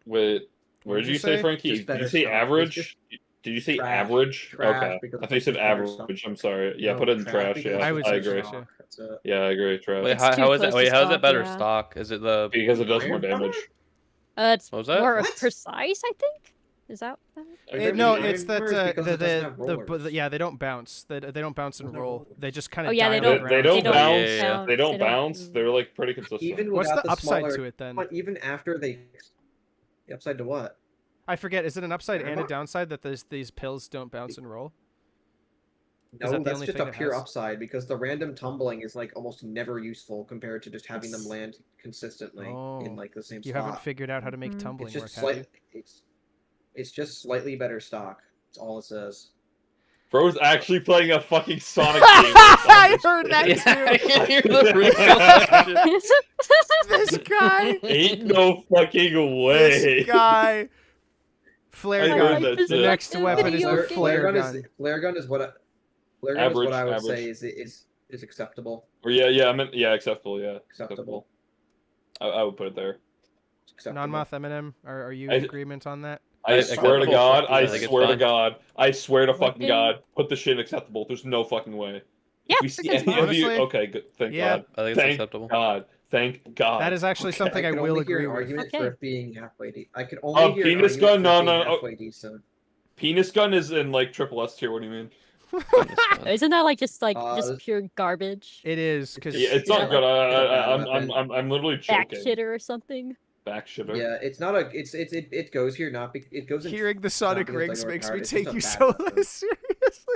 Wait, where What'd did you you say, say? Frankie? Just Did better you say stock. average? It's Did you say trash. average? Trash, Okay. because I thought you said it's better stock. average. I'm sorry. Yeah, No, put it in trash. because Yeah, I it's would I say agree. trash. stock. That's it. Yeah, I agree. Trash. wait, It's how too is it? close Wait, to how's it stock, better yeah. stock? Is it the Because it does more Iron Bomber? damage. it's What was that? more What? precise, I think. Is that? No, Iron it's that Bomber is because it doesn't have rollers. yeah, they don't bounce. They don't bounce and There's no roll. rollers. They just kind Oh of yeah, die they on don't. the They ground. don't Yeah, bounce. yeah, yeah. They don't bounce. They're like pretty consistent. Even What's without the upside smaller, to it then? But even after they, the upside to what? I forget. Is it an upside Iron and a Bomber? downside that these pills don't bounce and roll? No, that the that's only just thing a it pure has? upside because the random tumbling is like almost never useful compared to just having them land consistently Oh. in like the same You spot. haven't figured out how to make Mhm. tumbling It's work, just have you? slight. It's just slightly better stock. That's all it says. Bro's actually playing a fucking Sonic game. I heard that Yeah, I too. can hear the real This guy. Ain't no fucking way. This guy. Flare I gun. heard that is The shit. next weapon is video the game. flare gun. Flare gun is what Average, I would average. say is acceptable. Or yeah, I meant yeah, acceptable. Yeah, Acceptable. I would put it there. Acceptable. Nonmoth Eminem, are you I- in agreement on that? I swear to acceptable. God, I I think it's swear to fine. God, I swear to fucking Working. God, put the shit in acceptable. There's no fucking way. Yeah, If we see it's any of you, Honestly, okay, good. Thank yeah. God. I think it's Thank acceptable. God. Thank God. That is actually Okay. something I could will only hear agree an with. argument Okay. for it being halfway decent. I could only hear an penis argument gun? for No, it being no, no. halfway decent. Penis gun is in like triple S tier. What do you mean? Isn't that like just this- pure garbage? It is because Yeah, it's Yeah, not good. it's a bad I'm literally Back joking. shitter or something? Back shitter. Yeah, it's not a. It goes here not. It goes in. hearing the it's not Sonic because I rings work makes hard, me it's take just you a so bad weapon. less seriously.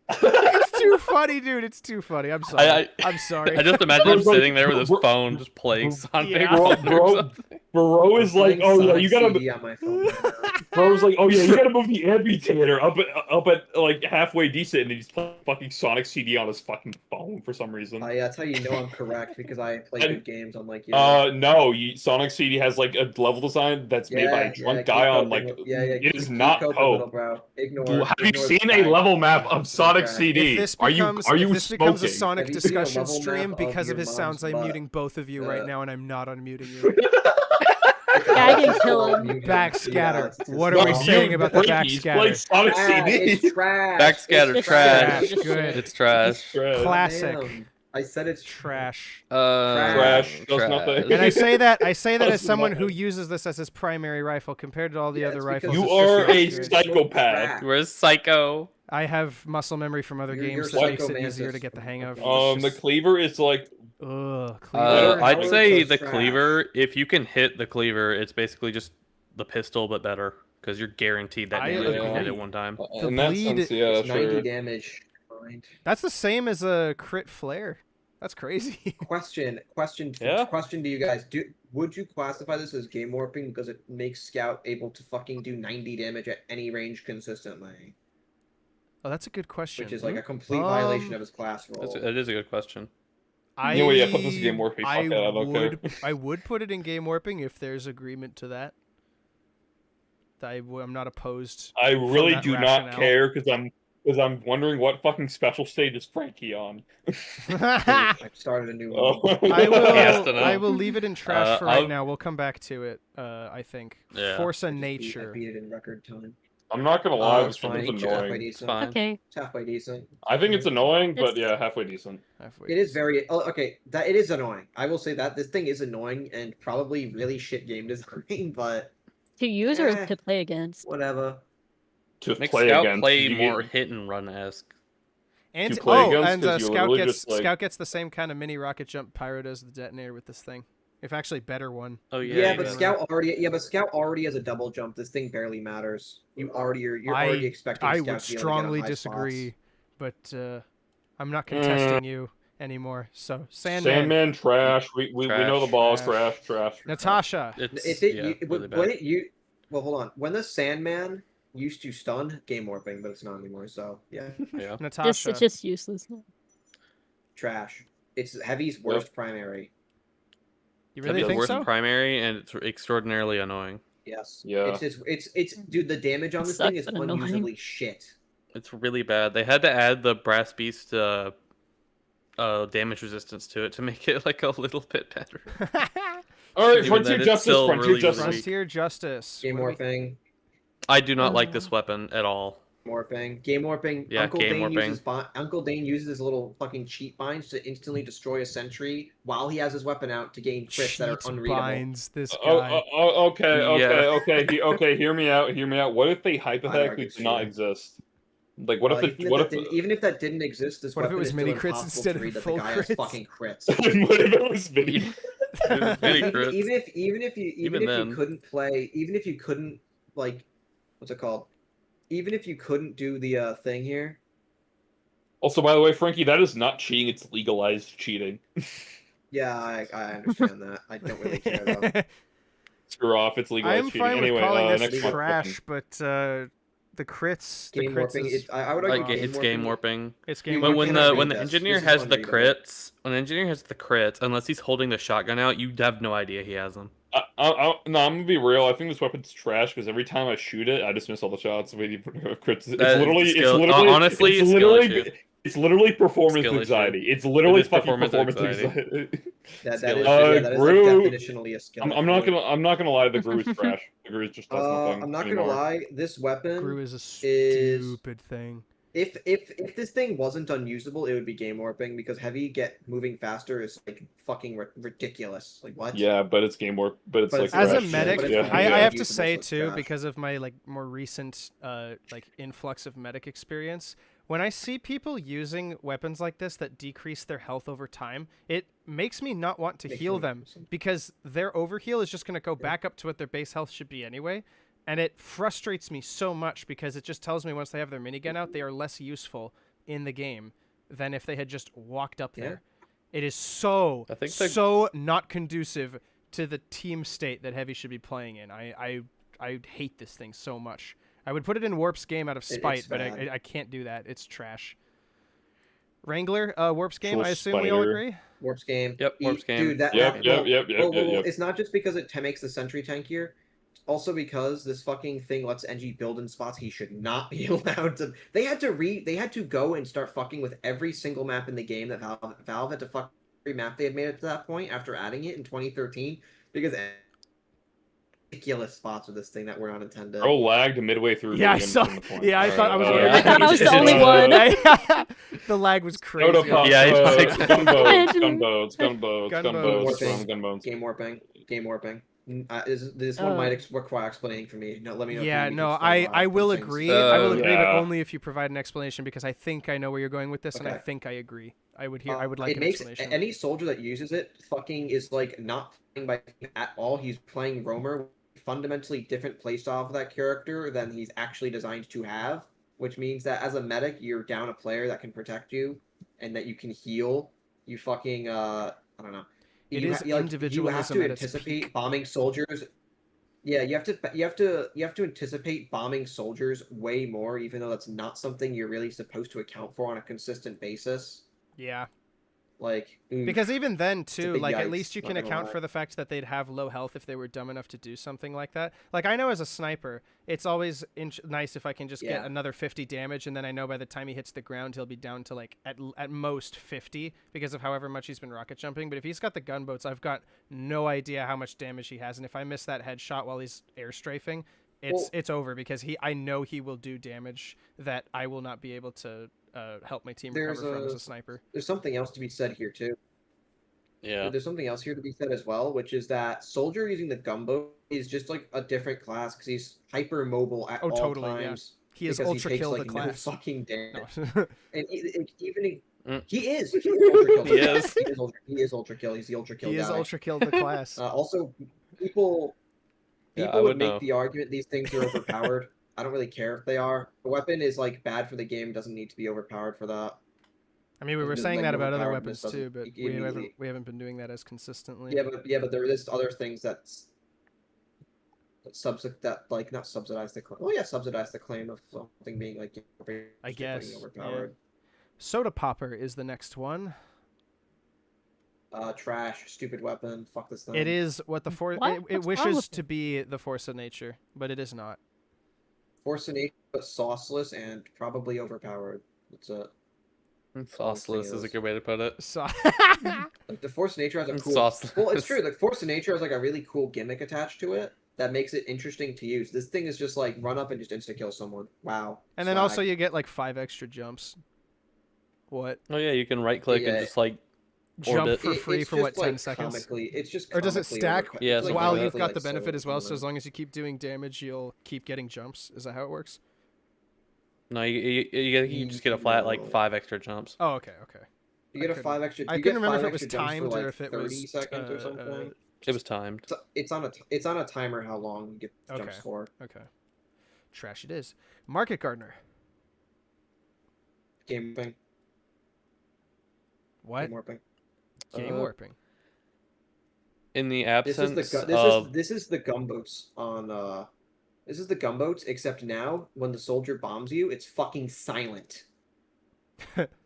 It's too funny, dude. It's too funny. I'm sorry. I'm sorry. I just imagine him Bro, sitting there with his bro, phone just playing Sonic. Yeah. Bro, bro is like, Playing oh yeah, Sonic you gotta. CD on my phone right now. Bro's like, oh yeah, you gotta move the amputator up at like halfway decent, and he's playing fucking Sonic CD on his fucking phone for some reason. That's how you know I'm correct because I play And- good games on like No, Sonic CD has like a level design that's made by a drunk guy on like. It is not little code. bro. Ignore. Have you ignore the seen a fact. level map of Sonic Okay. CD? If this Are becomes, you if this becomes a smoking? Sonic Have you seen a discussion level stream, map because of of your his sounds, I'm mom's muting both of you right butt? now, and I'm not unmuting you. Yeah, I can kill him. Backscatter. It's What are we small. saying about the Frankie's playing backscatter? Sonic Trash, CD. it's trash. Backscatter, It's trash. Good. It's trash. Classic. Damn. I said it's Trash. Trash does nothing. And I say that as Does someone who nothing. uses this as his primary rifle compared to all the Yeah, other it's rifles. because You it's are a just not good. psychopath. You were a psycho. I have muscle memory from other You're games that makes it psychomantis. easier to get the hang of. The cleaver is like Ugh, cleaver. I'd Cleaver say goes the trash. cleaver. If you can hit the cleaver, it's basically just the pistol, but better because you're guaranteed that I damage if you hit agree. it one time. The in that bleed- sense, yeah, It's 90 sure. damage. Mind. That's the same as a crit flare. That's crazy. Question Yeah. question to you guys. Would you classify this as game warping because it makes Scout able to fucking do 90 damage at any range consistently? Oh, that's a good question. Which is like a complete violation of his class roll. It is a good question. Anyway, yeah, put this in game warping. Fuck that, I don't care. I would put it in game warping if there's agreement to that. I'm not opposed. I really that do rationale. not care because I'm wondering what fucking special stage is Frankie on. I started a new one. Oh. I will leave it in trash for right I'll- now. We'll come back to it. I think. Yeah. Forza I Nature. beat it in record time. I'm not gonna lie, Oh, this it's one is fine. Halfway annoying. decent. Fine. Okay. It's halfway decent. I think it's annoying, but It's- yeah, halfway decent. Halfway. It is very okay. That it is annoying. I will say that this thing is annoying and probably really shit game design, but To use or Eh. to play against? whatever. To Make play Scout against, play you more get- hit and run esque. And to play against, and 'cause you Scout literally gets just, like- Scout gets the same kind of mini rocket jump Pyro does the detonator with this thing. If actually better one. Oh Yeah, yeah. but yeah. Scout already has a double jump. This thing barely matters. You're already expecting. I Scout would to be able to get on strongly high disagree, but I'm not contesting you anymore. So Sandman trash. We know the ball is Trash. trash. Natasha. It's If it, yeah, you, really when bad. it you well hold on when the Sandman used to stun game warping, but it's not anymore. So yeah, Yeah. Natasha. It's just useless. trash. It's Heavy's worst primary. You That'd really be the think worst so? primary, and it's extraordinarily annoying. Yes. Yeah. It's just it's dude. The damage on It this thing is sucks and annoying. unusably shit. It's really bad. They had to add the brass beast damage resistance to it to make it like a little bit better. All right, Even Frontier then, it's Justice. still Frontier really Justice. weak. Frontier Justice. Game What do we- warping. I do not like this weapon at all. Game warping. Yeah, game warping. Uncle Dane uses his little fucking cheat binds to instantly destroy a sentry while he has his weapon out to gain crits that are Cheat unreadable. binds this guy. Okay. Hear me out. What if they hypothetically argue do not shit. exist? Like, what Well, if even if that didn't exist, this What if it weapon was is mini still crits impossible instead to of read that full the guy has crits? fucking crits. what if it was video? Mini crits. Even if you then. couldn't play, even if you couldn't like, what's it called? Even if you couldn't do the thing here. Also, by the way, Frankie, that is not cheating. It's legalized cheating. Yeah, I understand that. I don't really care though. Screw off. It's legalized I'm cheating. fine Anyway, with calling next this one. trash, but the crits, Game the crits warping. is, I would argue It's game warping. it's game But warping. when cannot the read when the this. engineer This is has the unreadable. crits, unless he's holding the shotgun out, you have no idea he has them. No, I'm gonna be real. I think this weapon's trash because every time I shoot it, I just miss all the shots. Waiting for crits. It's That literally, skill- it's literally, honestly, it's skill literally, issue. it's literally performance Skill issue. anxiety. It's literally is fucking performance performance anxiety. anxiety. That Skill is issue. yeah, that is like Gru- definitionally a skill. I'm not gonna lie. The Gru is trash. The Gru just does nothing I'm not gonna anymore. lie. This weapon Gru is a is stupid thing. if this thing wasn't unusable, it would be game warping because heavy get moving faster is like fucking ridiculous. Like what? Yeah, but it's game warp. But it's But like it's As a trash. medic, but it's yeah, I yeah. have to usable, say so it's too, trash. because of my like more recent like influx of medic experience, when I see people using weapons like this that decrease their health over time, it makes me not want to Makes heal me them awesome. because their overheal is just going to go back up to what their base health should be anyway. And it frustrates me so much because it just tells me once they have their minigun out, they are less useful in the game than if they had just walked up there. It is so, I think so not conducive to the team state that Heavy should be playing in. I hate this thing so much. I would put it in Warp's game out of spite, but I can't do that. It's trash. Wrangler, Warp's game, I assume we all Spider. agree? Warp's game. Yep, Warp's game. Dude, that Yep, that, yep. It's not just because it makes the sentry tankier. Also because this fucking thing lets NG build in spots he should not be allowed to. They had to go and start fucking with every single map in the game that Valve had to fuck every map they had made up to that point after adding it in 2013 because ridiculous spots with this thing that were not intended. Bro lagged midway through. Yeah, I the saw. game from the point. Yeah, I thought I was. Uh, wondering I if thought I was the just- only one. The lag was crazy. Soda pop, Yeah, gunboats, gunboats. Game warping. This one might require explaining for me. No, let me know. Yeah, if you no, need to explain I why will things- agree. I will agree, but Yeah. only if you provide an explanation because I think I know where you're going with this, and I Okay. think I agree. I would hear. I would like it an makes explanation. any soldier that uses it fucking is like not playing by team at all. He's playing roamer, fundamentally different playstyle for that character than he's actually designed to have. Which means that as a medic, you're down a player that can protect you and that you can heal. You fucking I don't know. It you is you have individualism to at its anticipate peak. bombing soldiers. Yeah, you have to anticipate bombing soldiers way more, even though that's not something you're really supposed to account for on a consistent basis. Yeah. Like Because even then, too, big like, at yikes, least you not can gonna account lie. for the fact that they'd have low health if they were dumb enough to do something like that. Like, I know as a sniper, it's always nice if I can just get Yeah. another 50 damage, and then I know by the time he hits the ground, he'll be down to, like, at most 50 because of however much he's been rocket jumping. But if he's got the gunboats, I've got no idea how much damage he has. And if I miss that headshot while he's air strafing, it's over because I know he will do damage that I will not be able to help my team recover from as a sniper. There's something else to be said here, too. Yeah. There's something else here to be said as well, which is that soldier using the gunboat is just like a different class because he's hyper mobile at all totally, yeah. times. He is because ultra takes, kill like, the class. No fucking damage. No. And even Mm. he is ultra kill. He is. He is ultra kill. He's the ultra kill He is guy. ultra killed the class. Also, people Yeah, I would would make know. the argument these things are overpowered. I don't really care if they are. The weapon is like bad for the game. Doesn't need to be overpowered for that. I mean, we were Just, saying like, that about other overpowered weapons doesn't too, but immediately- we haven't been doing that as consistently. Yeah, but there is other things that like not subsidize the claim. Oh yeah, subsidize the claim of something being like I just guess. being overpowered. Soda Popper is the next one. Trash, stupid weapon. Fuck this thing. It is what the force. What? It What's wrong wishes with to be the force of nature, but it is not. Force of nature, but sauceless and probably overpowered. That's it. Sauceless is a good way to put it. So Like the force of nature has a cool. Sauceless. Well, it's true. The force of nature has like a really cool gimmick attached to it that makes it interesting to use. This thing is just like run up and just insta kill someone. Wow. and then Swag. also you get like 5 extra jumps. What? Oh yeah, you can right click Yeah. and just like Jump Orbit. for free It's for just, what 10 like, seconds? Comically, it's just. Or does it comically stack overpowered. Yeah, It's, something while like you've that. got like, the benefit so as well? So as common. long as you keep doing damage, you'll keep getting jumps. Is that how it works? no, you just get a flat like 5 extra jumps. Oh, okay. You get I a 5 extra. I you couldn't get remember 5 if it was extra jumps timed for, or like, if it 30 was seconds or something. It was timed. It's on a timer how long you get Okay. jumps for. Okay. Trash it is. Market Gardener. Game warping. What? Game warping. Game warping. In the This is absence the of this is the gunboats on this is the gunboats except now when the soldier bombs you it's fucking silent.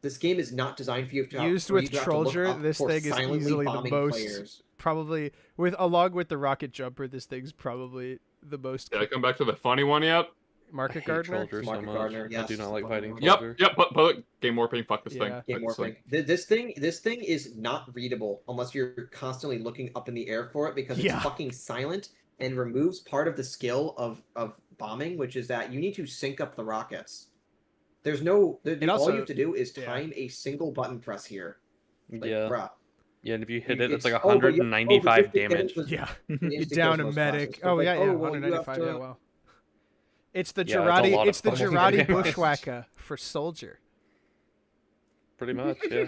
This game is not designed for you to Used for you with to have to look Trollger, up this for thing is silently easily the bombing most players. probably along with the rocket jumper, this thing's probably the most. Did I come back to the funny one yet? Market hate Gardener. soldiers so Market much. Gardener, I yes, do not like fucking fighting one. Yep, soldiers. yep. But game warping. Fuck this thing. Yeah. Game Fuck this warping. This thing is not readable unless you're constantly looking up in the air for it because Yeah. it's fucking silent and removes part of the skill of bombing, which is that you need to sync up the rockets. There's no. All also- you have to do is yeah. time a single button press here. Like, Yeah. bruh. Yeah, and if you hit You- it, it's like it's- oh, but you- 195 but you have to damage. get into Yeah, the you instant down kills a most medic. classes. So Oh it's yeah, like, yeah, well, you have 195. to- Yeah, well, it's the Yeah, it's a Girardi. lot It's of the fucking Girardi damage. bushwhacker for soldier. Pretty much, yeah.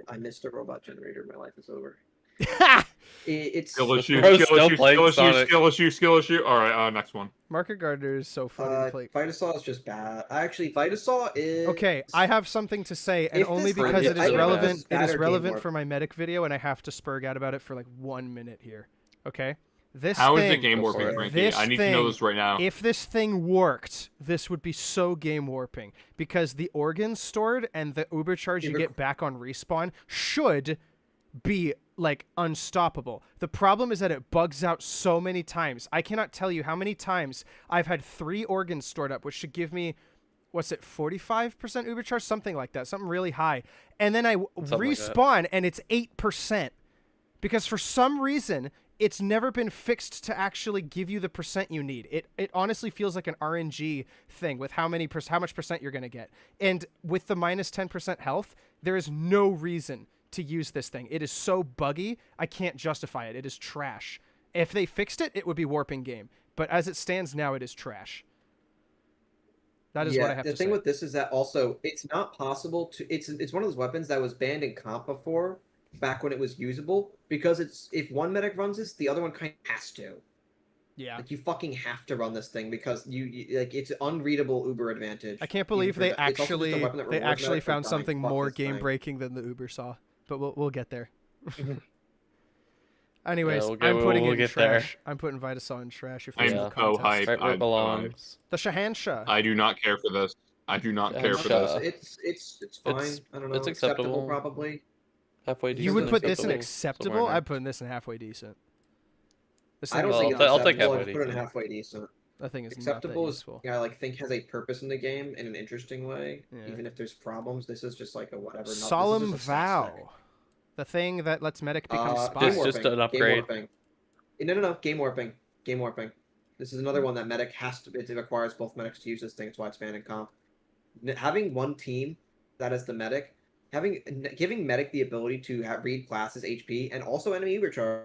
I missed a robot generator. My life is over. Market It's Skill issue. Bro's Skill still issue. playing Skill issue. Sonic. Skill issue. Skill issue. All right. Next one. Gardener is so funny to play. Vitasaw is just bad. Actually, Vitasaw is Okay, I have something to say, and If this only thing because is it is really relevant. bad, It is Saturday relevant more- for my medic video, and I have to spurg out about it for like 1 minute here. Okay, this How is thing, it game Go warping, for it. Frankie? This I need to know thing- this right now. If this thing worked, this would be so game warping because the organs stored and the uber charge you Uber- get back on respawn should be like unstoppable. The problem is that it bugs out so many times. I cannot tell you how many times I've had 3 organs stored up, which should give me, what's it, 45% uber charge, something like that, something really high, and then I Something like that. respawn and it's 8% because for some reason it's never been fixed to actually give you the percent you need. It honestly feels like an RNG thing with how much percent you're going to get. And with the minus 10% health, there is no reason to use this thing. It is so buggy, I can't justify it. It is trash. If they fixed it, it would be warping game. But as it stands now, it is trash. That is what I have the to thing say. with this is that also it's not possible to. It's one of those weapons that was banned in comp before, back when it was usable, because it's if one medic runs this, the other one kind of has to. Yeah. Like you fucking have to run this thing because you like it's an unreadable Uber advantage. I can't believe even they for- it's also just a actually weapon that they rewards actually medics for found dying. something Fuck more this thing. game breaking than the Uber saw. But we'll get there. Anyways, we'll I'm putting we'll it in get there. trash. I'm putting Vitasaw in trash if I'm there's Yeah. no so contest. hyped. Right where it I'm belongs. The Shahansha. I do not care for this. I do not care for Shahansha. this. It's fine. It's- I don't know. it's acceptable. Probably. Halfway decent. You would put this in somewhere acceptable? there. I'm putting this in halfway decent. This I thing don't is- think I'll it's take acceptable. halfway I'd put it in decent. halfway decent. that thing is Acceptable not that is useful. I like think has a purpose in the game in an interesting way. Yeah. Even if there's problems, this is just like a whatever. this is Solemn just a stack. Vow. The thing that lets medic become Game spy. It's just warping, an upgrade. Game warping. No. Game warping. Game warping. This is another one that medic has to. It requires both medics to use this thing. It's why it's banned in comp. Having one team that is the medic, giving medic the ability to read classes HP and also enemy overcharge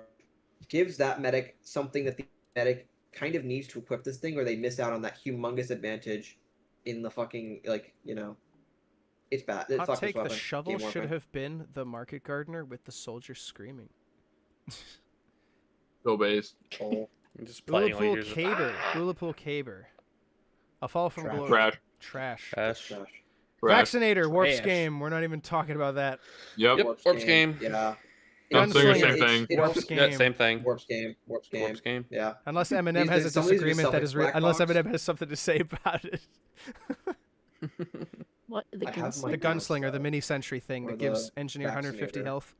gives that medic something that the medic kind of needs to equip this thing, or they miss out on that humongous advantage in the fucking it's bad. Fuck Hot this take: the weapon. shovel Game should warping. have been the market gardener with the soldier screaming. Go base. Oh, Just playing like Ullapool you're just- Caber. Ullapool Caber. A fall from Trash. glory. Trash. Trash. Trash. gosh. Vaccinator. Warps Trash. game. We're not even talking about that. Yep. Yep. Warps game. Yeah. I'm saying the Gunslinger. same thing. It Warps also- game. Yeah, same thing. Warps game. Warps game. Warps game. Yeah. Unless Eminem has a some of these are disagreement that is self-explanatory. unless Black Eminem has something to say about it. What the I have my gunslinger? The Guns, gunslinger, the mini sentry thing or that gives the engineer 150 vaccinator. health.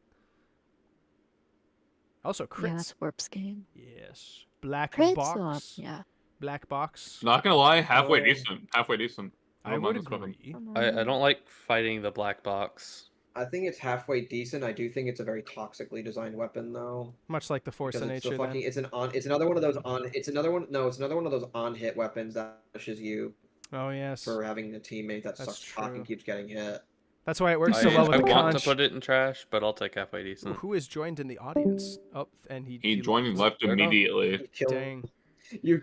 Also Yeah, crits. that's Warp's game. Yes. Black Crits box. yeah. Black box. Not gonna lie, halfway Oh. decent. Halfway decent. I don't would mind this weapon. agree. I don't like fighting the black box. I think it's halfway decent. I do think it's a very toxically designed weapon, though. Much like the force Because of it's nature. so fucking. Then. It's another one of those on. It's another one. No, it's another one of those on-hit weapons that pushes you Oh yes. for having a teammate that That's sucks cock true. and keeps getting hit. That's why it works I, so well I with the want conch. to put it in trash, but I'll take halfway Ooh, decent. who is joined in the audience? Oh, and He joined and left Where now? immediately. Kill. Dang. You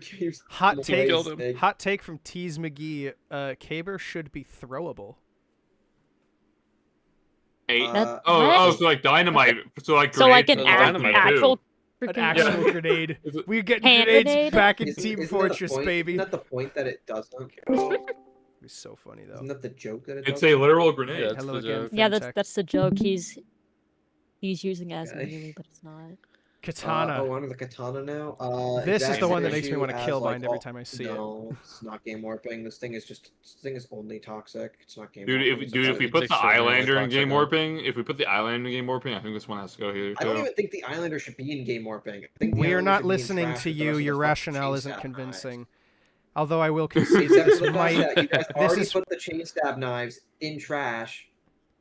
Hot you take. killed him. snake. Hot take from Tease McGee. Caber should be throwable. Eight. Uh, Oh, What? so like dynamite. So like So like grenades an for act- dynamite, actual too. An freaking actual grenade. Is it- We're getting Hand grenades grenade? back in Isn't- Team isn't that the Fortress, point? baby. Isn't that the point that it doesn't? It's so funny though. Isn't that the joke that it It's doesn't? a literal Yeah, grenade. that's Hello the again. joke. Yeah, Femtech. that's the joke. He's using it as a Okay. melee, but it's not. Katana. Oh, under the katana now. This is the exact one that same makes me issue want to as, kill like, bind every all- time I see it. No, it's not game warping. This thing is only toxic. It's not game Dude, warping. if we it's put the extremely Islander in toxic, game huh? warping, I think this one has to go here I don't too. even think the Islander should be in game warping. I think the We are Islander not should be in listening trash to with the you. rest of Your the fucking rationale chain isn't stab convincing. Although I will knives. concede Except this for the fact might. that you guys This already is, put the chain stab knives in trash,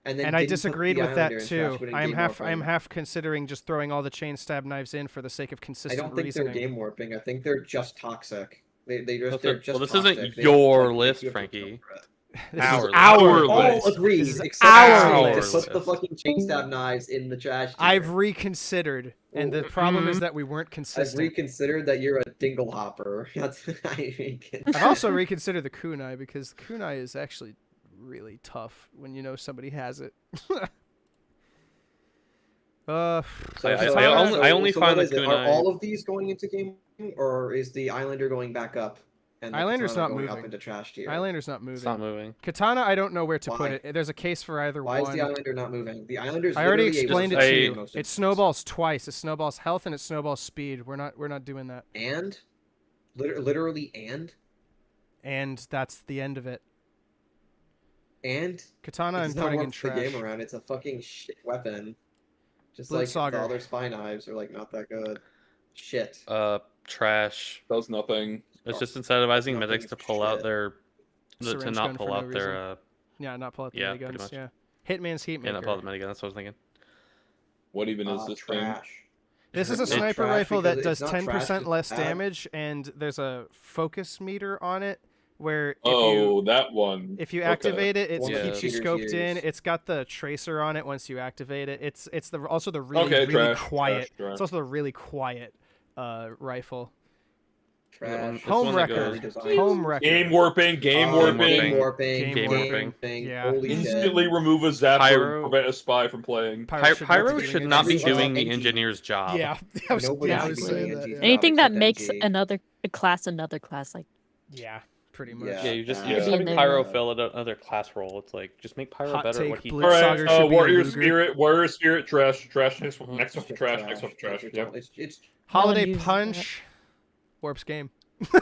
and then and I didn't put disagreed the with Islander that in trash, too. but in I am game half warping. considering just throwing all the chain stab knives in for the sake of I consistent don't think reasoning. they're game warping. I think they're just toxic. They're just Well, this toxic. isn't They your like, list, you have to Frankie. filter it. This Our is list. our Our list. All agreed, This is except our for list. to put the fucking chain stab knives in the trash. I've tier. reconsidered, and the problem is that we weren't I've consistent. reconsidered that you're a dingle hopper. That's I reconsidered. I've also reconsidered the kunai because the kunai is actually really tough when you know somebody has it. I only so find what the is it? Are kunai- all of these going into game, or is the Islander going back up? And the Islander's katana not going moving. up into trash tier. Islander not moving. It's not moving. Katana, I don't know where to put Why? it. There's a case for either Why is one. the Islander not moving? The Islander's I already literally able explained it to to I- you. most It of snowballs twice. It snowballs health and it snowballs speed. We're not doing that. And literally And that's the end of it. and Katana I'm it's not putting worth in the trash. game around. It's a fucking shit weapon. Just Blood like Saga. the other spy knives are like not that good. Shit. Trash. Does nothing. It's just incentivizing Nothing medics to pull out shit. their, to Syringe not gun pull for no out their, reason. Yeah, not pull out the yeah, pretty miniguns. much. Yeah. Hitman's Heatmaker. yeah, not pull out the minigun. That's what I was thinking. What even is this thing? Trash. This is a It's not sniper trash rifle that because does it's not trash, 10% it's less bad. damage, and there's a focus meter on it where That one. if you Okay. activate it, it One that keeps you cheaters scoped in. use. It's got the tracer on it once you activate it. It's also the really Okay, really trash, quiet. trash. It's also the really quiet rifle. Trash. This Home one that wrecker. goes- Home wrecker. Game warping. Game Game warping. warping. Game warping. Yeah. Holy shit. Instantly remove a zapper Pyro. and prevent a spy from playing. Pyro should not be anything. doing the NG. engineer's job. Yeah, I was, Nobody yeah, I should was be saying doing that. NG. Yeah. Anything that except makes NG. another class, like Yeah, pretty much. Yeah. Yeah, you just Yeah. have Being there. Pyro fill another class role. It's like just make Pyro Hot better at take, what he Blue does. All right, Saga should be a Luger. Warrior Spirit, trash, next one, Mhm. next one for Shit, trash, next one for trash. It's- Yep. It's Holiday uses Punch. Warp's game. Silly.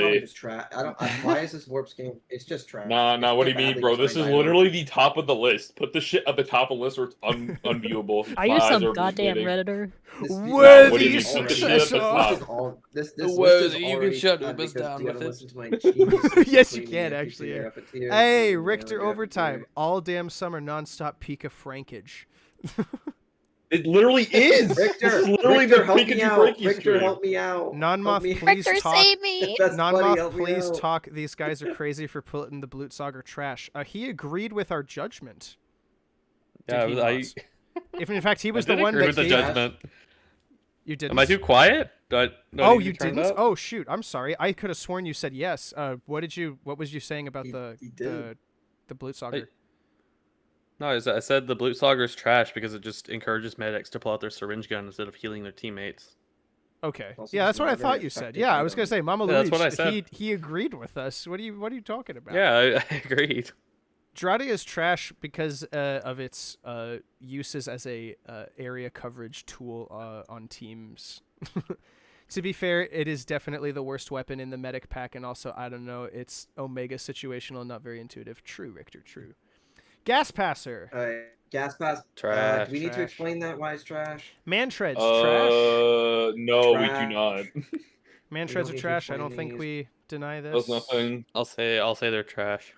probably just trash. Why is this Warp's game? It's just trash. Nah, what do you Badly mean, bro? This is designed by literally the top of the list. Put the shit at the top of the list or it's unviewable. are you My eyes some are goddamn bleeding. redditor? This- Worthy what do you mean? successor. This is This The list worthy, is you can already shut bad us because down you gotta with it. listen to my genius Yes, you screaming can, at actually, your yeah. puppeteers Hey, and Richter your overtime. puppeteer. All damn summer nonstop PikachuFrankage. It literally is. Richter, This is literally Richter, the help me Pikachu out. Frankie Richter, stream. help me out. Help Nonmoth, me- please talk. me! That's funny, Nonmoth, help me please out. talk. These guys are crazy for putting the Blutsager trash. He agreed with our judgment. Yeah, Did he I not? If in fact he was I the did one agree that with the gave. judgment. You didn't. Am I too quiet? No, Oh, did you turn it didn't. up? Oh shoot! I'm sorry. I could have sworn you said yes. What was you saying about He the did. Blutsager? No, I said the Blutsager is trash because it just encourages medics to pull out their syringe gun instead of healing their teammates. Okay. Also, Yeah, it's that's what not I a very thought you said. effective Yeah, I was gonna item. say Mama Yeah, that's what I Luis. said. He agreed with us. What are you talking about? Yeah, I agreed. Dradi is trash because of its uses as a area coverage tool on teams. To be fair, it is definitely the worst weapon in the medic pack, and also, I don't know, it's Omega situational, not very intuitive. True, Richter, true. Gas Passer. Gas pass. Trash. Do we need to Trash. explain that? Why it's trash? Man-treads, trash. No, we do Trash. not. Man-treads are need to trash. I explain don't think these. we deny this. Does nothing. I'll say they're trash.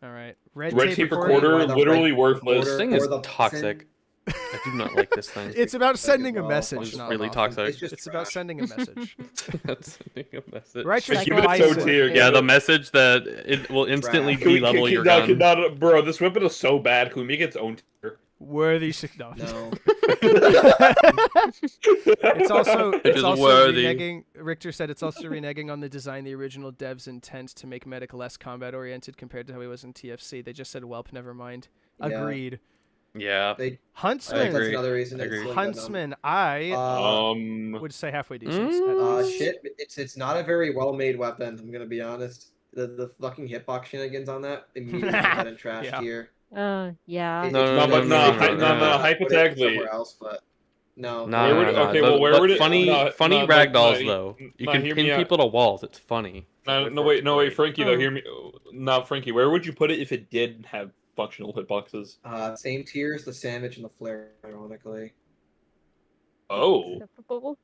All right. Red Red tape tape recorder. recorder, Why the literally red worthless. This thing or is the toxic. I do not like this thing. It's about sending a well, message. It's not really off. toxic. It's just It's about trash. sending a message. That's sending a message. Righteous Like Give it Bison. so tier. Yeah, the message that it will instantly Trash. de-level your gun. Bro, this weapon is so bad. Can we make its own tier? Worthy no. No. It's also It is also worthy. reneging. Richter said it's also reneging on the design the original devs intent to make medic less combat oriented compared to how he was in TFC. They just said whelp, never mind. Yeah. Agreed. Yeah. They, Huntsman. agree. that's another reason. I it's agree. like Huntsman. I would say halfway decent. at least. shit. It's not a very well made weapon. I'm gonna be honest. The fucking hitbox shenanigans on that immediately put that in trash Yeah. tier. Yeah. It- No, it's no, like- no, it's no, like- no, put it hypothetically. somewhere else, but No. No, Where no, would- no, no. okay, well, where would it- funny, no, funny no, ragdolls no, though. You no, can hear pin me out. people to walls. It's funny. No, wait, Frankie, though, Oh. hear me. No, Frankie, where would you put it if it did have functional hitboxes? Same tier as the sandwich and the flare, ironically. Oh. Acceptable.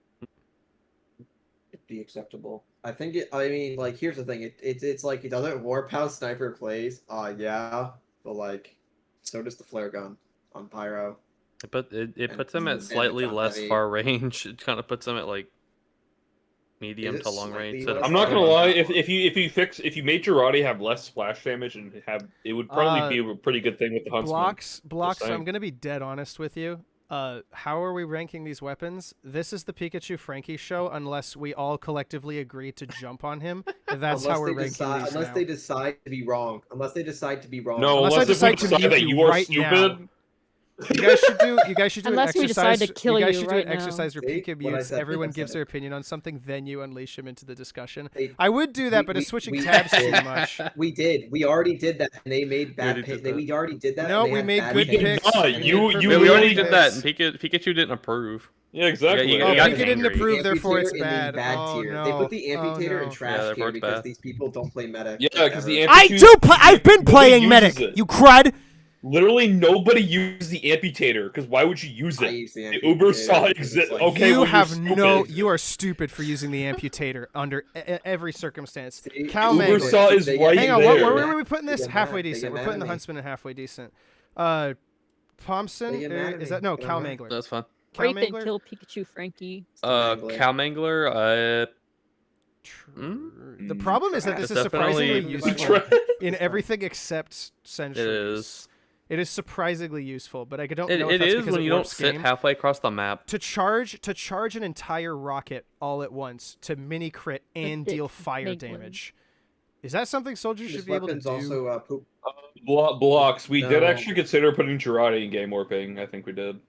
It'd be acceptable. I think it. I mean, like, here's the thing. It's like it doesn't warp how sniper plays. Yeah, but like, so does the flare gun on pyro. But it And puts them at damage slightly on less heavy. far range. It kind of puts them at like medium Is it to long range. slightly instead of less? I'm not far gonna range. lie. If you made Girardi have less splash damage and have, it would probably be a pretty good thing with the Huntsman. Blocks. saying. I'm gonna be dead honest with you. How are we ranking these weapons? This is the PikachuFrankie show unless we all collectively agree to jump on him. That's how we're ranking these Unless now. they decide to be wrong. Unless they decide to be wrong. No, Unless I unless if we decide to decide mute that you you are right stupid. now. You guys should do an Unless we decide exercise. to kill you guys you should right do an now. exercise where See? Pika What I mutes. said, Everyone I gives said their it. opinion on something, then you unleash him into the discussion. They- I would do that, but it's we- switching we tabs too did. much. We did. We already did that, and they made bad already picks. did that. We already did that. No, and they we had made bad good We did picks. not. We made You- perfect you Yeah, we already picks. did that, and Pikachu didn't approve. Yeah, exactly. Yeah, Oh, you got Pika didn't angry. approve, therefore it's Amputator in the bad. Oh, tier. no. They put the Oh, amputator in no. trash Yeah, therefore tier it's because bad. these people don't play medic. Yeah, like, because ever. the I amputator. do. I've been nobody playing uses medic. it. You crud. Literally nobody uses the amputator, because why would you use I it? use the The Uber amputator saw because it's exist. like- Okay, You well, have you're no. stupid. You are stupid for using the amputator under every circumstance. See, Cal Uber Mangle. saw is They get- right Hang on. there. Where are we putting They this? get Halfway mad. They decent. get We're mad putting the at me. Huntsman in halfway decent. Thompson. They get mad at Is me. that no Get Cal on that. Mangler? That's fine. Cal Rape and Mangler. kill PikachuFrankie. Mangler. Cow Mangler. The problem is that this It's is surprisingly definitely- useful in everything except It centuries. is. It is surprisingly useful, but I don't It, know if it that's is because when it you don't warps sit game. halfway across the map. To charge an entire rocket all at once to mini crit and deal fire big one. damage. Is that something soldiers This should be able to weapon's do? also poop. Blocks. We did No. actually consider putting Girardi in game warping. I think we did.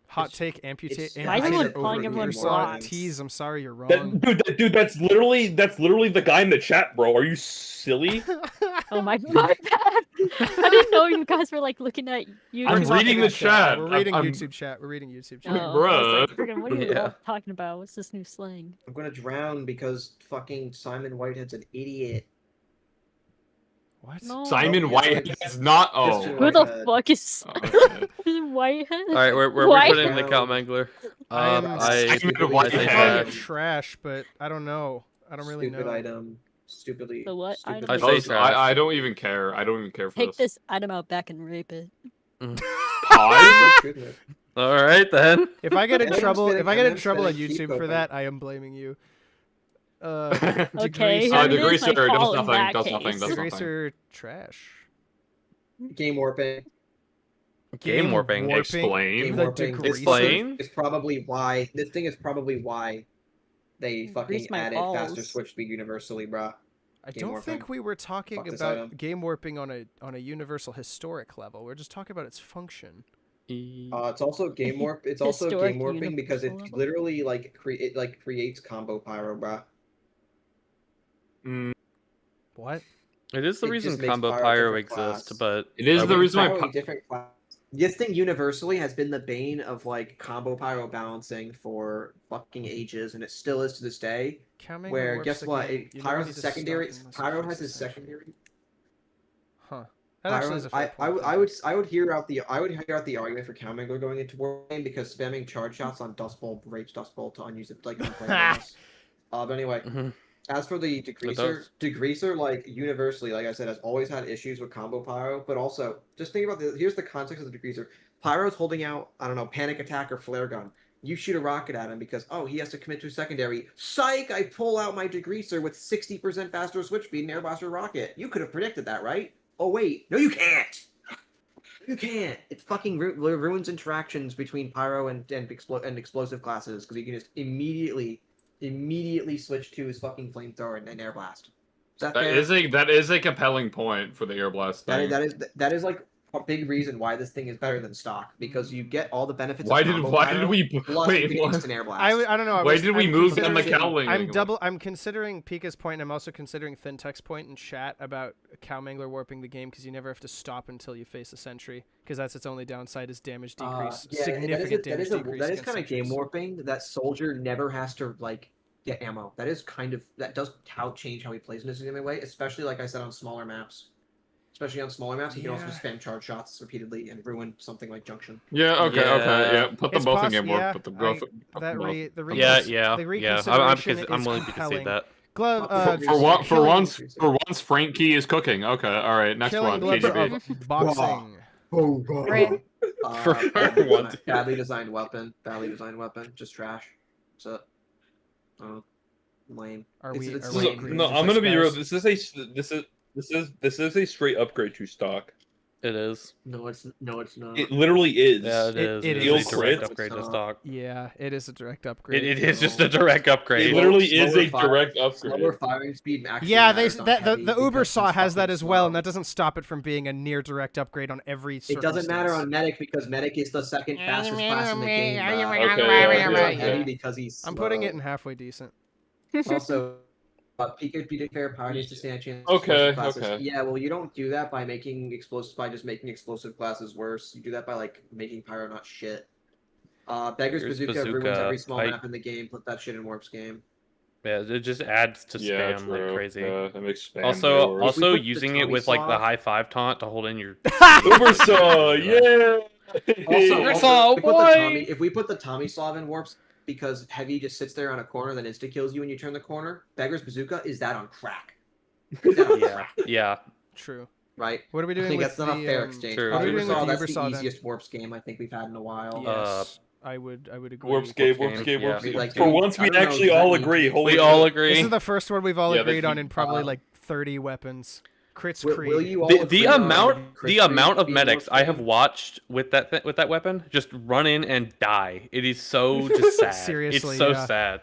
Hot it's- take, amputate, it's- Why is everyone amputator calling over everyone here. Sorry, blocks? tease. I'm sorry, you're wrong. Dude, that's literally the guy in the chat, bro. Are you silly? Oh my god. I didn't know you guys were like looking at YouTube. I'm reading the chat. We're reading I'm- YouTube chat. We're reading YouTube Oh, chat. I was like, Bruh. "Friggin', what are you Yeah. all talking about? What's this new slang? I'm gonna drown because fucking Simon Whitehead's an idiot. What? No. Simon yeah, Whitehead like- is not. Just Oh. to- Who the Whitehead. fuck is Okay. Whitehead? All right, we're Why? putting the Cow Mangler. I'm- I Simon say Whitehead. Calling trash. it trash, but I don't know. I don't really Stupid know. item. Stupidly. The what stupidly- item? I say trash. I don't even care. I don't even care for Take this. this item out back and rape it. Pie? Oh, goodness. All right then. If I get in Eminem's trouble, spinning- if I get in Eminem's trouble on spinning YouTube Kiko for thing. that, I am blaming you. Okay, Degreaser- it is my Degreaser does fault in nothing, that does nothing, case. does nothing. Degreaser trash. Game warping. Game warping. Explain. Game The warping. degreaser- Explain. Is probably why this thing is probably why they fucking Grease my added balls. faster switch speed universally, bruh. I Game don't warping. think we were talking Fuck this about item. game warping on a universal historic level. We're just talking about its function. It's also game warp. It's also Historic game warping because it universal level. literally like creates combo pyro, bruh. What? It is the It reason just makes combo Pyro a pyro different exists, class. but It is are the we- reason why. Pyro a different class. This thing universally has been the bane of like combo pyro balancing for fucking ages, and it still is to this day. Cow Where warps guess the what? game. You never Pyro's need a to stop secondary. unless it Pyro fixes has his century. secondary. Huh. That actually is a fair I point. would hear out the argument for Cow Mangler going into war game because spamming charge shots on Dust Bowl rapes Dust Bowl to unusable like unplayableness. But anyway, Mhm. as for the degreaser, like universally, like I said, has always had issues with combo pyro. But also, just think about here's the context of the degreaser. Pyro's holding out, I don't know, panic attack or flare gun. You shoot a rocket at him because he has to commit to a secondary. Psych! I pull out my degreaser with 60% faster switch speed and airblaster rocket. You could have predicted that, right? Oh wait, no, you can't. You can't. It fucking ruins interactions between pyro and explosive classes because you can just immediately switch to his fucking flamethrower and air blast. Is that fair? That is a compelling point for the air blast thing. That is like a big reason why this thing is better than stock, because you get all the benefits Why of did combo pyro, we plus wait? you get What? instant air blast. I don't know. Why did we move down the considering- cowling? I'm considering Pika's point, and I'm also considering Fintech's point in chat about Cowmangler warping the game because you never have to stop until you face a sentry, because that's its only downside is damage decrease, significant damage decrease. That is against kind of game sentries. warping. That soldier never has to like get ammo. That is that does change how he plays in this game way, especially like I said on smaller maps. Especially on smaller maps, you can also spam charge shots repeatedly and ruin something like Junction. Yeah. Okay. Yeah. Okay. Yeah. Put them It's both in game possi- warp. yeah, Put them I- both. that both. the Yeah. reconsideration I'm is willing to compelling. concede that. Glove, For once, Frankie is cooking. Okay. All right. Next killing one. gloves KGB. of boxing. Great. Badly designed weapon. Just trash. So, lame. Are It's- we? it's Are This we is agreeing no, with I'm this, gonna be real. guys? This is a straight upgrade to stock. It is. No, it's not. It literally is. Yeah, it is. it It is. is a direct It's upgrade to not. stock. Yeah, it is a direct upgrade. It is just a direct upgrade. It literally is Slower a fire- direct upgrade. Slower firing speed actually Yeah, they matters on the heavy Uber because saw he's has that fucking as well, and slow. that doesn't stop it from being a near direct upgrade on every. It doesn't matter on circumstance. medic because medic is the second fastest class in the game. Okay, Heavy because he's. I'm putting it slow. in halfway decent. Also, Pika fair power needs to stand a chance. Okay, explosive classes. okay. Yeah, well, you don't do that by just making explosive classes worse. You do that by like making pyro not shit. Beggar's Here's bazooka ruins Bazooka, every small Pike. map in the game. Put that shit in Warp's game. Yeah, it just adds to Yeah, spam true. like crazy. Yeah, it makes spam Also, way worse. If we also put the using it Tommy with like the Saw- high five taunt to hold in your. Ubersaw, yeah. If we put the Tommy Slav in Warps because Heavy just sits there on a corner, then insta kills you when you turn the corner. Beggar's bazooka is that on crack. Is that on Yeah, crack, yeah. True. right? What are we I doing think with that's not the, a fair um, exchange. True. What are we doing with the That's the Ubersaw then? easiest Warps game I think we've had in a while. Yes, I would agree. Warp's game, Warp's Warp's game, game, Warp's yeah. game. Like, For dude, once, I we don't know, actually does that all mean- agree. Holy We all shit. agree. This is the first one we've all Yeah, agreed that on you- in probably like 30 weapons. Crits Will Creed. you all The agree on amount Chris the amount of being medics Warp's I have game? watched with that weapon just run in and die. It is so just sad. Seriously, it's so yeah. sad.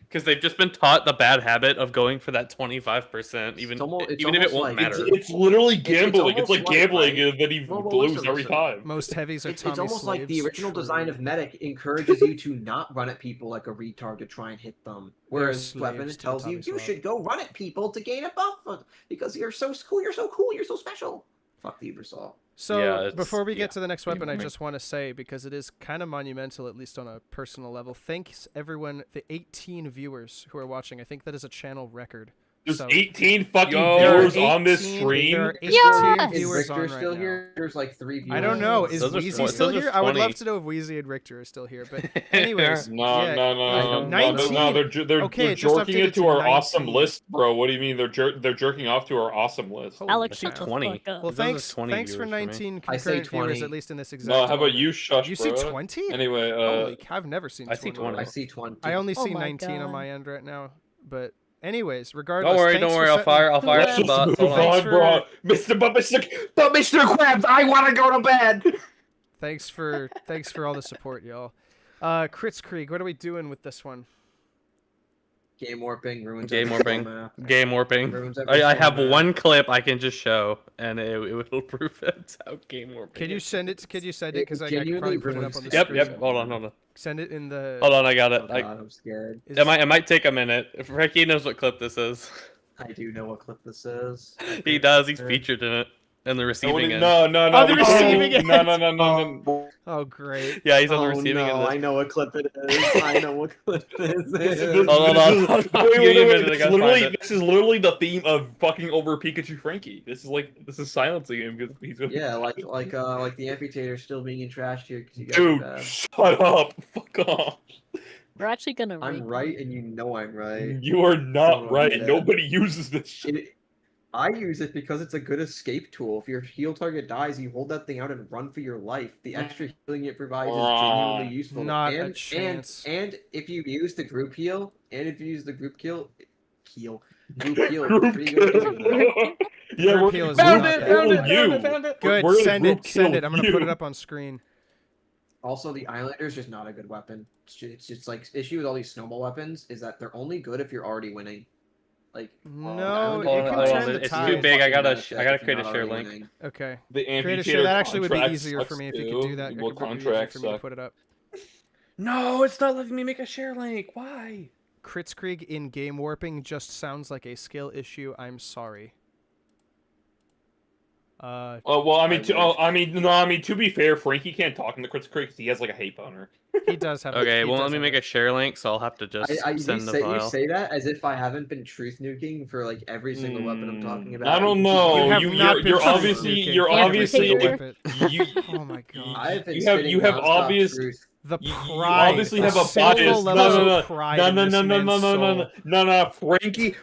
Because they've just been taught the bad habit of going for that 25%, even it's even if it almost won't like- matter. It's literally gambling. It's almost like like, gambling, right? and then he Well, loses listen, every listen. time. Most heavies are Tommy It's almost like the slaves. original True. design of medic encourages you to not run at people like a retard to try and hit them, whereas slaves weapon to the tells you Tommy you Slav. should go run at people to gain a buff because you're so cool, you're so cool, you're so special. Fuck the Ubersaw. So Yeah, it's- before we get yeah. to the next weapon, I I mean- just want to say, because it is kind of monumental, at least on a personal level, thanks everyone, the 18 viewers who are watching. I think that is a channel record. There's So- 18 fucking Yo, viewers on this 18 stream. There are 18 Yes! Is viewers on Richter right still now. here? There's like 3 viewers. I don't know. Is Those are Wheezy twen- still those are here? I would 20. love to know if Wheezy and Richter are still here. But anyways, No, yeah, no. 19. They're Okay, it just jerking updated it to to our 19. awesome list, bro. What do you mean? They're jerking off to our awesome list. Holy Alex, cow. shut the 20. fuck up. Well, Those are thanks 20 for viewers for me. 19 I say concurrent viewers, 20. at least in this exact No, how about moment. you shush, You bro? see 20? Anyway, Holy cow, I've never seen I see 20. 20. I see 20. I only Oh see my 19 on God. my end right now. But anyways, regardless. Don't worry, thanks don't for worry. I'll setting- fire Let's some just bots. move Hold on. Thanks on, for- bro. Mr. Krabs, I want to go to bed. Thanks for all the support, y'all. Crits Krieg, what are we doing with this one? Game warping ruins. Game every warping. small map. Game warping. Ruins every I small have map. one clip I can just show, and it will prove it. How game warping. Can you is. send it? Could you send it? It Because I could genuinely probably put it up ruins on the Yep, screen. yep. Hold on. Send it in the. Hold on, I got it. Oh God, I'm scared. Is- It might take a minute. If Frankie knows what clip this is. I do know what clip this is. He does. He's featured in it. In the receiving end. No. On the receiving end. No. Oh, great. Yeah, he's on the Oh, receiving no, end. Of I this. know what clip it is. I know what clip this is. Hold on. Wait, Give me a minute, I This is gotta find literally it. this is literally the theme of fucking over PikachuFrankie. This is silencing him because he's Yeah, like the amputator still being in trash here because you guys dude. are bad. Shut up. Fuck off. We're actually gonna. I'm read right, and you know I'm right. You are not Oh, right. yeah. Nobody uses this shit. I use it because it's a good escape tool. If your heal target dies, you hold that thing out and run for your life. The extra healing it provides is genuinely useful. Not a and, chance. And if you use the group heal, group heal, Group it's pretty good. Yeah, Group we're heal is group not kill bad. you. Good. We're gonna Send group it. Send kill it. I'm gonna put you. it up on screen. Also, the Islander's just not a good weapon. It's just like issue with all these snowball weapons is that they're only good if you're already winning. Like, No, I you don't can know. turn the It's tide. too big. I gotta Benefit create a if you're share not link. already winning. Okay. The Create a share. amputator That actually would be contract easier for sucks me if you too. could do that. It Well, would be easier contracts for me to suck. put it up. No, it's not letting me make a share link. Why? Kritzkrieg in game warping just sounds like a skill issue. I'm sorry. Oh well, I mean, to be fair, Frankie can't talk in the Crits Creek because he has like a hate boner. He does have. Okay, he well, does let me have make a share link, so I'll have to just You send the file. say that as if I haven't been truth nuking for like every single weapon I'm talking about. I don't know. You have not been you're truth obviously nuking you're for every obviously single Hater. weapon. you Oh my god. I've been you have spitting nonstop obvious truth. The you pride. obviously the have a sinful bias. levels No. of pride in this man's soul. No.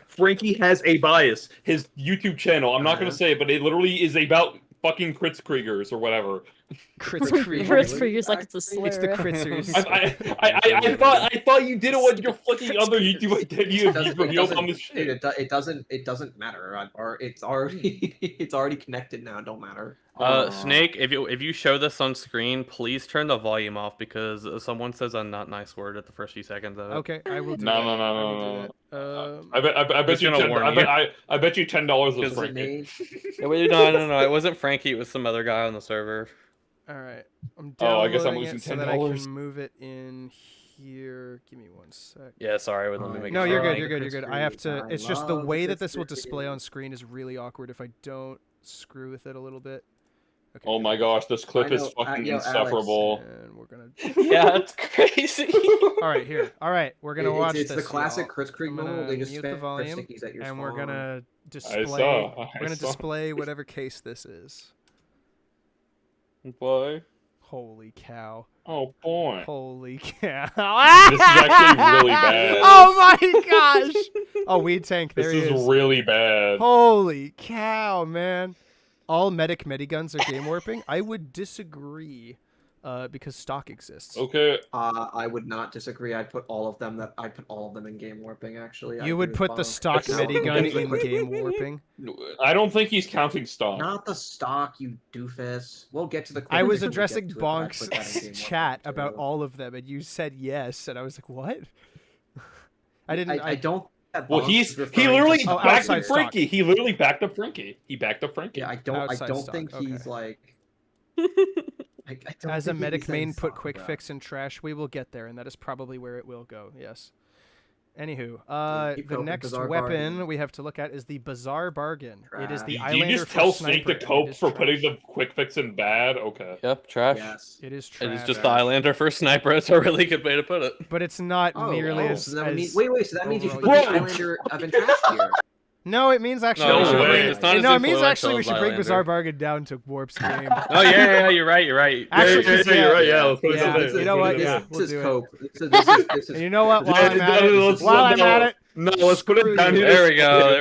Frankie has a bias. His YouTube channel. I'm not gonna say it, but it literally is about fucking Kritzkriegers or whatever. Kritzkrieg. First for years, like it's a slur. It's the Kritzers. I thought you did it with your fucking other YouTube videos on this Dude, shit. it doesn't matter. Or it's already it's already connected now. It don't matter. Snake, if you show this on screen, please turn the volume off because someone says a not nice word at the first few seconds of it. Okay, I will do No, that. no, I no, will no, do no. that. I bet Just you gonna warn you. I bet you $10 was Does it Frankie. mean? No, it wasn't Frankie. It was some other guy on the server. All right, I'm Oh, I guess I'm downloading losing it so that I $10. can move it in here. Give me one sec. Yeah, sorry, let me make. No, a you're share good. link. You're good. I have to. It's just the love way the that this will display Kritzkrieg. on screen is really awkward if I don't screw with it a little bit. Okay. Oh my gosh, this clip I is know, fucking yo, Alex, insufferable. And we're gonna. Yeah, it's crazy. All right, here. All right, we're gonna watch It's this. the classic y'all. Kritzkrieg I'm moment. gonna They just mute the spam volume, stickies at your and we're spawn. gonna display. saw. We're gonna display whatever case this is. Boy. Holy cow! Oh boy. Holy cow! This is actually really bad. Oh my gosh! Oh, Weed Tank, there This he is is. really bad. Holy cow, man! All medic mediguns are game warping. I would disagree, because stock exists. Okay. I would not disagree. I'd put all of them in game warping. Actually, I You agree would with put the Bonk. stock That's- medigun in game warping. I don't think he's counting stock. Not the stock, you doofus. We'll get to the. I was quick fix when we addressing get to it, but I'd Bonk's put that in game warping, chat about too. all of them, and you said yes, and I was like, what? I didn't. I don't. Well, Bonk he is referring literally to Oh, stock backed outside up here. stock. Frankie. He literally backed up Frankie. He backed up Frankie. Yeah, I don't Outside stock, think he's okay. like. I don't As a think he'd be medic saying main, put stock, quick bro. fix in trash. We will get there, and that is probably where it will go. Yes. Anywho, keep the going, next Bizarre weapon Bargain. we have to look at is the Bizarre Bargain. It is the Trash. Do you Islander just for tell Snake sniper, to and it cope is for putting trash. the quick fix in bad? Okay. Yep, trash. Yes. It is trash. It is just the Islander for sniper. It's a really good way to put it. But it's not nearly as. So that means, as wait, so that means you should put overall the useful. Islander up in trash tier. No, it means actually No we should way. bring. It's not as No, it means actually influential we as should bring Islander. Bizarre Bargain down to Warp's game. Oh yeah, you're right. Actually, yeah, you're right. Yeah, let's put it yeah, down there. you know what? Let's Yeah, put it we'll This is do it. cope. This is And you know what? While I'm Yeah, at it, let's- while I'm no, at it, No, let's put Screw it down you. here. to There we go, spite. there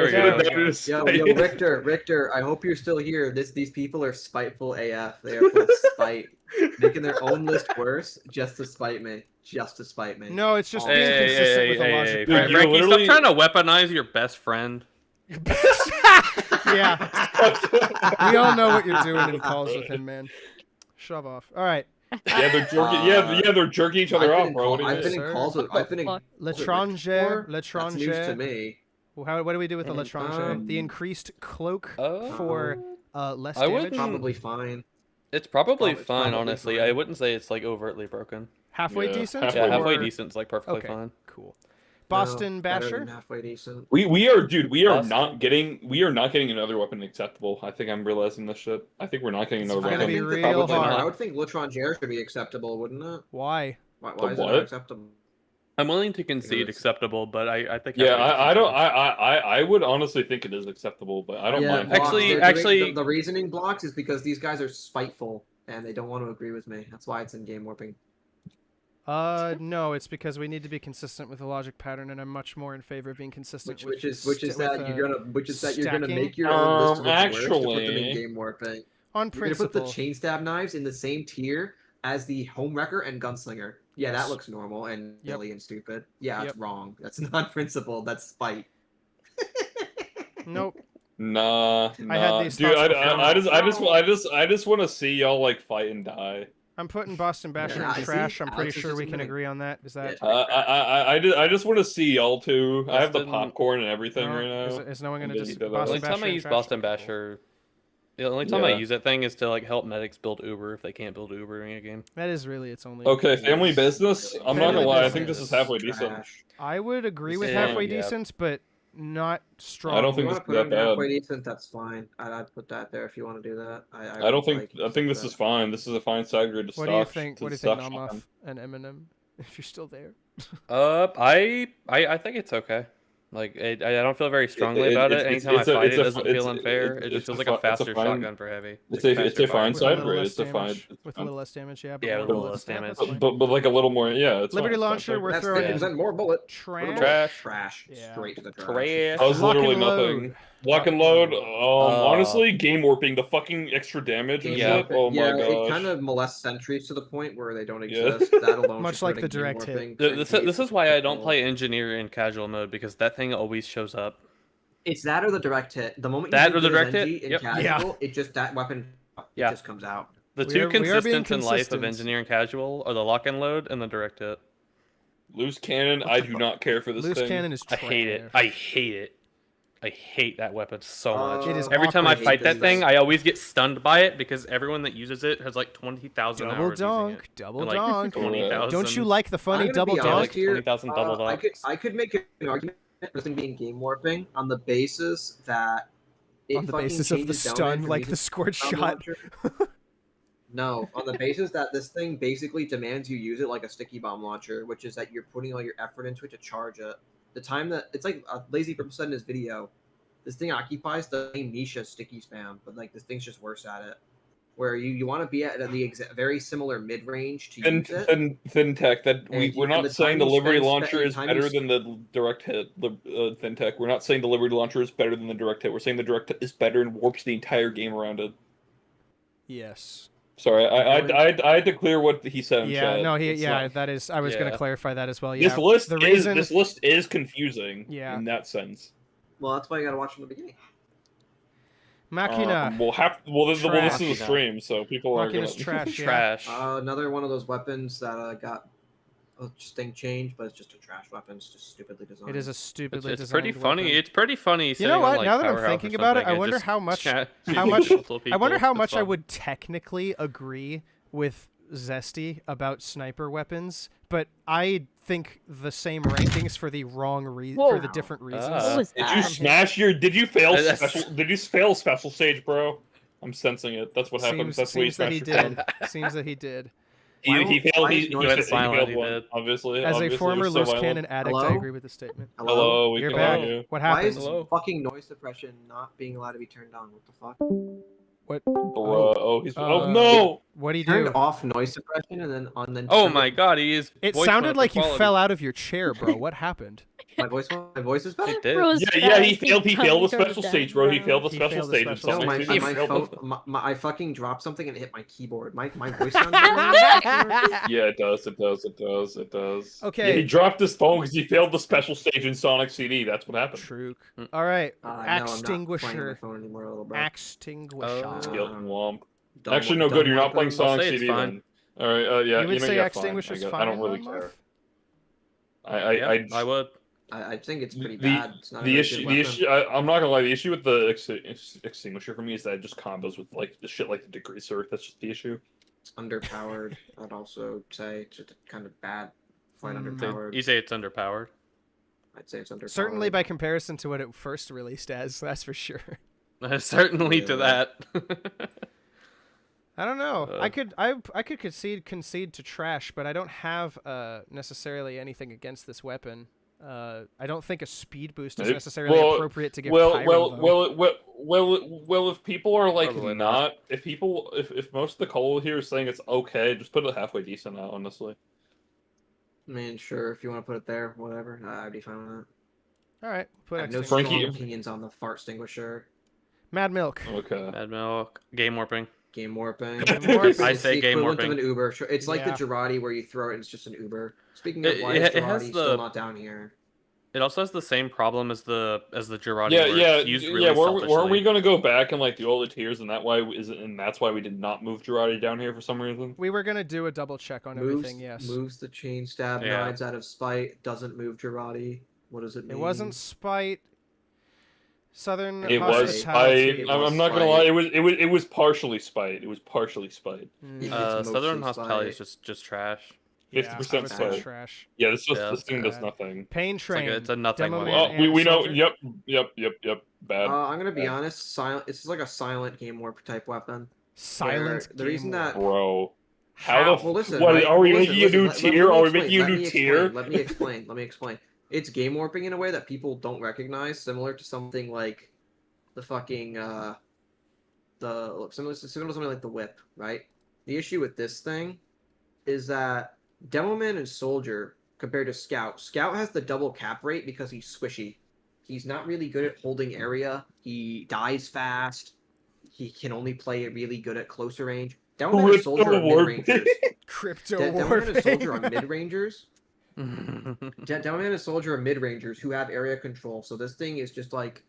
we Let's put go. it down here to Yo, spite. Richter, I hope you're still here. These people are spiteful AF. They are full of spite, making their own list worse just to spite me. no, it's just Hey, being Hey, consistent hey, with the hey, logic. hey, Dude, Frankie, you're literally- stop trying to weaponize your best friend. Yeah, we all know what you're doing in calls with him, man. Shove off. All right, Yeah, they're jerking. They're jerking each other off, bro. What do you I've been mean? in Sir? calls with. I've been in. Fuck. L'étranger, That's news to l'étranger. me. What do we do with the And, l'étranger? The increased cloak Oh. for less I damage. wouldn't- Probably fine. It's probably It's fine, probably honestly. fine. I wouldn't say it's like overtly broken. Halfway Yeah, decent. Yeah, halfway or- decent is like perfectly Okay, fine. cool. Boston No, better Basher. than halfway decent. We are Awesome. not getting another weapon acceptable. I think I'm realizing this shit. I think we're not getting It's another gonna weapon. be I think real that- hard. I would think L'Étranger should be acceptable, wouldn't it? Why? Why is it what? not acceptable? I'm willing to concede Because- acceptable, but I think. Yeah, halfway I don't. decent. I would honestly think it is acceptable, but I don't mind. Block, Actually- they're doing- actually- the reasoning blocks is because these guys are spiteful and they don't want to agree with me. That's why it's in game warping. No, it's because we need to be consistent with the logic pattern, and I'm much more in favor of being consistent Which with is that you're gonna stacking. make your own list of what's worse to put them Actually- in game warping. on You're gonna put the principle. chain stab knives in the same tier as the homewrecker and gunslinger. Yeah, Yes. that looks normal and Yep. silly and stupid. Yeah, Yep. it's wrong. That's not principled. That's spite. Nope. Nah, I had these dude. thoughts before. I just want to see y'all like fight and die. I'm putting Boston Basher Yeah, in I trash. see. I'm pretty Alex is sure we just can admitting. agree on that. Is that? I just want to see y'all two. I have the Boston- popcorn and everything No? right now. Is no one gonna I'm gonna just eat that The up. Boston only time Basher I in use trash? Boston Okay, cool. Basher, the only time I Yeah. use that thing is to like help medics build Uber if they can't build Uber in a game. That is really its only. Okay, family business. I'm not Family gonna lie. I think this business. is halfway decent. Trash. I would agree with Yeah, halfway yeah. decent, but not strong. I don't If you think want this to is put that it in bad. halfway decent, that's fine. I'd put that there if you want to do that. I don't think. I think this is fine. This is a fine side grade to What do you stock. think? to What do you think, stock shotgun. Nonmoth and Eminem? If you're still there. I think it's okay. Like I don't feel very strongly about it. Anytime I fight it, it doesn't feel unfair. It just feels like a faster shotgun for heavy. It's Like a faster fine fire. With a side little grade. less It's a fine. damage. With a little less damage, yeah. But Yeah, more with a little bullets. less Yeah, damage. that's fine. But like a little more. Yeah, it's Liberty fine. launcher, It's we're That's throwing 50% more bullet. trash. Trash. Yeah. Straight to the trash. Trash. That was Lock literally and load. nothing. Lock and load. Uh, Honestly, game warping. The fucking extra damage and Yeah. shit. Oh my Yeah, gosh. it kind of molests sentries to the point where they don't Yeah. exist. That alone Much should like put the a game direct hit. warping This sentry is why I don't control. play engineer in casual mode because that thing always shows up. It's that or the direct hit. The moment That you or the do good as direct NG hit? in Yep. casual, it just that weapon Yeah. just comes out. The We two are being consistents in life of consistent. engineer and casual are the lock and load and the direct hit. Loose cannon. I do not care for this Loose thing. cannon is I trash. hate it. I hate it. I hate that weapon so much. It is Every time I awkward. fight that this thing, thing. I always get stunned by it because everyone that uses it has like 20,000 Double hours using donk. it. Double And, like, donk. 20,000. Don't you like the funny I'm gonna double be Yeah, donk? like honest here, 20,000 double I could make an argument for this thing being game warping on the basis that it On the fucking basis of the changes down stun, from like using the scored bomb shot. launcher. No, on the basis that this thing basically demands you use it like a sticky bomb launcher, which is that you're putting all your effort into it to charge it. The time that it's like Lazy Purple said in his video, this thing occupies the same niche as sticky spam, but like this thing's just worse at it. Where you want to be at the very similar mid range to use it. Thin tech. That And we're and the not saying time the you Liberty spend- launcher and is time better you than the direct hit. Thin tech. We're not saying the Liberty launcher is better than the direct hit. We're saying the direct hit is better and warps the entire game around it. Yes. Sorry, I had to clear what he said in Yeah. chat. No. It's not- That is. I was gonna Yeah. clarify that as well. Yeah. This list is confusing. Yeah. In that sense. Well, that's why you gotta watch from the beginning. Machina. This is Trash. a stream, so people are gonna Machina's trash. Yeah. Trash. Another one of those weapons that got a thing changed, but it's just a trash weapon. It's just stupidly designed. It is a stupidly It's designed pretty funny. weapon. It's pretty funny. You know sitting on, what? like, Now that I'm Powerhouse or thinking about it, something, I wonder just how much. chat- How much? multiple I wonder people. how It's much I fun. would technically agree with Zesty about sniper weapons, but I think the same rankings for the wrong for the Whoa. different reasons. Ah. What was Did that? you smash your? Did you fail That's- special? Did you fail special stage, bro? I'm sensing it. That's what happens. That's what you Seems that he smashed your did. phone. Seems that he did. He failed. He why is failed he one. did. Obviously, As a obviously, former it was so loose violent. cannon addict, I Hello? agree with the statement. Hello, we You're can back. hear you. What Why happened? is Hello? fucking noise suppression not being allowed to be turned on? What the fuck? What? Bruh, oh Uh, no! What do you Turned do? off noise suppression and then on then. Oh turned my it- god, he is. It voice sounded mode like for you quality. fell out of your chair, bro. What happened? My voice is better. It did. Rose Yeah, he fast, failed. He failed the turned special down, stage, bro. He failed the He special failed the stage. in special No, Sonic my, City. my, He failed phone, I fucking dropped something and it hit my keyboard. My voice sounds better. Yeah, it does. It does. Okay. Yeah, he dropped his phone because he failed the special stage in Sonic CD. That's what happened. True. Mm. All right. No, I'm not playing on my Extinguisher. phone anymore, little bro. Extinguisher. Oh. Skeleton Womp. Dumb- Actually, no dumb good. You're not playing weapons. I'll Sonic say it's CD fine. then. All right. Yeah. You would say fine. Extinguisher's I don't really fine, care. Yeah, I would. I think it's pretty The- bad. It's not a The very issue, good the weapon. issue. I'm not gonna lie. The issue with the extinguisher for me is that it just combos with like the shit like the degreaser. That's just the issue. It's underpowered. I'd also say it's just kind of bad. Quite Mm. underpowered. You say it's underpowered. I'd say it's underpowered. Certainly by comparison to what it first released as, that's for sure. Certainly to Yeah. that. I don't know. I could concede to trash, but I don't have necessarily anything against this weapon. I don't think a speed boost is necessarily appropriate to give Pyro, though. Well. If people are like Probably not, if most of the call here is saying it's okay, just put it halfway decent out. Honestly. I mean, sure, if you want to put it there, whatever. I'd be fine with that. All right, put I have no extinguisher. Frankie- strong opinions on the fart extinguisher. Mad Milk. Okay. Mad Milk. Game warping. Game warping. Game warping. It's I say the game equivalent warping. of an Uber. It's like Yeah. the Girardi where you throw it and it's just an Uber. Speaking of It- why it is has Girardi the- still not down here? It also has the same problem as the Girardi, Yeah, where yeah, it's used yeah. really Weren't we selfishly. gonna go back and like do all the tiers, and that's why we did not move Girardi down here for some reason? We were gonna do a double check on everything. Yes. Moves the chain stab Yeah. knives out of spite. Doesn't move Girardi. What does it mean? It wasn't spite. Southern It was hospitality. spite. I'm not gonna lie. It was partially spite. It was partially spite. Mm, Southern Hospitality is just trash. 50% I would say spite. trash. Yeah, this it's thing does bad. nothing. Pain It's train. it's a nothing Demo one. Man Well, and we know. soldier. Yep. Bad. I'm gonna be Bad. honest. Silent. This is like a silent game warp type weapon. Silent. The reason that Bro. How the well, listen. what, right? are we Well, making a new tier? Are we making a new tier? Let me explain. It's game warping in a way that people don't recognize, similar to something like the fucking similar to something like the whip, right? The issue with this thing is that Demoman and Soldier compared to Scout has the double cap rate because he's squishy. He's not really good at holding area. He dies fast. He can only play it really good at closer range. Demoman and Soldier are mid-rangers. Crypto Demoman and Soldier are warfare. mid-rangers. Demoman and Soldier are mid-rangers who have area control, so this thing is just like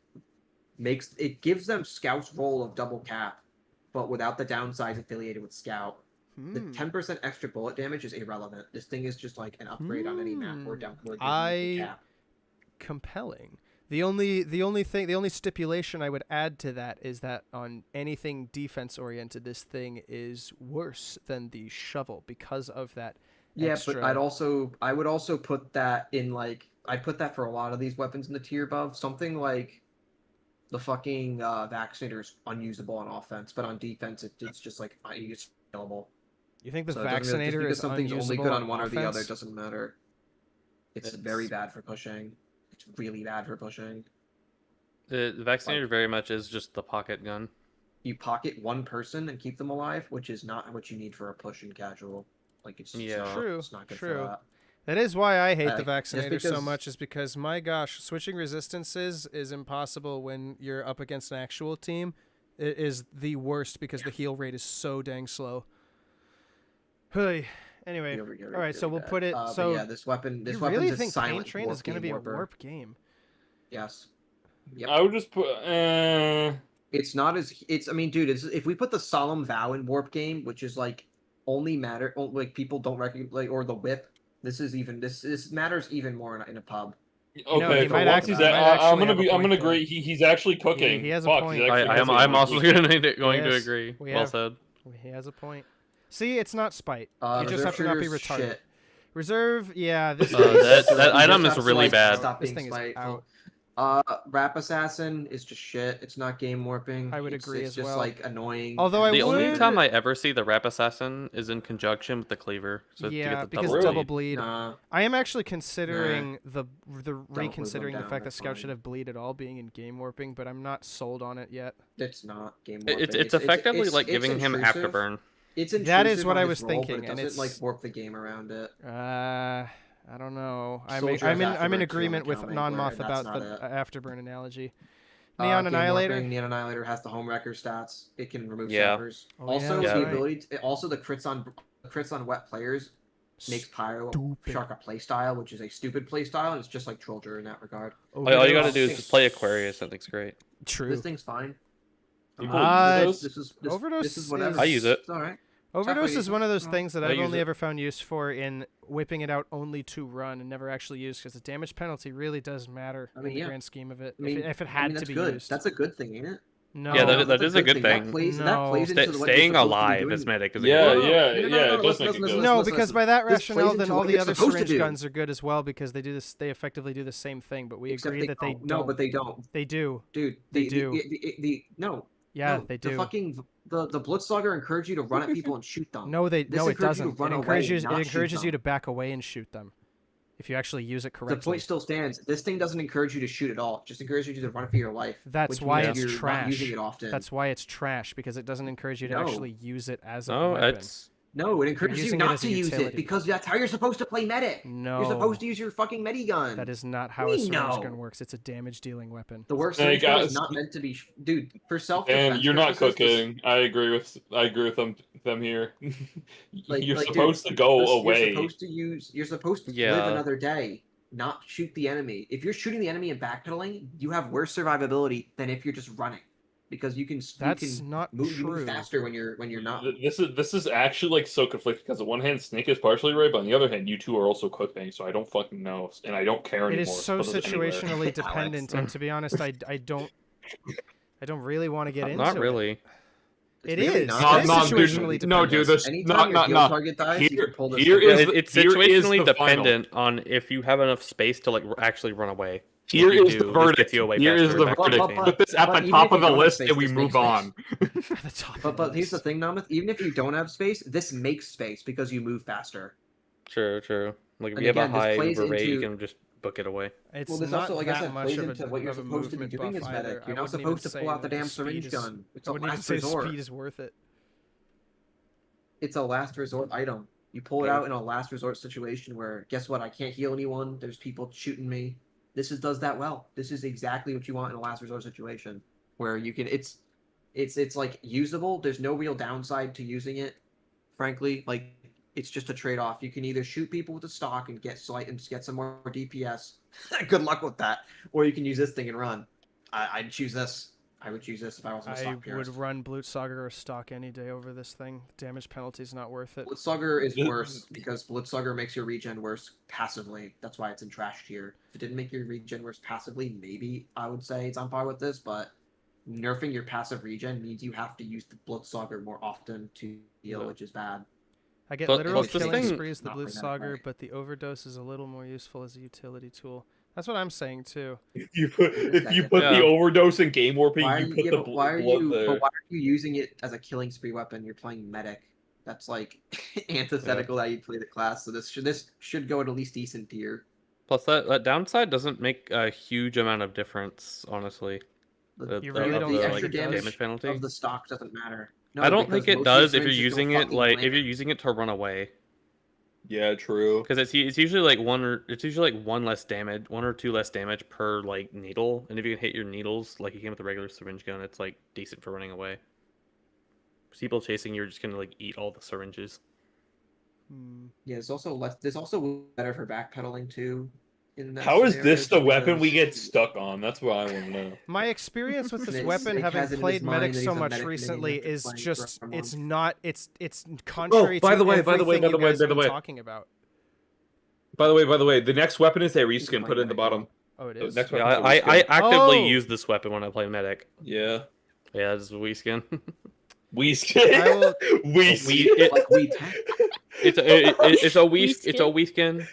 gives them Scout's role of double cap, but without the downsides affiliated with Scout. The 10% extra bullet damage is irrelevant. This thing is just like an upgrade on any map or down. Cap. Compelling. The only stipulation I would add to that is that on anything defense oriented, this thing is worse than the shovel because of that. Yeah, extra... but I would also put that in like I'd put that for a lot of these weapons in the tier above. Something like the fucking Vaccinator is unusable on offense, but on defense it's just like it's killable. You think the So Vaccinator is something's only good on one offense? or the other doesn't matter. It's very bad for pushing. It's really bad for pushing. The Vaccinator very much is just the pocket gun. You pocket one person and keep them alive, which is not what you need for a push in casual. Like it's true. It's not good True. for that. That is why I hate the Vaccinator so because- much, is because, my gosh, switching resistances is impossible when you're up against an actual team. It is the worst because the heal rate is so dang slow. Hey, anyway, all right, so we'll put it. So yeah, this weapon. This you weapon really is think silent Pain Train is going to be a warp game? Yes. Yep. I would just put. It's not as it's. I mean, dude, if we put the Solemn Vow in warp game, which is like like people don't recognize, like, or the whip. This matters even more in a pub. Okay, for once he's I'm gonna agree. He's actually cooking. He has a Fuck, point. I'm also going to agree. Well said. He has a point. See, it's not spite. You just Reserve have to not be shooter's retarded. shit. Reserve, yeah. This that item is really bad. Stop This being thing is spiteful. Rap Assassin is just shit. It's not game warping. I would agree it's as just well. like annoying. Although The only time I ever see the Rap Assassin is in conjunction with the Cleaver. So to yeah, get the because double bleed. Nah. I am actually considering reconsidering the down, fact that they're Scout should fine. have bleed at all being in game warping, but I'm not sold on it yet. It's not game warping. It's effectively like it's giving him intrusive. afterburn. It's That is intrusive what on I his was role, thinking, but it and doesn't it's like warp the game around it. I don't know. Soldier I'm has in afterburn agreement too, with counting, Nonmoth where that's about not the it. afterburn analogy. Neon Game Annihilator. warping, Neon Annihilator has the home wrecker stats. It can remove Yeah. sappers. Oh, Also, yeah, the right. ability. Also, the crits on wet players makes Pyro Stupid. Shark a playstyle, which is a stupid playstyle, and it's just like Trollger in that regard. All you gotta do is just play Aquarius. That thing's great. True. This thing's fine. People use use This Overdose is whatever. I use it. It's all right. Overdose is Exactly. one of those things that I I've use only it. ever found use for in whipping it out only to run and never actually used, because the damage penalty really does matter I mean, in the yeah. grand scheme of it. I mean, if it had to that's be good. used. That's a good thing, ain't it? No. Yeah, No, that that's is a good thing. That plays into Staying what you're supposed to be alive doing. as medic is a Yeah, good thing. yeah, No, it does listen, make it listen, good. No, listen, because by that this plays rationale, into then all what the you're other supposed to syringe do. guns are good as well, because they do this. They effectively do the same thing. But we Except agree that they don't. don't. No, but they don't. They do. Dude, They do. No. Yeah, no, they do. The fucking the Blitzslugger encourage you to run at people and shoot them. No, This it encourages you to doesn't. run It away, encourages not shoot you them. to back away and shoot them, if you actually use it The correctly. point still stands. This thing doesn't encourage you to shoot at all. It just encourages you to run for your life. That's which why means it's you're trash. Not using it often. That's why it's trash, because it doesn't encourage you to No. actually use it as a No, weapon. No, it encourages you using it not as a to use utility. it because that's how you're supposed to play medic. No. You're supposed to use your fucking medigun. That is not how a We syringe know. gun works. It's a damage-dealing weapon. The work Hey, syringe gun is guys. not meant to be, dude. For self-defense. And you're not purposes, cooking. I agree with them here. Like, You're dude, supposed to go away. You're supposed to live Yeah. another day. not shoot the enemy. If you're shooting the enemy and backpedaling, you have worse survivability than if you're just running, because you can not move true. faster when you're not. This is actually like so conflicted because on one hand Snake is partially right, but on the other hand you two are also cookbang, so I don't fucking know and I don't care It anymore. is so Put this anywhere. situationally dependent, and to be honest, I don't really want to get into Not it. really. It really is. not. It is No, situationally dude, no, dependent. dude, this Anytime your field target dies, you can pull this. Here Yeah, is the- it's here is situationally the final. dependent on if you have enough space to like actually run away. Here If you is do, the this verdict. gets you away Here is faster the back to verdict. the team. Put this at But the even top if you of the don't have list space, and we this move makes on. At the top of the But here's the list. thing, Nonmoth. Even if you don't have space, this makes space because you move faster. True. Like if And you have a again, this high plays mover rate, you into- can just book it away. It's Well, this not also, like I that said, much plays of into a, what you're of a supposed to be movement doing buff as either. medic. I You're not wouldn't supposed even to pull say out the that damn speed syringe is- gun. It's I a wouldn't even last say resort. speed is worth it. It's a last resort item. You pull it out in a last resort situation where, guess what? I can't heal anyone. There's people shooting me. Does that well. This is exactly what you want in a last resort situation, where you can. It's like usable. There's no real downside to using it. Frankly, like it's just a trade off. You can either shoot people with the stock and get some more DPS. Good luck with that. Or you can use this thing and run. I'd choose this. I would choose this if I wasn't a I stock purist. would run Blutsauger or stock any day over this thing. Damage penalty is not worth it. Blitzsucker is worse because Blitzsucker makes your regen worse passively. That's why it's in trash tier. If it didn't make your regen worse passively, maybe I would say it's on par with this, but nerfing your passive regen means you have to use the Blitzsucker more often to heal, which is bad. I get But literal plus this killing thing- sprees the Not like that, Blutsauger, right? but the overdose is a little more useful as a utility tool. That's what I'm saying too. If you put Yeah. the overdose in game warping, Why are you you, put yeah, the but why are blood you there. but why are you using it as a killing spree weapon? You're playing medic. That's like antithetical that you play the class. So this should go at least decent tier. Plus that downside doesn't make a huge amount of difference, honestly. You really don't the think extra it does? damage penalty. of the stock doesn't matter. No, I don't because think it most of does your if you're syringes don't using it fucking like land. if you're using it to run away. Yeah, true. Because it's usually like one or two less damage per like needle, and if you can hit your needles like you can with a regular syringe gun, it's like decent for running away. People chasing you are just gonna like eat all the syringes. Yeah, there's also better for backpedaling too. In that How is scenario, this the just weapon we because- get stuck on? That's what I want to know. My experience with this Snake- weapon, Snake having has it in his played mind medic that he's so a much medic recently, after is playing for just a it's month. not it's contrary by to the way, everything you guys have been talking about. By the way, the next weapon is that reskin. Put it in the Right bottom. Oh, it The is. next Yeah, weapon's a I reskin. actively Oh! use this weapon when I play medic. Yeah. Yeah, this is a Wii skin. We skin. I will- We skin. Like we tech. it's a Wii Wii skin.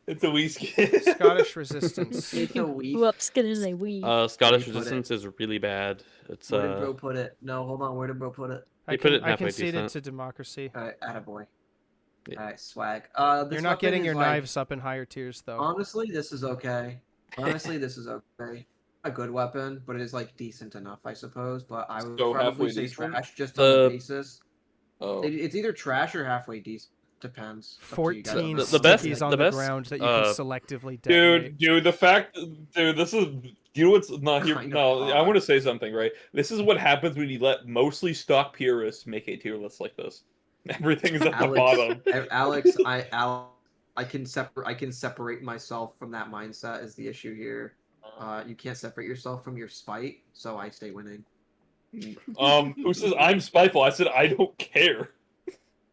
It's a Wii skin. Scottish resistance. It's a weak. Who upskin is a Wii? Scottish Where you put it? resistance is really bad. It's Where did bro put it? No, hold on. Where did bro put it? I You put it I halfway conceded decent. to democracy. Alright, attaboy. Yeah. Alright, swag. You're not getting your knives up in higher tiers though. Honestly, this is okay. This is okay. A good weapon, but it is like decent enough, I suppose. But I would So halfway probably say decent? trash just on the The- basis. Oh. It's either trash or halfway decent. Depends. Up to you guys. 14 The best- stickies on the the best, ground that you can uh, selectively detonate. Dude, this is, you know what's not here? Kind of No, I odd. want to say something, right? This is what happens when you let mostly stock purists make a tier list like this. Everything's at the bottom. Alex, I can separate myself from that mindset is the issue here. You can't separate yourself from your spite, so I stay winning. Who says I'm spiteful? I said I don't care.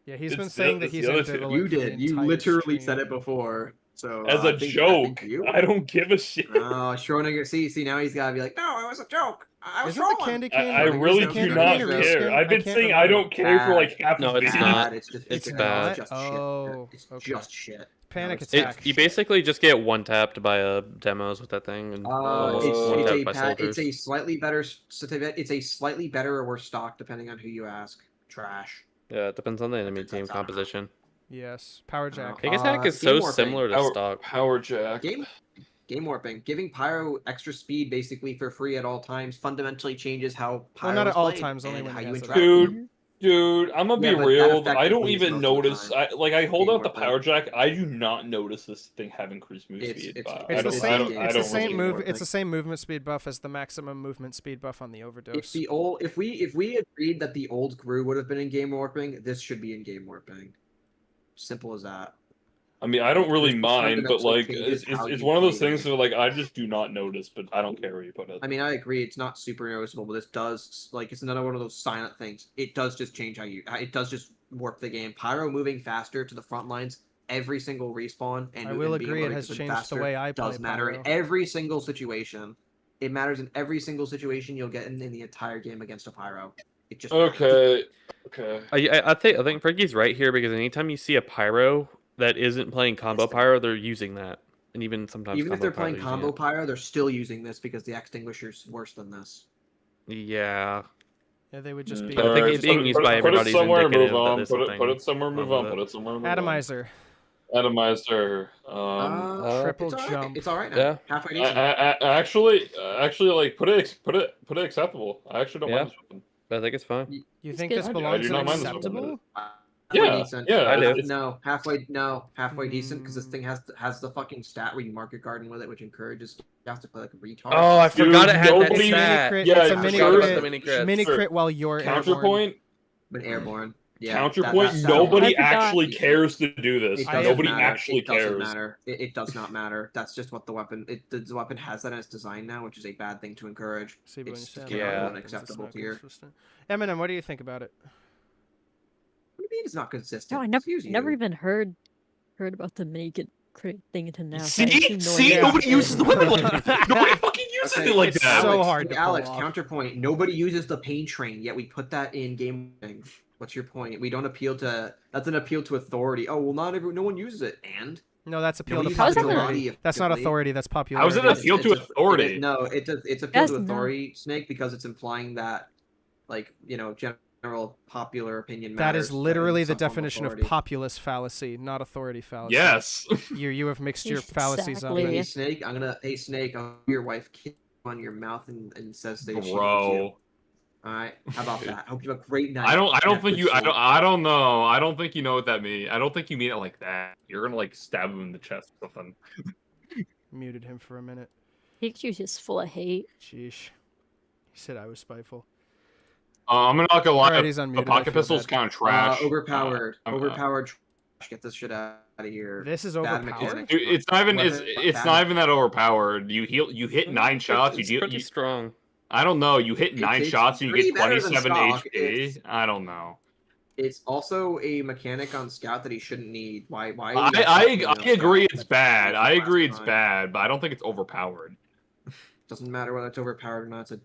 Yeah, he's It's been the- saying that it's the he's other ambivalent. two. You for the did. You entire literally stream. said it before. So As I a think joke. you. I don't give a shit. Oh, Schrodinger. See, now he's gotta be like, no, it was a joke. I was Isn't the trolling." candy cane? I really is the do candy not cane a reskin? care. I've been can't saying I remember. don't care for like half No, the it's video. not. It's just It's it's bad. just Oh, shit. It's okay. just shit. Panic it's attack. You basically just get one tapped by demos with that thing, and one tapped by soldiers. It's a slightly better it's a slightly better or worse stock depending on who you ask. Trash. Yeah, it depends on the enemy That's team not- composition. Yes, power jack. Kick attack is so Game warping. similar to stock. Power jack. Game warping, giving Pyro extra speed basically for free at all times fundamentally changes how Pyro not is at all played times, only and when how he you has it. interact with Dude, him. Dude, I'm gonna Yeah, be but that real. effect I don't leaves even most of the notice. time. I hold out the Game power warping. jack. I do not notice this thing have increased move It's- speed. it's- but It's I the don't- same. I don't- It's I the don't same really move. care. It's the same movement speed buff as the maximum movement speed buff on the overdose. If we agreed that the old Gru would have been in game warping, this should be in game warping. Simple as that. I mean, I don't really This mind, but fundamentally like, changes how it's you one of those play things this. where like I just do not notice, but I don't care where you put it. I mean, I agree. It's not super noticeable, but this does like it's another one of those silent things. It does just change how you. It does just warp the game. Pyro moving faster to the front lines every single respawn, and I will and being agree able it to has reach changed the faster way I play does matter in Pyro. every single situation. It matters in every single situation you'll get in the entire game against a Pyro. It just matters. Okay. I think Frankie's right here because anytime you see a pyro that isn't playing combo pyro, they're using that, and even sometimes Even if combo they're pyro playing using combo it. Pyro, they're still using this because the extinguisher's worse than this. Yeah. Yeah, they would just be. But I think Alright, it being used by put it everybody is somewhere and move indicative that on. there's Put something it somewhere, move wrong on. with Put it somewhere, move Atomizer. on. Atomizer. Triple It's all right. jump. It's all right now. Yeah. Halfway decent. Actually, like put it acceptable. I actually don't Yeah. mind this weapon. But I think it's fine. You It's think good. this I do belongs in not mind this one. acceptable? Halfway Yeah, decent. yeah, I do. Halfway decent because this thing has the fucking stat where you market garden with it, which encourages you have to play like a retard. Oh, I Dude, forgot it had that nobody- It's a mini stat. crit. Yeah, it's a I mini forgot about the crit. mini crits. Mini Sure. crit while you're airborne. Counterpoint. But airborne. Yeah, Counterpoint. that Nobody I forgot. actually cares to do this. It I doesn't Nobody matter. actually It doesn't cares. matter. It does not matter. That's just what the weapon. The weapon has that in its design now, which is a bad thing to encourage. See, but when you It's say just that, Yeah. not it's acceptable not here. consistent. Eminem, what do you think about it? What do you mean it's not consistent? No, I Excuse never you. even heard about the mini crit thing until now. so I See, have no idea. nobody uses the weapon like that. Nobody fucking uses Okay, it like it's that. so Alex, hard to pull Alex, off. counterpoint. Nobody uses the pain train, yet we put that in game. What's your point? We don't appeal to. That's an appeal to authority. Oh well, no one uses it, and No, that's appeal to nobody How's that uses not- popularity. That's not effectively. authority. That's How popularity. is it appeal to authority? No, it's appeal That's to not- authority, Snake, because it's implying that, like general popular opinion That matters. is literally the some form definition of authority. populist fallacy, not authority fallacy. Yes. You have mixed your fallacies up. Exactly. Hey Snake, hey Snake, your wife kiss you on your mouth and says that she loves you. Bro. All right, how about that? I hope you have a great night. I don't Have think good you. sleep. I don't know. I don't think you know what that means. I don't think you mean it like that. You're gonna like stab him in the chest or something. Muted him for a minute. Pikachu's just full of hate. Sheesh. He said I was spiteful. I'm not gonna lie. Alright, he's The unmuted, I pocket feel pistol's bad. kind of trash. Overpowered. I'm- Overpowered. Trash. Get this shit out of here. This is Bad overpowered? mechanics. Dude, it's not even. Weapon- It's not even that overpowered. You hit 9 shots. It's You pretty deal. strong. I don't know. You hit 9 it's shots and you pretty get better than 27 stock. HP. I don't know. It's also a mechanic on Scout that he shouldn't need. Why? I agree it's bad. I agree it's bad, but I don't think it's overpowered. Doesn't matter whether it's overpowered or not. It's a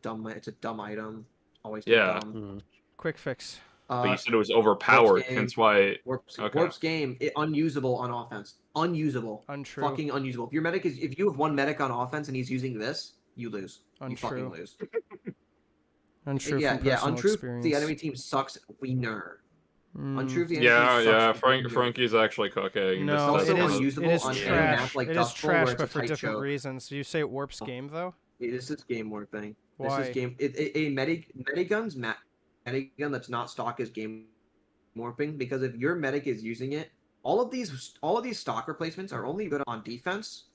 dumb item. Always been Yeah. dumb. Quick fix. But you said it was overpowered, game. hence why. Warp's, Okay. Warp's game, unusable on offense. Unusable. Untrue. Fucking unusable. If you have one medic on offense and he's using this, you lose. You Untrue. fucking lose. Untrue yeah, from yeah. personal Untrue. experience. The enemy team sucks. We nerd. Mm. Untrue. The enemy Yeah, team yeah. sucks. we nerd. Frankie's actually cooking. No, It's it also is, unusable it is on any trash. map like It is Dustful, where trash, it's but a for tight different choke. reasons. You say it warps game, though? This is game warping. Why? This is game. A medigun that's not stock is game warping because if your medic is using it, all of these stock replacements are only good on defense,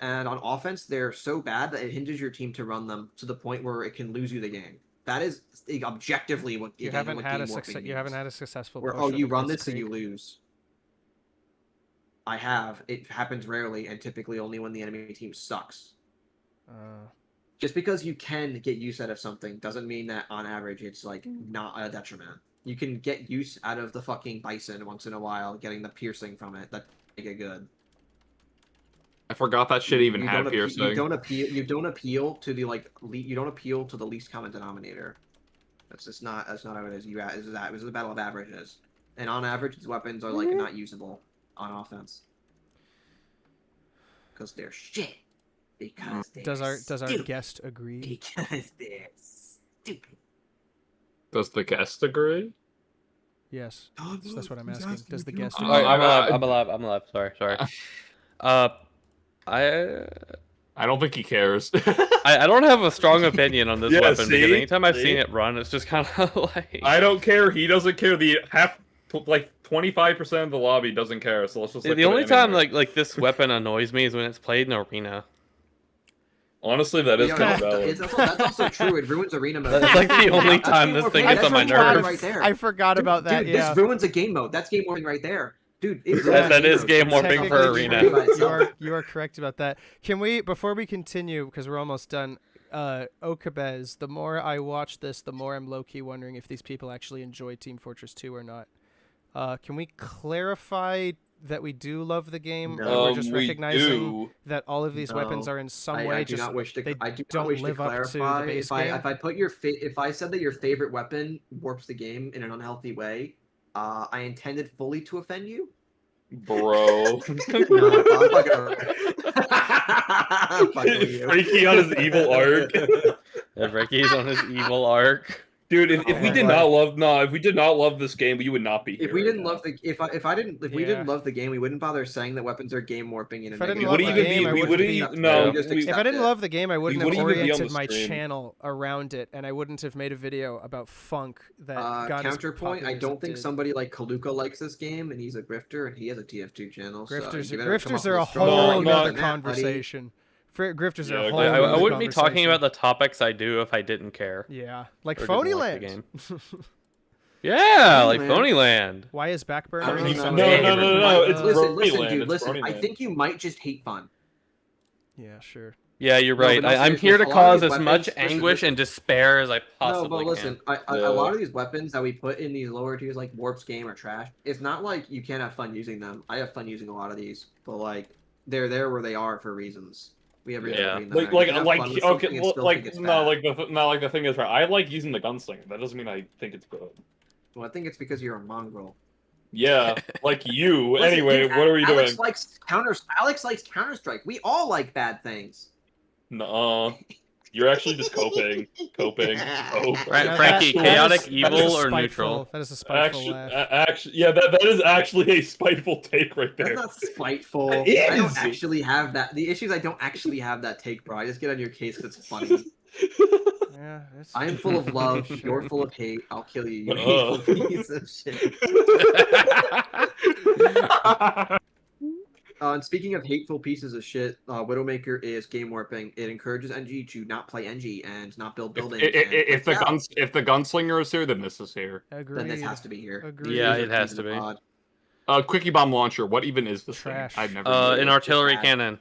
and on offense they're so bad that it hinders your team to run them to the point where it can lose you the game. That is objectively what You again, haven't what had game a warping you haven't means. had a successful Where push you of run Blitzkrieg. this and you lose. I have. It happens rarely and typically only when the enemy team sucks. Just because you can get use out of something doesn't mean that on average it's like not a detriment. You can get use out of the fucking bison once in a while, getting the piercing from it. That make it good. I forgot that shit even You had don't piercing. You don't appeal to the you don't appeal to the least common denominator. That's not how it is. It was a battle of averages, and on average, these weapons are like not usable on offense because they're shit. Because they're Does our stupid. guest agree? Because they're stupid. Does the guest agree? Yes. That's what I'm asking. Does the guest Oh, agree? I'm alive. Sorry. I don't think he cares. I don't have a strong opinion on this Yeah, weapon because see? anytime I've See? seen it run, it's just kind of like I don't care. He doesn't care. The 25% of the lobby doesn't care. So let's just. the only time like this weapon annoys me is when it's played in arena. Honestly, that is Yeah, kind of valid. that's also true. It ruins arena mode. That's like the only time game this warping. thing gets That's on my game warping nerves. right there. I forgot about that. Dude, Yeah. this ruins a game mode. That's game warping right there. Dude, it's That is game warping for Technically Arena. true. You are correct about that. Can we, before we continue, because we're almost done, Okabez, the more I watch this, the more I'm low-key wondering if these people actually enjoy Team Fortress 2 or not. Can we clarify that we do love the game, No. and we're just We recognizing do. that all of these weapons No. are in some I way do just not wish to. they I do don't not wish live to up to the clarify. base If I game? if I put your if I said that your favorite weapon warps the game in an unhealthy way, I intended fully to offend you. Bro. No, I'm fucking with you. Frankie on his evil arc. If Ricky's on his evil arc. Dude, if we Oh did my not love if we did not love this game, you would not be here. If we right didn't now. love the if we Yeah. didn't love the game, we wouldn't bother saying that weapons are game warping in a If I didn't negative love we the wouldn't way. game, I we wouldn't wouldn't be- even no. just we- If I didn't love the game, I wouldn't have wouldn't even be on oriented the my stream. channel around it, and I wouldn't have made a video about funk that got as Counterpoint, popular I as don't it think did. somebody like Kaluka likes this game, and he's a grifter, and he has a TF2 channel. Grifters, so you better come grifters up are with a strong whole argument nother on that, buddy. conversation. Grifters are Yeah, a whole I- I nother wouldn't be talking conversation. about the topics I do if I didn't care. Yeah, like or didn't Phony like the Land. game. Yeah, like Phonyland. Phonyland. Why is I Backburner? don't Everything's know. on No, game. no, no, no, it's listen, Phonyland, dude. it's Listen, I Phonyland. think you might just hate fun. Yeah, sure. Yeah, you're No, right. but no, I'm seriously, here to a lot of cause these as much weapons- listen, anguish and despair as I No, possibly but listen, can. a lot of these weapons that we put in these lower tiers, like Warp's game or Trash, it's not like you can't have fun using them. I have fun using a lot of these, but like they're there where they are for reasons. We have reasons Yeah. for bringing them there. You can have fun with something and still think it's bad. the thing is right. I like using the gunslinger. That doesn't mean I think it's good. Well, I think it's because you're a mongrel. Yeah, like you. Listen, Anyway, dude, what are we Alex doing? likes Alex likes Counter Strike. We all like bad things. No, you're actually just coping. Coping. Oh. Right, That- Frankie, that is- chaotic, that is a evil, or spiteful- neutral? That is a spiteful Actually, laugh. yeah, that is actually a spiteful take right That's there. not spiteful. It I don't is. actually have that. The issue is I don't actually have that take, bro. I just get on your case because it's funny. Yeah, it's... I am full of love. You're full of hate. I'll kill you. You Oh. hateful piece of shit. And speaking of hateful pieces of shit, Widowmaker is game warping. It encourages NG to not play NG and not build buildings. If the gunslinger is here, then this is here. Agreed. then this has to be here. Agreed. Yeah, These it are has keys to in the be. pod. Quickie bomb launcher. What even is this Trash. thing? I've never. An used it. artillery bad. cannon.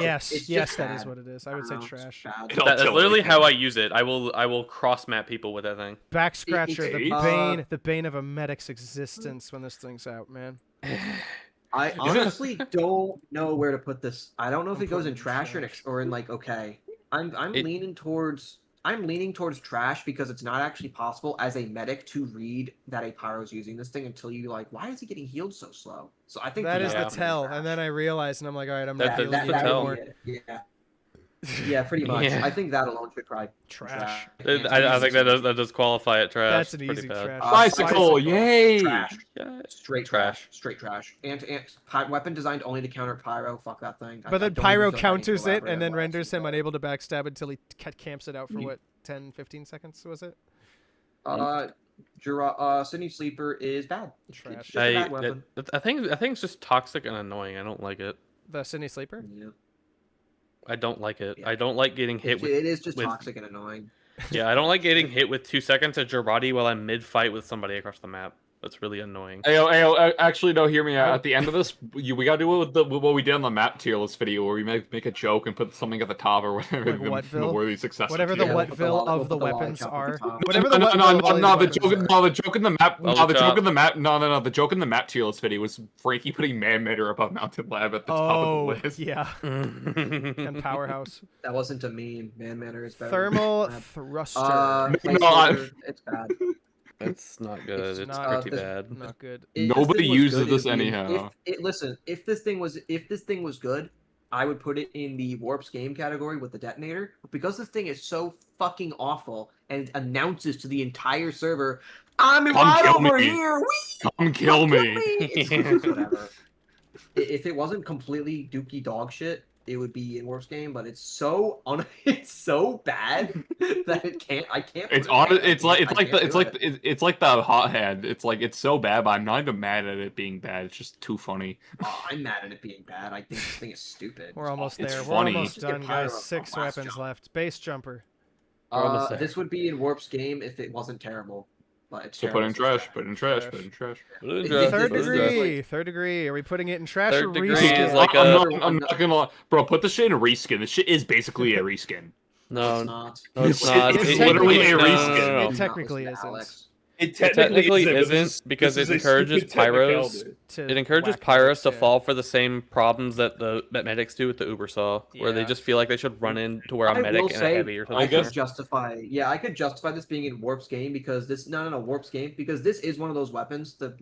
Yes, It's yes, just that is bad. what it is. I would say don't know, it's trash. bad. It- That's Artillery literally how cannon. I use it. I will cross map people with that thing. Back scratcher, it's- the bane of a medic's existence when this thing's out, man. I honestly don't know where to put this. I don't know if I'm it goes in putting it in trash or trash. or in like okay. I'm It- leaning towards trash because it's not actually possible as a medic to read that a pyro's using this thing until you like, why is he getting healed so slow? So I think That is Yeah. the tell, and then I realized, and I'm like, all right, I'm That- not that's dealing the with it tell. anymore. Yeah. Yeah, pretty much. Yeah. I think that alone should cry. Trash. I think that does qualify it trash. That's an Pretty easy bad. trash. Bicycle, yay! Trash. Yeah. Straight trash. Straight trash. And weapon designed only to counter pyro. Fuck that thing. But then don't Pyro even feel like I need to counters it elaborate and then on what renders actually him does. unable to backstab until he camps it out for what, 10, 15 seconds, was it? Sydney Sleeper is bad. Trash. It's just a bad weapon. I think it's just toxic and annoying. I don't like it. The Sydney Sleeper? Yeah. I don't like it. Yeah. I don't like getting hit with. It is just with- toxic and annoying. Yeah, I don't like getting hit with 2 seconds of Jarati while I'm mid fight with somebody across the map. That's really annoying. Actually, no. Hear me out. At the end of this, we gotta do it with what we did on the map tier list video, where we make a joke and put something at the top or whatever. Like the Whatville? worthy success. Whatever the Yeah, we'll put the Whatville lolly- of we'll the put the weapons lollipop at are. the top. Whatever the No, Whatville of all these the weapons joke, are. no, the joke in the map, no, the Lollipop. joke in the map, no, the joke in the map tier list video was Frankie putting Man-Matter above Mountain Lab at the top Oh, of the list. yeah. And Powerhouse. That wasn't a meme. Man Manor is better. Thermal Bad. Thruster. Lightsaber, it's bad. It's not good. It's It's not- pretty bad. Not good. If Nobody this thing was uses good, this it'd be- anyhow. Listen, if this thing was good, I would put it in the Warp's game category with the detonator. But because this thing is so fucking awful and announces to the entire server, I'm Come right kill over me. here. Whee! Come kill me. It's whatever. If it wasn't completely dookie dog shit, it would be in Warp's game. But it's so it's so bad that I can't. It's put it on. there. It's like I can't do it. it's like the hot hand. It's like it's so bad, but I'm not even mad at it being bad. It's just too funny. Oh, I'm mad at it being bad. I think this thing is stupid. We're almost It's there. funny. We're almost Just get done, Pyro guys. from 6 last weapons jump. left. Base jumper. We're almost there. This would be in Warp's game if it wasn't terrible. but it's So put in terrible. trash. Put in trash. Put in trash. It- Third this is degree. like- Third degree. Are we putting it in trash or Third degree reskin? is like I'm not gonna lie, bro. Put this shit in a reskin. This shit is basically a reskin. No, it's not. no, it's This not. shit is It literally a technically- reskin. No. It technically Not listen to isn't. Alex. It technically but this isn't because this it is a encourages stupid technicality. pyros. To It encourages whack pyros medics, to yeah. fall for the same problems that that medics do with the uber saw, where they Yeah. just feel like they should run into where a I medic will and a say, heavy or I something. I guess- could justify. Yeah, I could justify this being in Warp's game because this. No, Warp's game because this is one of those weapons, the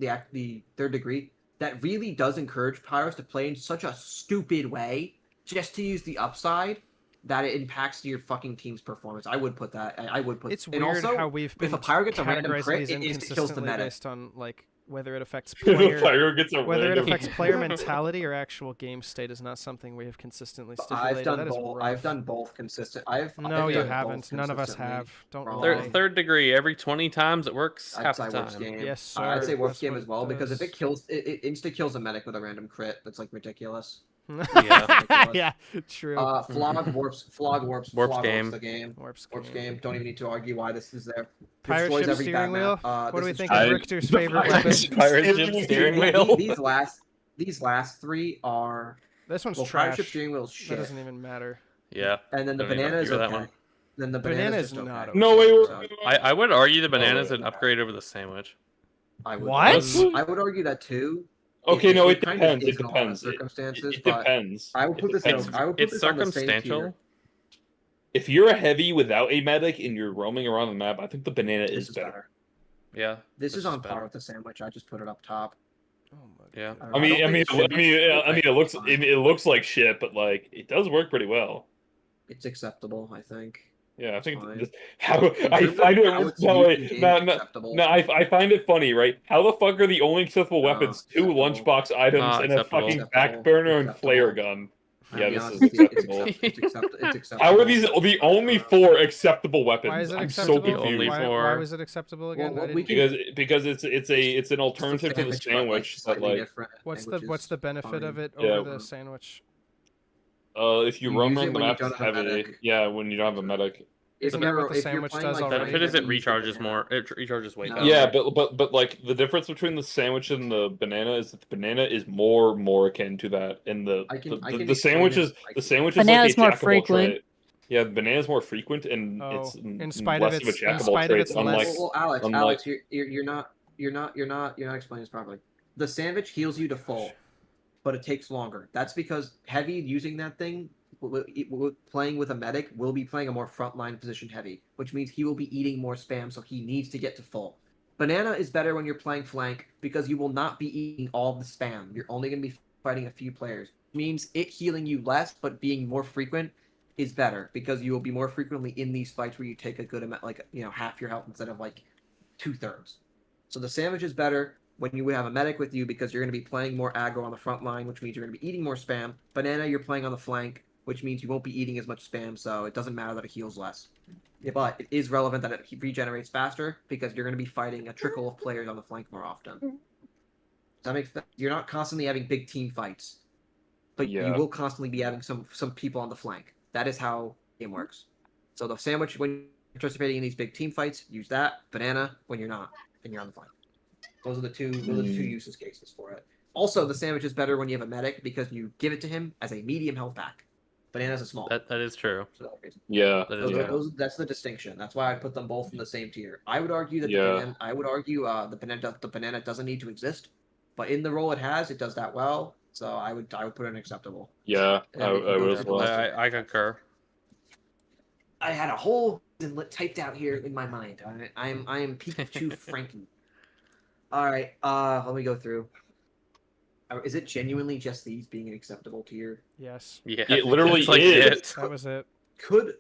third degree, that really does encourage pyros to play in such a stupid way just to use the upside that it impacts your fucking team's performance. I would put that. I would put. It's and weird also, how we've been if a pyro gets a random categorizing crit, these it instant kills the inconsistently meta. based on like whether it affects The player, pyro gets a whether it random- affects player mentality or actual game state is not something we have consistently stipulated. I've done That is both. rough. I've done both consistent. No, I've you done both haven't. None of us consistently. have. Don't Wrong. lie. Third degree, every 20 times it works I'd half say the Warp's time. game. Yes, sir. I'd say Warp's That's game what as it well because if does. it kills, it insta kills a medic with a random crit. That's like ridiculous. Yeah. Yeah, true. Flog Warp's game. the game. Warp's Warp's game. game. Don't even need to argue why this is there. Pirate Destroys ship every steering bad wheel. map. What do This we is think trash. of Richter's favorite Pirate weapon? ship- Pirate ship steering wheel. These last three are This one's well, pirate trash. ship steering wheel's That shit, doesn't even matter. Yeah. and then the don't even banana is argue with okay. that one. Then the Banana's banana's just not okay. okay. No, wait. So, I would argue the banana's wait. an upgrade over the sandwich. I would, What? I would argue that too. Okay, no, it kind of depends. is It in a lot of depends. circumstances, It but depends. I would put It this in. depends. I would put It's this on the same tier. circumstantial. If you're a heavy without a medic and you're roaming around the map, I think the banana This is better. Yeah. This is This is on par better. with the sandwich. I just put it up top. Oh my Yeah. God. I mean, don't think it should be. it looks like shit, but like it does work pretty well. It's acceptable, I think. Yeah, I think Fine. just how In I terms of find it. how it's No, used wait, in game, no, it's no, acceptable. no. I find it funny, right? How the fuck are the only acceptable No, weapons two acceptable. lunchbox items Not and a acceptable. fucking Acceptable. backburner and Acceptable. flare gun? I'll Yeah, be this honest is with you, acceptable. It's acceptable. How are these the only four acceptable weapons? Why is it I'm acceptable? so confused. Only why for- was it acceptable again? Well, I we didn't- Because it's an alternative to the sandwich. But, But slightly like, different, what's which the is benefit fine. of it Yeah. over the sandwich? if you You roam use it around the when you map don't as have a heavy, medic. yeah, when you don't have a medic. If Isn't that you're, what the if you're sandwich playing does like already? Benefit is it Randy, use the recharges banana. more. It recharges way No. faster. Yeah, but like the difference between the sandwich and the banana is that the banana is more akin to that, and the I can the explain sandwich it. is I the can- sandwich is like Banana's a more jackable frequent. trait. Yeah, the banana is more frequent, and Oh, it's in spite of less of a its- in jackable spite of trait. its Unlike less- Well, Alex, unlike- Alex, you're not explaining this properly. The sandwich heals you to full, but it takes longer. That's because heavy using that thing, playing with a medic, will be playing a more frontline position heavy, which means he will be eating more spam, so he needs to get to full. Banana is better when you're playing flank because you will not be eating all the spam. You're only going to be fighting a few players. Means it healing you less, but being more frequent is better because you will be more frequently in these fights where you take a good amount, like half your health instead of like 2/3. So the sandwich is better when you have a medic with you because you're going to be playing more aggro on the front line, which means you're going to be eating more spam. Banana, you're playing on the flank, which means you won't be eating as much spam, so it doesn't matter that it heals less. Yeah, but it is relevant that it regenerates faster because you're going to be fighting a trickle of players on the flank more often. Does that make sense? You're not constantly having big team fights, but you Yeah. will constantly be having some people on the flank. That is how the game works. So the sandwich, when you're participating in these big team fights, use that. Banana when you're not and you're on the flank. Those are the two uses cases for it. Also, the sandwich is better when you have a medic because you give it to him as a medium health pack. Banana's a small. That is true. For that reason. Yeah, That is Those, true. that's the distinction. That's why I put them both in the same tier. I would argue that Yeah. the banana doesn't need to exist, but in the role it has, it does that well. So I would put it in acceptable. yeah, And I we can go would there as for well. less. I concur. I had a whole typed out here in my mind. I am PikachuFrankie. All right, let me go through. Is it genuinely just these being an acceptable tier? Yes. Yeah, It literally that's like is. it. That was it. Could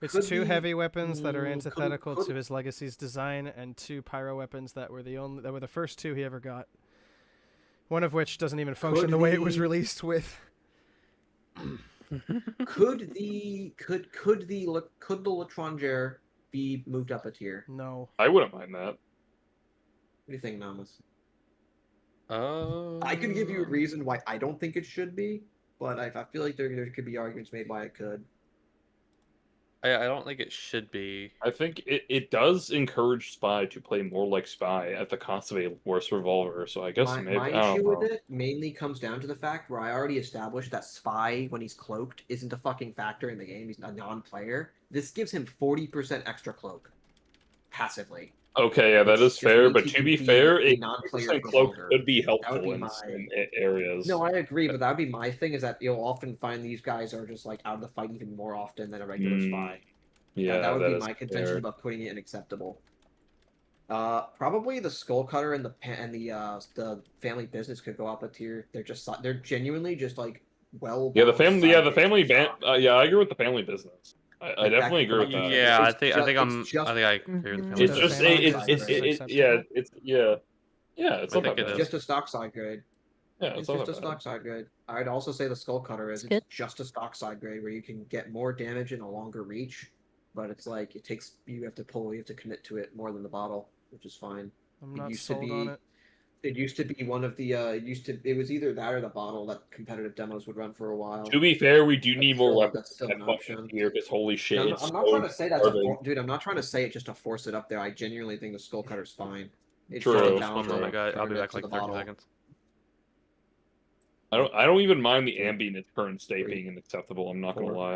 It's could two the- heavy weapons that are could- antithetical could- to his legacy's design, and two pyro weapons that were the first two he ever got. One of which doesn't even function Could the way it was the- released with. Could the L'Étranger be moved up a tier? No. I wouldn't mind that. What do you think, Namas? Oh. I could give you a reason why I don't think it should be, but I feel like there could be arguments made why it could. I don't think it should be. I think it does encourage Spy to play more like Spy at the cost of a worse revolver. So I guess maybe My I don't issue with know. it mainly comes down to the fact where I already established that Spy, when he's cloaked, isn't a fucking factor in the game. He's a non-player. This gives him 40% extra cloak passively, Okay, yeah, that which is just fair. means But he to can be be fair, a a non-player 40% for cloak longer. could be That would helpful be in my some areas. No, I agree, but that would be my thing. Is that you'll often find these guys are just like out of the fight even more often than a regular Spy. That Yeah, would that be is my contention fair. about putting it in acceptable. Probably the Skull Cutter and the Family Business could go up a tier. They're genuinely just like well Yeah, balanced. the family band. Yeah, I agree with the family business. I Like that definitely could go agree up with a that. tier. Yeah, It's I think I agree with Mhm. family It's The just business. family stock side business is grade. yeah, acceptable. it's I not think that it bad. is. Just a stock side grade. Yeah, It's it's not just a that bad. stock side grade. I'd also say the Skull Cutter It's is good. just a stock side grade where you can get more damage and a longer reach, but it's like you have to commit to it more than the bottle, which is fine. I'm It not used to sold on it. be one of the it was either that or the bottle that competitive demos would run for a while. To be fair, we do need more weapons That's still in an that fucking option. tier because holy shit, And it's I'm not so trying to say starving. dude. I'm not trying to say it just to force it up there. I genuinely think the Skull Cutter's fine. It's True, just a Just one balanced moment, guys. I'll be alternative back to the like 30 bottle. seconds. I don't even mind the ambient in its current state Three, being unacceptable. I'm not gonna 4, lie.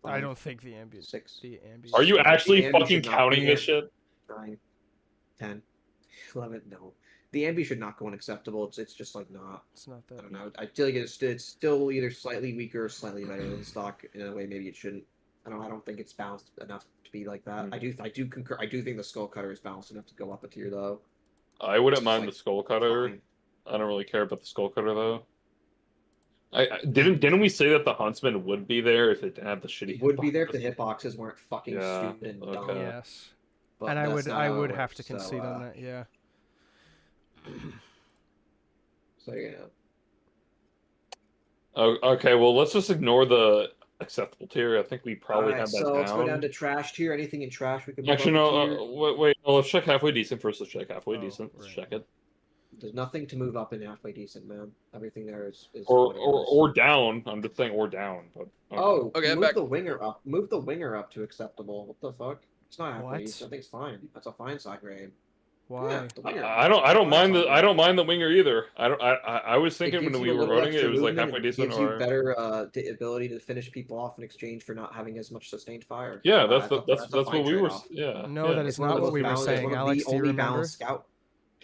I 5, don't think the ambient. 6. The ambient. Are you The actually ambi fucking should not. counting this shit? 9, 10, 11. No, the ambi should not go unacceptable. It's just like not. It's not I that. don't know. I feel like it's still either slightly weaker or slightly better than stock in a way. Maybe it shouldn't. I don't think it's balanced enough to be like that. I do concur. I do think the Skull Cutter is balanced enough to go up a tier though. I wouldn't It's mind like the skull cutter. fine. I don't really care about the skull cutter though. I didn't we say that the huntsman would be there if it didn't have the shitty It would be there if the hitbox? hitboxes weren't fucking Yeah, stupid and okay. dumb. Yes. But And that's not I how it would have works, to concede on that. Yeah. So yeah. Oh, okay, well let's just ignore the acceptable tier. I think we probably have that So let's go down down. to trash tier. Anything in trash we can move Actually, up a no. tier. Wait. No, let's check halfway decent first. Let's check halfway Oh, decent. Let's right. check it. There's nothing to move up in halfway decent, man. Everything there is Or what it is. or down. I'm just saying or down. But okay. Oh, Okay, I'm move back. the winger up. Move the winger up to acceptable. What the fuck? It's not halfway What? decent. I think it's fine. That's a fine side grade. Why? Yeah, the winger. I don't Fine mind side grade. I don't mind the winger either. I was It thinking gives when you we a were little voting it, extra it was like movement. halfway It decent gives you or better the ability to finish people off in exchange for not having as much sustained fire. yeah. That's a That's fine what we were. trade-off. Yeah. No, yeah. that It's is one of not the what most we were balanced. saying, It's one of Alex. the Do you only remember? balanced scout.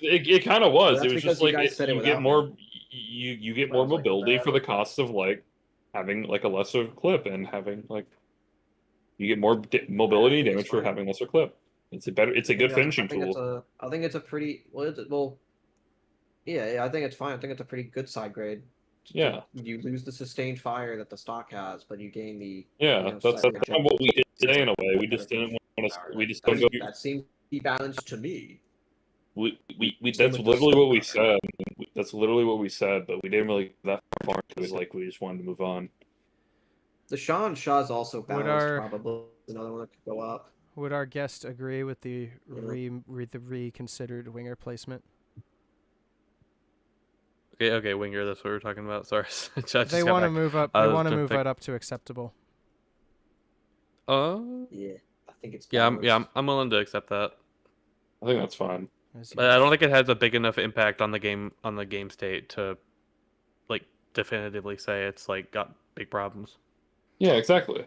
It kind of Well, was. that's It was because just you like guys said it you get without more. me. You get But I more was like, mobility what for the the cost of like having like a lesser clip and having like you get more mobility I think damage it's for fine. having lesser clip. It's a better. It's a good finishing tool. I think it's a pretty yeah, I think it's fine. I think it's a pretty good side grade. Yeah. You lose the sustained fire that the stock has, but you gain the Yeah. That's side kind of what we did say in a way. We better just didn't want to. power. We just don't go. That seems to be balanced to me. We Same that's with the literally what we skull cutter. said. That's literally what we said, but we didn't really get that far into it. Like we just wanted to move on. The Sean Shaw's also Would balanced, our- probably another one that could go up. Would our guest agree with the reconsidered winger placement? Okay, winger. That's what we're talking about. Sorry, I just They got want to back. move up. I They was want to gonna move pick- it up to acceptable. Yeah, I think it's Yeah, balanced. I'm willing to accept that. I think that's fine. As you But I don't wish. think it has a big enough impact on the game state to like definitively say it's like got big problems. Yeah, exactly.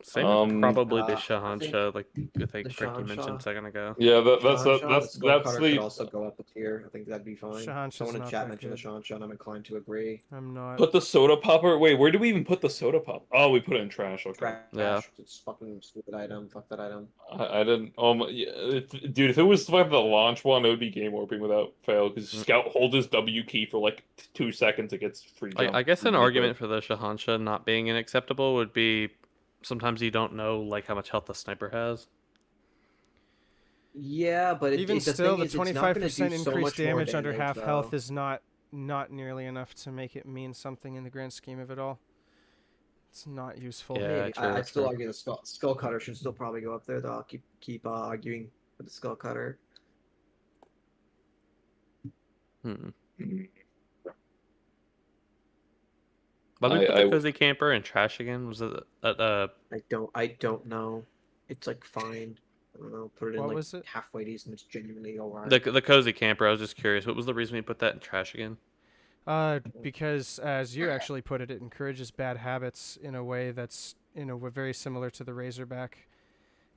Same with probably the I think Shahansha, like I the think Frankie mentioned Shahansha- a second ago. Yeah, Shahan Shah, the that's skull cutter could the also go up a tier. I think that'd be fine. Shahan Shah's Someone in not chat that mentioned the good. Shahan Shah, and I'm inclined to agree. I'm not. put the soda popper. Wait, where do we even put the soda pop? Oh, we put it in trash. Okay. Trash. Yeah. It's fucking stupid item. Fuck that item. I didn't. Yeah, dude, if it was like the launch one, it would be game warping without fail. Because Scout holds his W key for like 2 seconds, it gets free jump. I guess an really argument quick. for the Shahansha not being unacceptable would be sometimes you don't know like how much health the sniper has. Yeah, but Even still, the thing is, it's not gonna 25% do so increased much more damage under half though. health is not nearly enough to make it mean something in the grand scheme of it all. It's not useful. Yeah. Maybe. true, I'd still true. argue the skull cutter should still probably go up there. Though I'll keep arguing for the skull cutter. Hmm. Why we put the I- cozy camper and trash again? Was it I don't know. It's like fine. I don't know. Put it in What like was it? halfway decent. It's genuinely alright. the cozy camper? I was just curious. What was the reason we put that in trash again? Because as you actually put it, it encourages bad habits in a way that's very similar to the Razorback.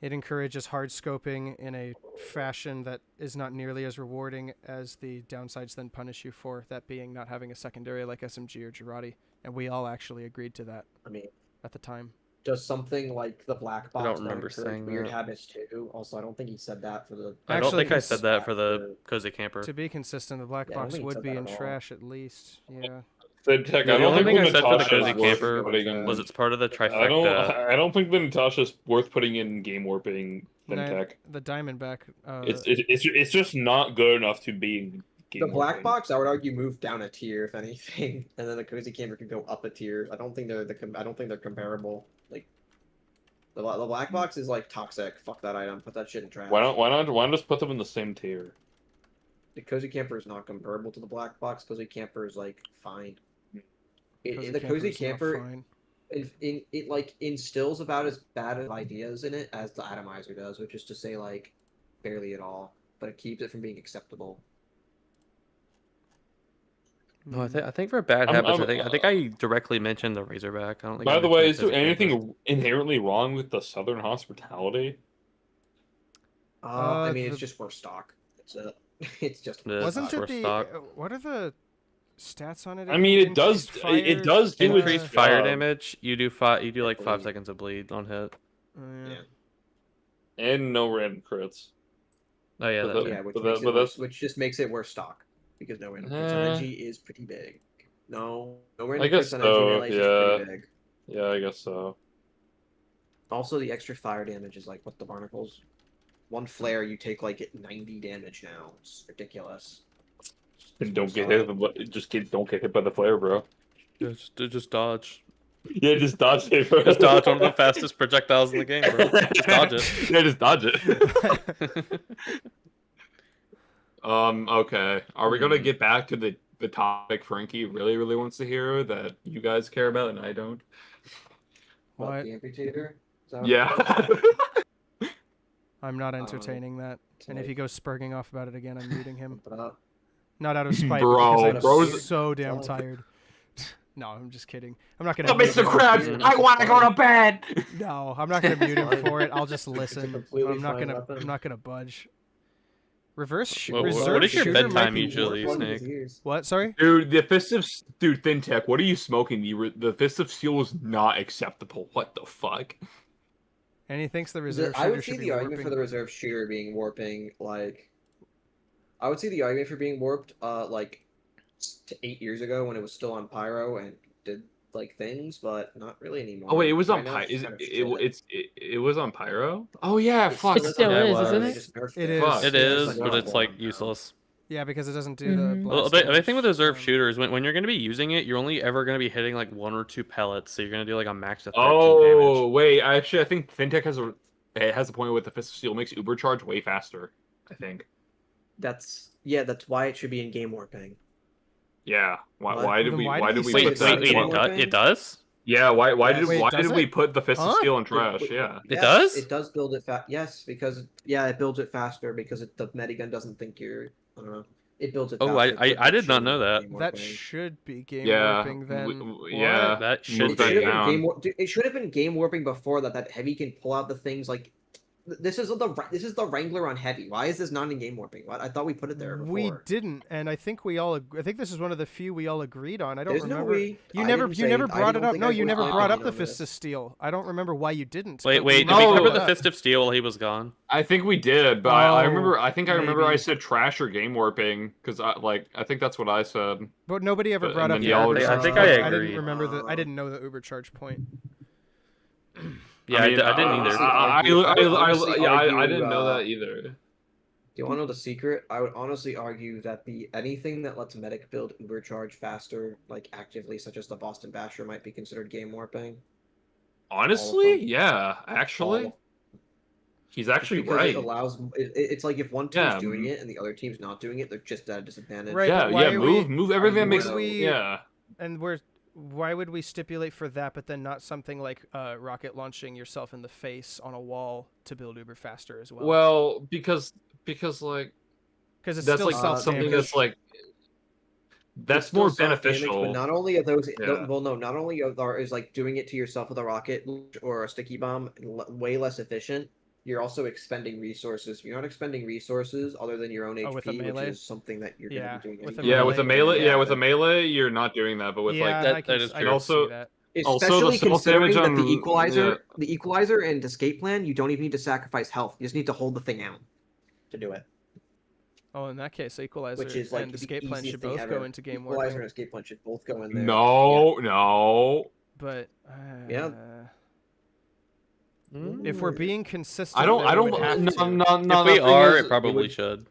It encourages hard scoping in a fashion that is not nearly as rewarding as the downsides then punish you for, that being not having a secondary like SMG or Girardi. And we all actually agreed to that I mean, at the time. does something like the black box don't not remember encourage saying weird that. habits too? Also, I don't think he said that for the. I don't Actually, think I cons- said that for the cozy camper. To be consistent, the black Yeah, I don't box think he would said be that in at all. trash at least. Yeah. Fintech, The I don't only think thing I said for the Natasha cozy is worth camper putting in. was it's part of the I don't. trifecta. I don't think the Natasha's worth putting in game warping Fintech. The Diamondback. It's just not good enough to be in game The black warping. box, I would argue, moved down a tier if anything, and then the cozy camper could go up a tier. I don't think they're comparable. Like the black box is like toxic. Fuck that item. Put that shit in trash. Why not just put them in the same tier? The cozy camper is not comparable to the black box. Cozy camper is like fine. The cozy camper, it like instills about as bad of ideas in it as the atomizer does, which is to say like barely at all, but it keeps it from being acceptable. No, I think for bad habits, I think I directly mentioned the Razorback. I don't think. By I the mentioned way, the is there cozy camper. anything inherently wrong with the Southern hospitality? I mean, it's just worse stock. It's just. Yeah, Wasn't it's it worth the? stock. What are the stats on it? I mean, it does. Increased fire, It does do Increased its fire job. damage. You do like bleed. 5 seconds of bleed on hit. Yeah. and no random crits. Oh yeah, But that the- Yeah, which, but makes that- it but worse, that's- which just makes it worse stock because no random crits Uh, on energy is pretty big. No random I guess crits on energy so, melee is just pretty big. Yeah, I guess so. Also, the extra fire damage is like what the barnacles. One flare, you take like 90 damage now. It's ridiculous. And don't get hit. Don't get hit by the flare, bro. just dodge. Yeah, just dodge it, bro. Just dodge one of the fastest projectiles in the game, bro. Just dodge it. Yeah, just dodge it. Okay. Are we gonna get back to the topic Frankie really wants to hear that you guys care about and I don't? What? The amputator? Is that what Yeah. I'm not entertaining that. And if he goes spurging off about it again, I'm muting him. Put up? Not out of spite, Bro, but because I'm bro's- so damn Oh. tired. No, I'm just kidding. I'm not gonna. Oh, mute Mr. him. Krabs, I want to go to bed. No, I'm not gonna mute him Fine. for it. I'll just It's a listen. completely I'm not fine gonna. weapon. I'm not gonna budge. Reverse What reserve is your shooter might bedtime be usually, worth- Snake? What? Sorry. Dude, Fintech, what are you smoking? The Fist of Steel is not acceptable. What the fuck? And he thinks the reserve I shooter would see should the be argument warping. for the reserve shooter being warping, like. I would see the argument for being warped, like, 8 years ago when it was still on Pyro and did like things, but not really anymore. Oh wait, it was on Right now, Pyro. it's Is kind of it was on Pyro? Oh yeah, fuck. It still Yeah, it is, isn't was. it? They just nerfed It it. is. Fuck. It Yeah, is, like but not it's like one now. useless. Yeah, because it doesn't do Mhm. the. Well, blast the thing damage. with reserve shooter is when you're going to be using it, you're only ever going to be hitting like 1 or 2 pellets, so you're going to do like a max of 13 Oh damage. wait, actually, I think Fintech has a point with the Fist of Steel makes Uber charge way faster. I think. That's why it should be in game warping. Yeah. What? Why did Then we why why did did he we say Wait, put that? wait, that? wait, Warping? it does? Yeah. Why Yes. did Wait, why does did we it? put the Fist of Huh? Steel in trash? Yeah. It does? It does build it fast. Yes, because it builds it faster because the medigun doesn't think you're. I don't know. It builds it. Oh, faster. I did not know that. That should be game Yeah. warping then. Yeah. That Move should It that should be. have down. been it should have been game warping before that. That heavy can pull out the things like. This is the Wrangler on heavy. Why is this not in game warping? What? I thought we put it there before. We didn't, and I think we all. I think this is one of the few we all agreed on. I don't There's no remember. we. You I never. didn't You say- never I brought don't it up. think No, I you was never on brought up the this. Fist of Steel. I don't remember why you didn't. Wait, but wait, did never we No. cover brought it the up. Fist of Steel while he was gone? I think we did, but I Oh, remember. I remember I maybe. said trash or game warping because I think that's what I said. But nobody ever But- brought and up then the y'all Uber just- charge I think point. I I agreed. didn't remember the. I didn't know the Uber charge point. Yeah, I didn't either. I didn't know that either. Do you want to know the secret? I would honestly argue that anything that lets medic build Uber charge faster, like actively, such as the Boston Basher, might be considered game warping. Honestly, them. yeah, actually, All- he's actually because right. it allows. It's like if one team's Yeah, doing it and the other team's not doing it, they're just at a disadvantage. Right, Yeah, but why yeah, are we- move everything that makes were we- yeah. And we're why would we stipulate for that, but then not something like rocket launching yourself in the face on a wall to build Uber faster as well? Well, because like because it's that's still like self something damage. that's like It's that's still more self-damage, beneficial. but not only are those, Yeah. well, no, not only is like doing it to yourself with a rocket or a sticky bomb way less efficient. You're also expending resources. You're not expending resources other than your own Oh, with a HP, which melee? is something that you're Yeah, going to be doing with a anyway. Yeah, with a melee, melee. Yeah, with a but- melee, you're not doing that. But with yeah, like I can, that is I true. can Also- see that. Especially the considering self-damage that on- the equalizer and escape plan, you don't even need to sacrifice health. You just need to hold the thing out to do it, Oh, in that case, Equalizer which is like and the Escape Plan easiest should thing both ever. go into game Equalizer warping. and escape plan should both go in there. no. But Yeah. if we're being consistent, I don't. then I we don't. would have to. No. If we the thing are, is, it probably would- should.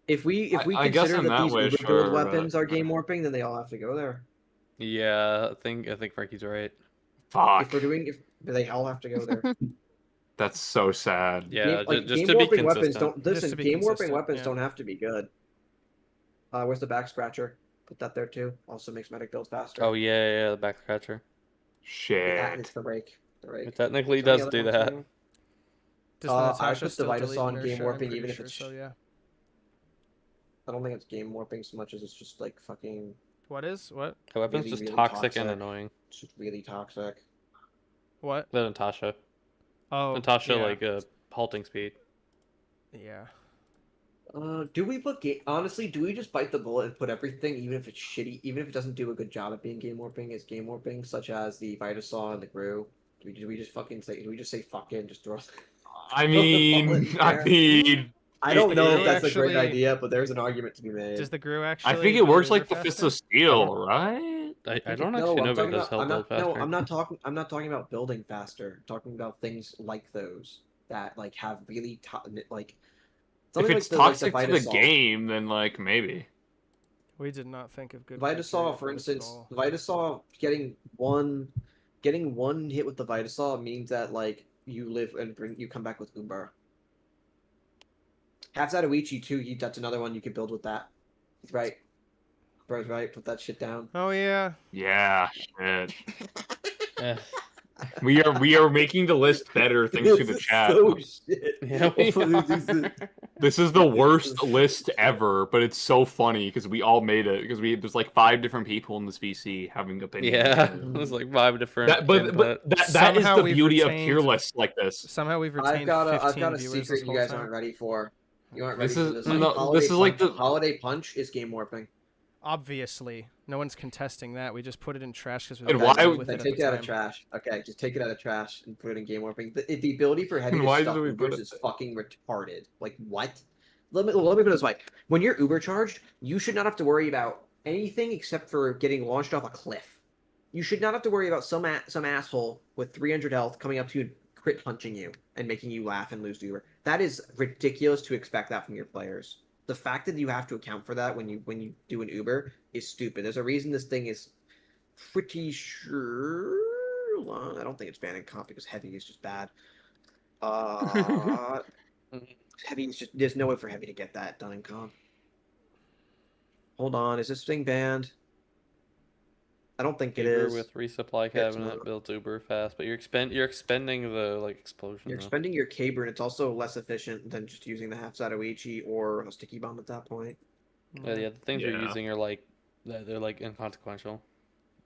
If we I guess consider in that that these way, Uber sure, build weapons but- are game warping, then they all have to go there. Yeah, I think Frankie's right. Fuck. If they all have to go there. That's so sad. Yeah, just game to be warping weapons consistent. don't Just listen. to be Game warping consistent, weapons yeah. don't have to be good. Where's the back scratcher? Put that there too. Also makes medic builds faster. Oh yeah, the back scratcher. That Shit. is the rake. The rake. It technically Is there any does other do ones that. anywhere? Does I Natasha put the still Vitus delete on inertia? game warping, I'm even pretty if sure it's. so. Yeah. I don't think it's game warping so much as it's just like fucking. What is what? The weapon's Really, just really toxic and toxic. annoying. It's just really toxic. What? The Natasha. Oh, Natasha, yeah. like halting speed. Yeah. Do we put honestly? Do we just bite the bullet and put everything, even if it's shitty, even if it doesn't do a good job at being game warping, as game warping, such as the Vitasaw and the Gru? Do we just fucking say? Do we just say fuck it and just throw? I mean, I don't know if that's a Actually- great idea, but there's an argument to be made. Does the Gru actually? I think it build works Uber like the faster? Fist of Steel, right? I don't No, actually know I'm if it talking does about. help I'm build not. faster. No, I'm not talking. I'm not talking about building faster. I'm talking about things like those that like have really like. If something it's like toxic to the Vitasaw. game, then like maybe. We did not think of good. Vitasaw, criteria for this at instance, all. Vitasaw getting one hit with the Vitasaw means that like you live and you come back with Uber. Half Zatoichi too. That's another one you can build with that. He's right. Bro's right. Put that shit down. Oh yeah. Yeah, shit. Eh. We are making the list better thanks to the This is chat. so shit. Yeah, we This is the worst list ever, but it's so funny because we all made it because there's like 5 different people in this VC having opinions. Yeah, there's like 5 different. That, but that is Somehow the we've beauty of retained- pure lists like this. Somehow we've I've retained got 15 a viewers secret this you whole guys time. aren't ready for. You aren't ready This for is- this. no, Holiday this is like Punch- the- Holiday Punch is game warping. Obviously, no one's contesting that. We just put it in trash because we And were why busy would- with Then it take at it the out of time. trash. Okay, just take it out of trash and put it in game warping. The ability for heavy And to why stuff do we put Ubers it is there? fucking retarded. Like what? Let me put it this way: when you're Uber charged, you should not have to worry about anything except for getting launched off a cliff. You should not have to worry about some asshole with 300 health coming up to you and crit punching you and making you laugh and lose to Uber. That is ridiculous to expect that from your players. The fact that you have to account for that when you do an Uber is stupid. There's a reason this thing is pretty sure. Hold on, I don't think it's banned in comp because heavy is just bad. Heavy is just there's no way for heavy to get that done in comp. Hold on, is this thing banned? I don't think it Uber is. with resupply It's cabinet not. builds Uber fast, but you're expending the like explosion. You're though. expending your Caber, and it's also less efficient than just using the half Zatoichi or a sticky bomb at that point. Yeah, the things you're Yeah. using are like they're like inconsequential.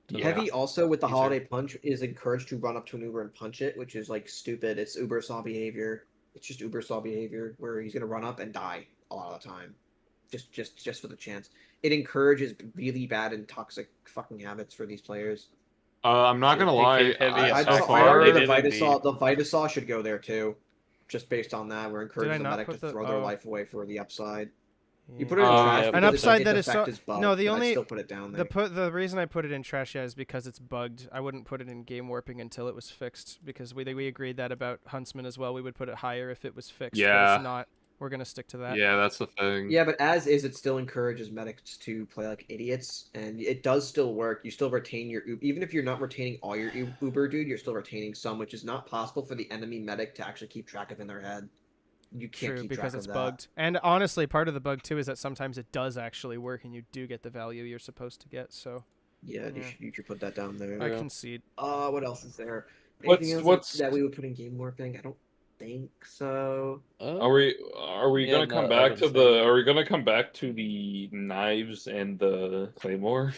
to the- Yeah. Heavy also with the Easier. holiday punch is encouraged to run up to an Uber and punch it, which is like stupid. It's Uber saw behavior. It's just Uber saw behavior where he's gonna run up and die a lot of the time, just for the chance. It encourages really bad and toxic fucking habits for these players. I'm not gonna lie. Heavy I- is so so far, far, argue they the did Vitasaw should go there too, just based on that. We're encouraging the not medic to put the- throw their oh. life away for the upside. Yeah. You put it in Oh, trash. yeah. because An its upside that is effect so- bugged, no, the but I'd only- still put it down there. The reason I put it in trash is because it's bugged. I wouldn't put it in game warping until it was fixed because we agreed that about Huntsman as well. We would put it higher if it was fixed. But Yeah. it's not. We're gonna stick to that. Yeah, that's the thing. Yeah, but as is, it still encourages medics to play like idiots, and it does still work. You still retain your even if you're not retaining all your Uber, dude, you're still retaining some, which is not possible for the enemy medic to actually keep track of in their head. You can't True, keep because track it's of that. bugged. And honestly, part of the bug too is that sometimes it does actually work, and you do get the value you're supposed to get. So Yeah, Yeah. you should put that down there. I Yeah. concede. What else is there? Anything else What's that we would put in game warping? I don't think so. Are we Yeah, gonna come no, I back would to say the? that. Are we gonna come back to the knives and the claymore?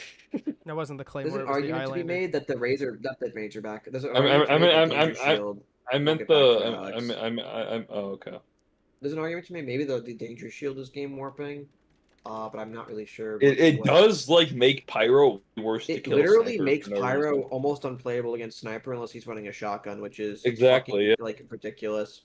That wasn't the There's Claymore, an it was the argument to be Islander. made that the Razorback. There's an I'm argument to I'm be made that I'm Danger I'm Shield. I We'll meant get back to the Alex. I'm oh okay. There's an argument to be made maybe the Danger Shield is game warping, but I'm not really sure. It What does like make Pyro worse to it kill literally Sniper makes for no Pyro reason. almost unplayable against Sniper unless he's running a shotgun, which is Exactly. fucking like ridiculous.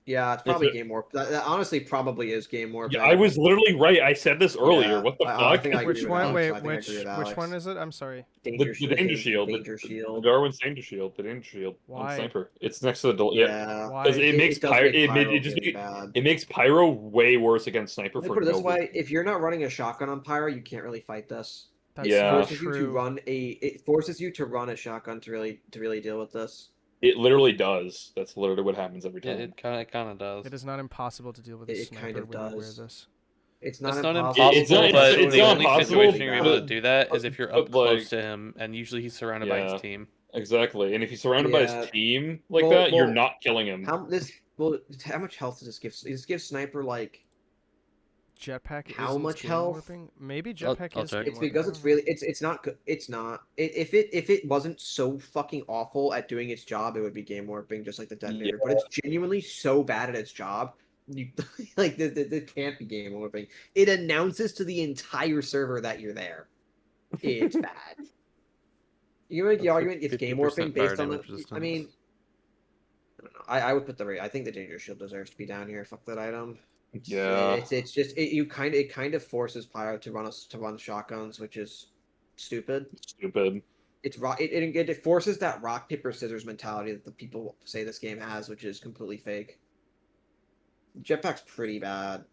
Yeah, it's probably game warp. That honestly probably is game Yeah, warping. I was literally right. I said this earlier. Yeah, What the I fuck? think I agree Which with one? Alex. Wait, I think I agree with which Alex. one is it? I'm sorry. The danger shield. Danger The Shield. Darwin's danger shield. The danger shield on Why? Sniper. It's next to the Yeah, Why? because it makes does Pyro. make Pyro It just really bad. it makes Pyro way worse against Sniper Let me for put it no this way: reason. if you're not running a shotgun on Pyro, you can't really fight this. That's Yeah. not Forces you to true. run it forces you to run a shotgun to really deal with this. It literally does. That's literally what happens every Yeah, time. it kind of does. It is not impossible to deal with a It sniper kind of when you wear does. this. It's not It's not impossible. impossible, but it's the not only impossible, situation you're able to but- do that is if you're but, up close like- to him, and usually he's surrounded by Yeah. his team. Exactly. And if he's surrounded by Yeah. his team like Well- that, you're well, not killing him. How much health does this give? This gives Sniper like Jetpack How isn't much game health? warping? Maybe I'll jetpack is check. game it's because warping. it's really it's not good. It's not. If it wasn't so fucking awful at doing its job, it would be game warping, just like the detonator. But it's genuinely so bad at its job. You like this can't be game warping. It announces to the entire server that you're there. It's bad. You make the That's argument it's game 50% warping fire based on the. damage I resistance. mean, I don't know. I would put I think the danger shield deserves to be down here. Fuck that item. Yeah. It's just it kind of forces Pyro to run shotguns, which is stupid. Stupid. It forces that rock paper scissors mentality that the people say this game has, which is completely fake. Jetpack's pretty bad.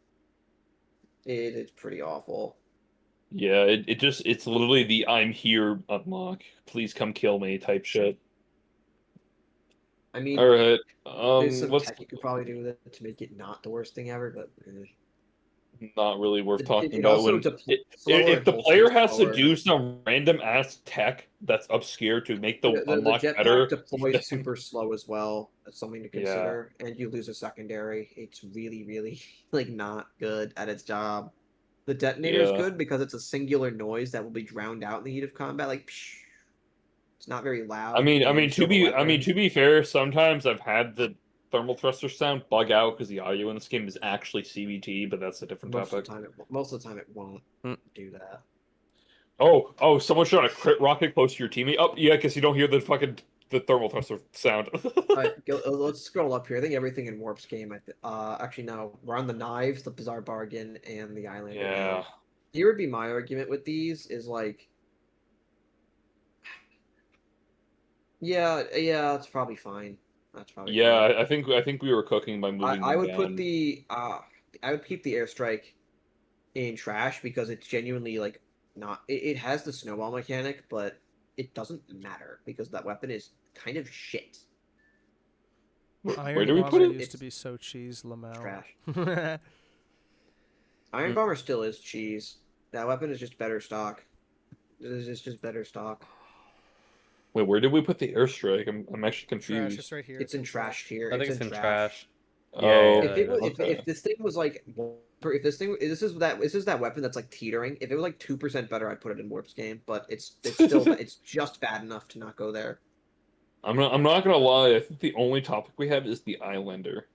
It's pretty awful. Yeah, it's literally the I'm here unlock. Please come kill me type shit. I mean, All right. there's some What's tech you could probably do with it to make it not the worst thing ever, but not really worth talking it about also when slower if the pulse player speed has to slower. do some random ass tech that's obscure to make the unlock jetpack better. deploys super slow as well. That's something to consider. And you lose a secondary. It's really, really like not good at its job. The detonator is Yeah. good because it's a singular noise that will be drowned out in the heat of combat. Like, psh, it's not very loud. I mean, and you still have a weapon. to be fair, sometimes I've had the thermal thruster sound bug out because the audio in this game is actually CVT, but that's a different most topic. of the time it won't Hmm. do that. Oh, someone shot a crit rocket close to your teammate. Oh, yeah, because you don't hear the thermal thruster sound. All right, let's scroll up here. I think everything in Warp's game. Actually, no, we're on the knives, the bizarre bargain, and the Islander. Yeah. now. Here would be my argument with these: is like, yeah, it's probably fine. That's probably Yeah, fine. I think we were cooking by moving. I them would down. put I would keep the airstrike in trash because it's genuinely like not. It has the snowball mechanic, but it doesn't matter because that weapon is kind of shit. Iron do we Bomber put it? used to be so cheese, Lamau. Trash. Iron Bomber still is cheese. That weapon is just better stock. It's just better stock. Wait, where did we put the airstrike? I'm actually Trash, confused. it's right here. It's in trash tier. I think it's in trash. trash. Oh, Yeah, If it was, okay. if this thing was like, this is that weapon that's like teetering. If it was like 2% better, I'd put it in Warp's game. But it's still it's just bad enough to not go there. I'm not gonna lie. I think the only topic we have is the Islander.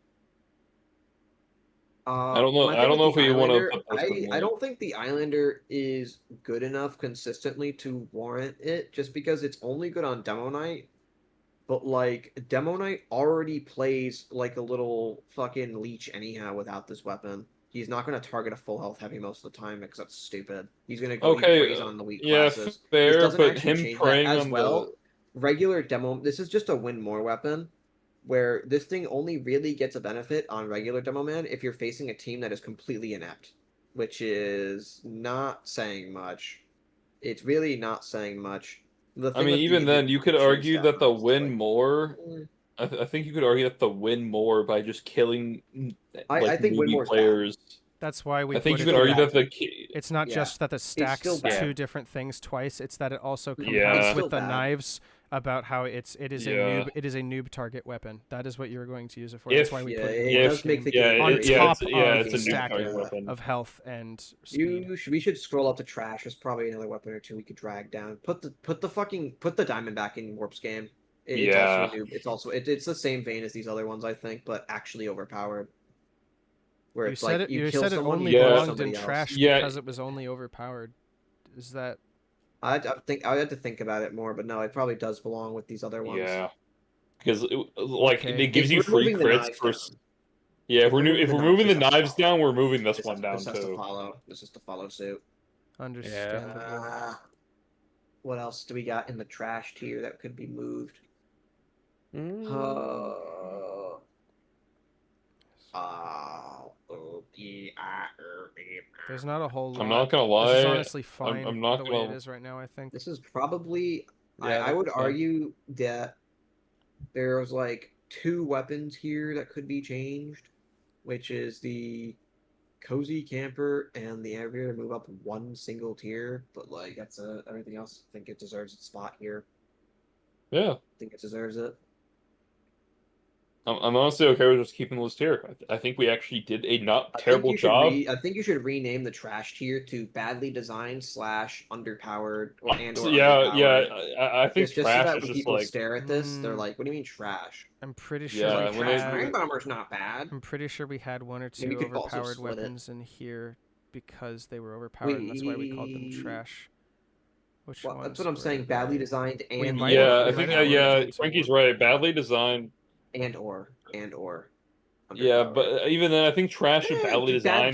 I don't know. My I thing don't know with if the we want Islander, to put this in I don't think the Islander is good enough consistently to warrant it. Just because it's only good on Demo Night. But like Demo Knight already plays like a little fucking leech anyhow without this weapon. He's not going to target a full health heavy most of the time because that's stupid. He's going to go Okay, praise on the weak yeah, classes. This fair, doesn't but actually him change preying that as on well. Regular demo. This is just a win more weapon, where this thing only really gets a benefit on regular Demo Man if you're facing a team that is completely inept, which is not saying much. It's really not saying much. I mean, even then, you could argue that the win more. Mm. I think you could argue that the win more by just killing I like think win newbie more is bad. players. That's why we. I think put you it can argue there. that the key. It's not Yeah. just that it stacks still bad. two different things twice. It's that it also Yeah. combines It's with still the bad. knives about how it is Yeah. a noob target weapon. That is what you were going to use it for. If- That's why we put it in it the does make the Yeah, game on very top easy. of it's a new stack target weapon. of health and speed. We should scroll up to trash. There's probably another weapon or two we could drag down. Put the diamond back in Warp's game. It's also a noob. It's also it's the same vein as these other ones, I think, but actually overpowered. Where You it's said like it. You kill said it someone, only you kill belonged somebody in else. trash Yeah. because it was only overpowered. Is that? I had to think about it more, but no, it probably does belong with these other ones. Yeah. Because like Okay. it gives If you we're free moving the crits knives for. down. Yeah, if we're moving the this has to knives follow. down, we're moving this one has- down this has to too. follow. This is to follow suit. Understandable. What else do we got in the trash tier that could be moved? Mm. There's not a whole lot. I'm not gonna This is lie. honestly fine I'm not the way it gonna. is right now. I think. This is probably. Yeah, I would that's fine. argue that there's like two weapons here that could be changed, which is the cozy camper and the aviator move up one single tier. But like that's everything else. I think it deserves its spot here. Yeah, I think it deserves it. I'm honestly okay with just keeping the list here. I think we actually did a not terrible job. I think you should rename the trash tier to badly designed / underpowered or Yeah, underpowered. I think Just so trash that is when just people like. stare at this, they're like, "What do you mean trash?" I'm pretty sure. Yeah, we when Trash they- Iron had, Bomber's not bad. I'm pretty sure we had one or two Maybe we could also overpowered split it. weapons in here because they were overpowered, and that's why we called them We- trash. Which Well, ones that's what I'm were saying. Badly they? designed We and might Yeah, have- I we think might have yeah, already Frankie's told- right. Badly designed. and or. Yeah, Underpowered. but even then, I think trash and badly designed.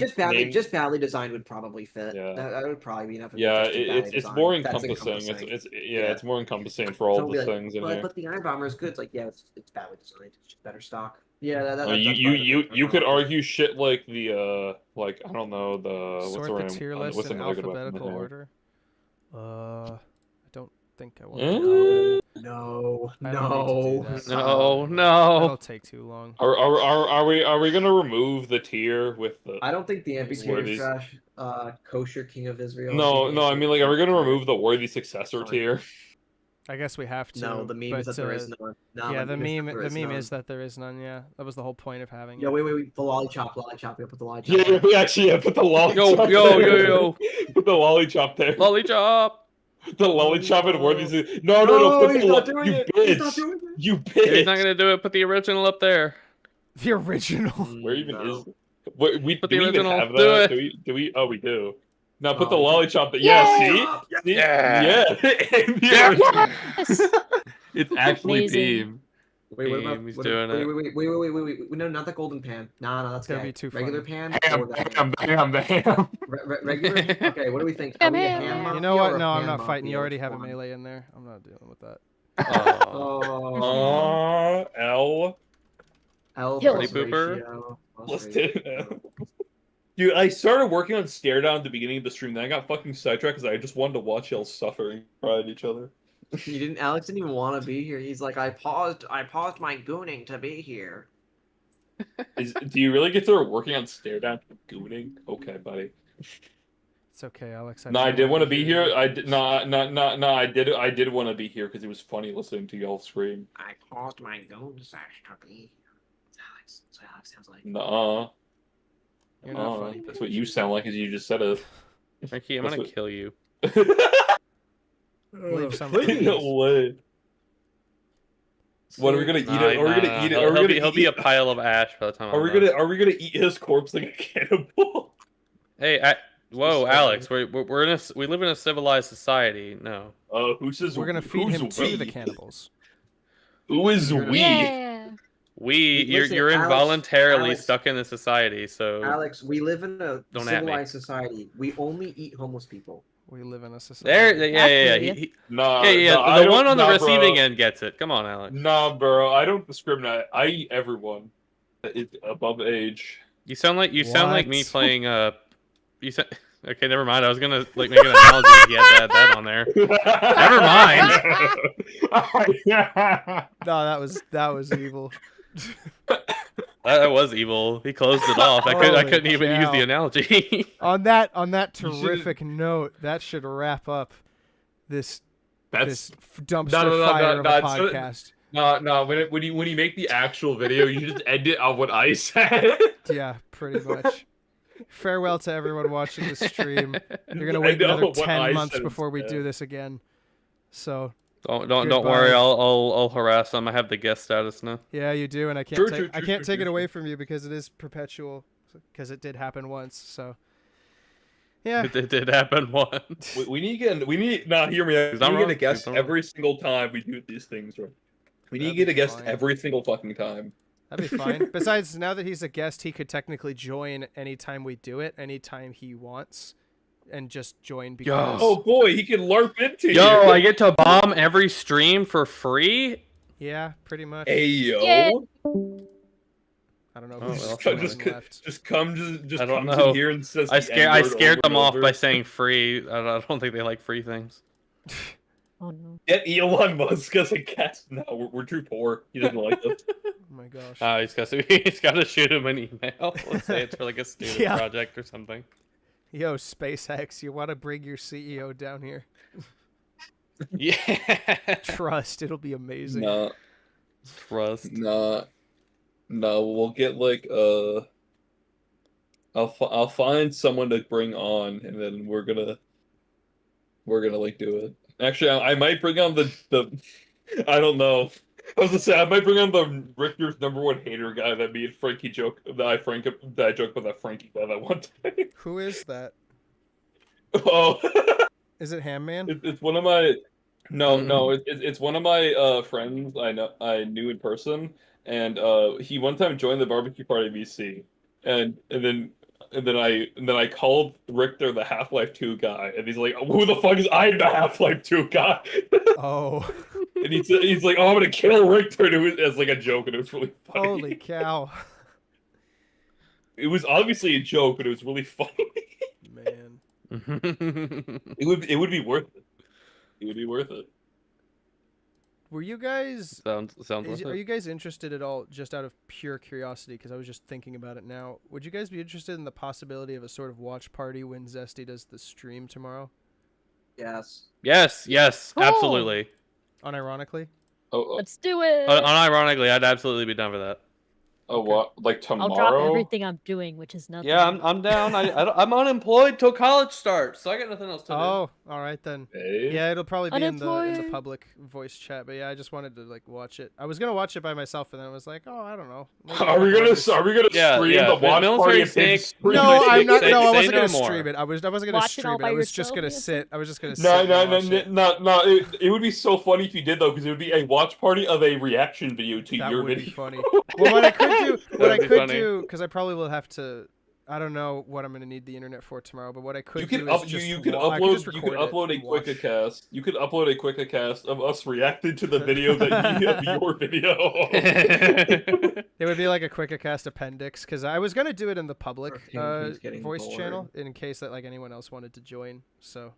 Just badly designed would probably fit. Yeah. That would probably be enough. Yeah, Just do badly it's designed. more That's encompassing. It's Yeah. it's more encompassing for all Don't the be like, things in here. but the Iron Bomber is good. It's like, yeah, it's badly designed. It's just better stock. Yeah, I mean, you could argue shit like the like I don't know the what's Sort the the tier name? list What's in another good weapon in alphabetical here? order. I don't think I want. Eh? to. No, I don't need to do that. No, That'll no. take too long. Are we gonna remove the tier with the? I don't think the MP tier is Worthies. trash. Kosher King of Israel. No, I mean like, are we gonna remove the worthy successor Fine. tier? I guess we have to. No, the meme but, is that there is none. No, yeah, the is that meme. there The is meme none. is that there is none. Yeah, that was the whole point of having Yeah, it. wait. The lollipop. We gotta put the lollipop. Yeah, we actually put the lollipop. Yo. Put the lollipop there. Lollipop. The lollipop and worthy. No. Put he's the not doing you it. bitch. He's not doing it. You If he's bitch. not gonna do it, put the original up there. The original. Where even No. is? Wait, Put do the we even original. have Do that? it. Do we? Oh, we do. Now put Oh, the okay. lollipop. There. Yeah. See? Yeah. Yeah. Yes. It's actually Amazing. team. Wait, what about? He's What, doing it. wait. No, not the golden pan. No, that's Gonna gay. be too Regular funny. pan. Or The ham. regular. Okay, what do we think? Are Ham, we a ham. ham You mafia know what? or a No, I'm pan not fighting. You mafia? already have a One. melee in there. I'm not dealing with that. Oh. L. L Kill plus him. Pooper. ratio, plus Listed. ratio. Dude, I started working on stare down at the beginning of the stream. Then I got fucking sidetracked because I just wanted to watch y'all suffering at each other. You didn't. Alex didn't even want to be here. He's like, I paused my gooning to be here. Do you really get to working on stare down gooning? Okay, buddy. It's okay, Alex. No, I did want to be here. I did I did want to be here because it was funny listening to y'all scream. I paused my goon sesh to be here. It's Alex. That's what Alex sounds like. Nuh-uh. You're not funny. That's what you sound like, as you just said it. Frankie, I'm That's gonna what- kill you. Leave something. No way. What are we gonna eat? It? Are we gonna eat it? Are we gonna He'll be a pile of ash by the time. Are we gonna eat his corpse like a cannibal? Hey, whoa, Alex, we live in a civilized society. No. Who says We're gonna feed who's him to we? the cannibals. Who is we? Yeah. Listen, You're Alex, involuntarily Alex. stuck in the society, so Alex, we live in a Don't at me. civilized society. We only eat homeless people. We live in a there. society. Yeah. Absolutely. Nah, Yeah. nah, I The don't- one on the nah, receiving bro. end gets it. Come on, Alex. Nah, bro, I don't discriminate. I eat everyone that is above age. You sound like me What? playing You said okay. Never mind. I was gonna like make an analogy. If you had that on there. Never mind. No, that was evil. That was evil. He closed it off. I Holy couldn't even use cow. the analogy. On that You should've- terrific note, that should wrap up this That's dumpster no, fire of a it's- podcast. no. When you make the actual video, you just end it on what I said. Yeah, pretty much. Farewell to everyone watching the stream. You're gonna I wait know another what 10 I months said before we instead. do this again. So Don't Goodbye. worry. I'll harass them. I have the guest status now. yeah, you do, and I can't True, take true, I true, can't true, take it true, away from you because it is perpetual. Because it did happen once. So yeah, It did happen once. We need now hear me out. He's We not need to wrong. get a guest He's not wrong. every single time we do these things, right? We need to That'd get be a guest fine. every single fucking time. that'd be fine. Besides, now that he's a guest, he could technically join anytime we do it, anytime he wants, and just join because Oh boy, he can LARP into Yo, you. I get to bomb every stream for free. yeah, pretty much. Hey yo. Yeah. I don't know Oh, who's well. left. Just comes I don't comes know. in here and says I the I N-word scared over them and off over. by saying free. I don't think they like free things. Oh no. Get Elon Musk as a guest. No, we're too poor. He doesn't like us. Oh my gosh. He's got to shoot him an email. Let's say it's for like a student Yeah. project or something. Yo, SpaceX, you want to bring your CEO down here? Yeah. Trust, it'll be amazing. Nah, Trust. nah. No, we'll get like I'll find someone to bring on, and then we're gonna like do it. Actually, I might bring on the I don't know. I was gonna say I might bring on the Richter's #1 hater guy that me and Frankie joke that I joke about that Frankie guy that one time. Who is that? Oh, Is it Hamman? it's one of my no, it's one of my friends I knew in person, and he one time joined the barbecue party VC, and then I called Richter the Half-Life 2 guy, and he's like, "Who the fuck is I the Half-Life 2 guy?" Oh, And he's like, "Oh, I'm gonna kill Richter," and it was as like a joke, and it was really funny. holy cow. It was obviously a joke, but it was really funny. Man. It would be worth it. It would be worth it. Were you guys sounds worth are it. you guys interested at all, just out of pure curiosity, because I was just thinking about it now, would you guys be interested in the possibility of a sort of watch party when Zesty does the stream tomorrow? Yes. Yes, Cool. absolutely. Unironically? Let's do it. Unironically, I'd absolutely be down for that. What? Like I'll tomorrow? drop everything I'm doing, which is nothing. Yeah, I'm down. I'm unemployed till college starts, so I got nothing else to do. Oh, all right then. Hey. Yeah, it'll probably be in the Unemployed. public voice chat, but yeah, I just wanted to like watch it. I was gonna watch it by myself, and then I was like, oh, I don't know. Maybe Are we gonna I'll just- stream the watch Military party? and snake- stream No, the- I'm not. Say- No, I say wasn't no gonna more. stream it. I wasn't gonna Watch it all stream it. by I was just yourself, gonna Anthony? sit. I was just gonna sit. No, and watch it. no. It would be so funny if you did though, because it would be a watch party of a reaction video to That your would video. be funny. Well, what I could do, That'd be funny. because I probably will have to. I don't know what I'm gonna need the internet for tomorrow, but what I could You do could is up, just you could I could just upload record it a and watch. QuickaCast. You could upload a QuickaCast of us reacting to the video that you have your video. It would be like a QuickaCast appendix, because I was gonna do it in the public He's getting voice bored. channel in case that like anyone else wanted to join. So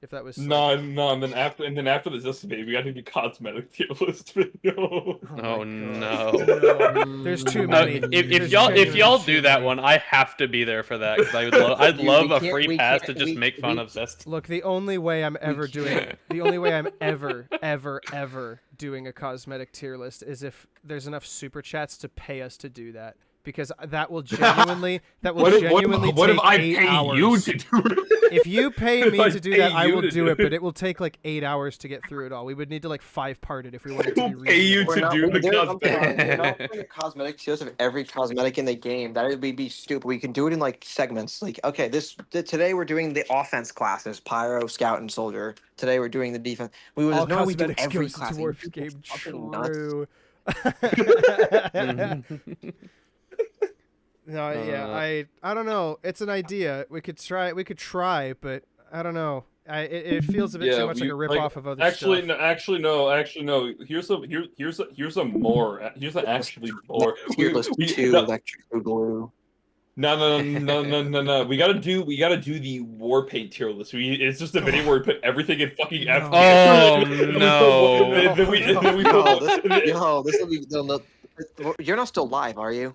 if that was No, and then after this estimate, we got to do cosmetic tier list video. Oh my no. No. There's too many. If There's y'all genuinely do too that many. one, I have to be there for that because I'd Dude, love we a can't- free we pass to can't- just we- make fun we- of Zest. Look, the only way I'm ever doing, the only way I'm ever doing a cosmetic tier list is if there's enough super chats to pay us to do that, because that will genuinely, What take if I 8 pay hours. you to do it? If you pay me I to do pay that, I you will to do do it, but it. it will take like 8 hours to get through it all. We would need to like 5-part it if we wanted to be We'll pay you reasonable. to do the We're not cosmetic. doing a cosmetic tiers of every cosmetic in the game. That would be stupid. We can do it in like segments. Like, okay, today we're doing the offense classes: Pyro, Scout, and Soldier. Today we're doing the defense. All No, we do cosmetics every goes to class. Dwarf's You game. fucking nuts. True. No, yeah, I don't know. It's an idea. We could try, but I don't know. It feels a bit too much like a rip off of other Actually, stuff. actually, no. Here's an actually more. Tier list We- 2, no, electric glue. no. We gotta do the war paint tier list. It's just a video where we put everything in fucking F. Oh, Then we- no. then we- then we- Yo, this will be. You're not still live, are you?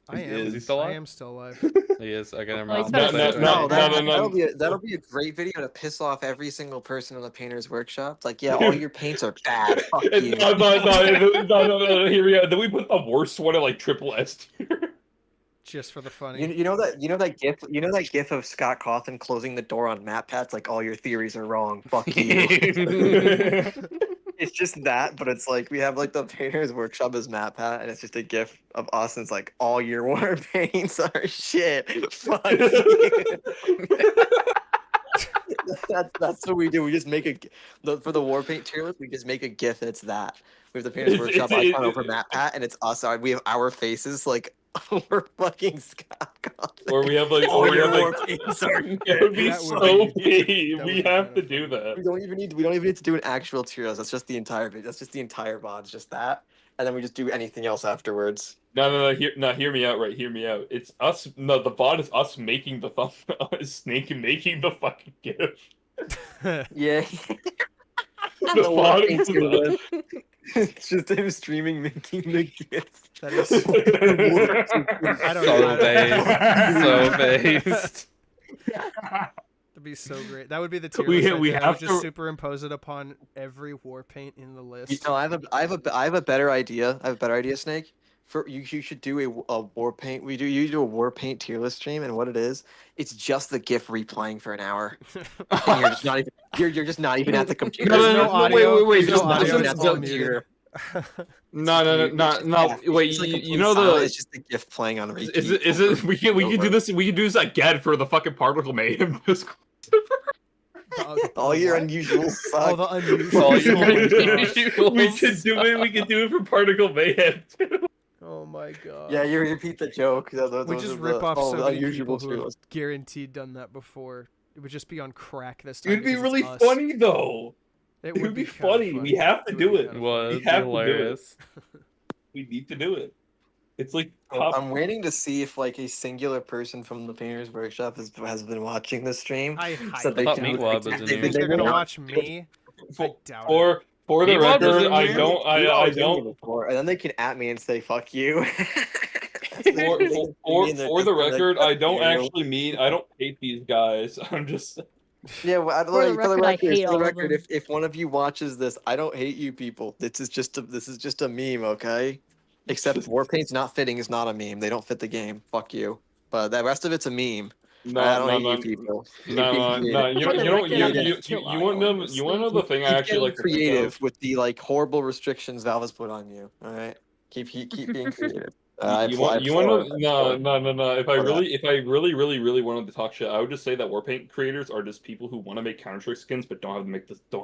I am. Is he still I alive? am still alive. He is. Okay, never Oh, he's mind. better No, than no, That'll be a great video to piss off every single person in the painter's workshop. It's like, yeah, all your paints are bad. Fuck you. No. Here we go. Then we put the worst one at like triple S tier. Just for the funny. You know that gif of Scott Cawthon closing the door on MatPat's like all your theories are wrong. Fuck you. It's just that, but it's like we have like the painter's workshop as MatPat, and it's just a gif of us, and it's like all your war paints are shit. Fuck you. That's what we do. We just make for the war paint tier list. We just make a gif, and it's that. We have the painter's workshop icon over MatPat, and it's us. We have our faces like. We're fucking Scott Cawthon. Or we have like, All or we your have war like, paints are it would be That would so be- big. that We would be have to kinda do that. We don't even need to do an actual tier list. That's just the entire video. That's just the entire VOD. It's just that, and then we just do anything else afterwards. No. Hear me out. Right, hear me out. It's us. No, the bot is us making the Snake making the fucking gif. Yeah. The bot is It's just him streaming making the gif. That is. I don't So know. based. So based. That'd be so great. That would be the tier We- list. we I have would just to- superimpose it upon every war paint in the list. You know, I have a better idea. I have a better idea, Snake. For you should do a war paint. You do a war paint tier list stream, and what it is, it's just the GIF replaying for an hour. And you're just not even you're just not even at the computer. There's no audio. Wait. There's Just no audio. listen It's to all the muted. No. Wait, It's like a you know sound, the. it's just the GIF playing on repeat. Is it? We can do this. We can do this again for the fucking particle mayhem. All your what? unusual All suck. the unusual. All your Oh my gosh. We can do it. We can do it for particle mayhem. Oh my god. Yeah, you repeat the joke. We just rip off so many people who have guaranteed done that before. It would just be on crack this time. It'd be because really it's us. funny though. It It would be kinda funny. We have to It do would be it. kinda It was We have to do it. hilarious. We need to do it. It's like I'm waiting to see if like a singular person from the painter's workshop has been watching the stream. I So highly they thought doubt can- it. Meatwad was in You here. think They they're gonna will- watch me? I doubt it. for the Meatwad was record, in I here? don't. I I was in here don't. before, and then they can at me and say "fuck you." For the record, I don't actually mean. I don't hate these guys. I'm just. Yeah, well, For the record, I hate all of them. if one of you watches this, I don't hate you people. This is just a meme, okay? Except Warpaint's not fitting is not a meme. They don't fit the game. Fuck you. But the rest of it's a meme. I don't hate you people. No. You want to know the thing I actually like to think creative of? with the like horrible restrictions Valve has put on you. All right, keep being creative. I You applaud- want to applaud- no. If I for that. really wanted to talk shit, I would just say that Warpaint creators are just people who want to make Counter Strike skins but don't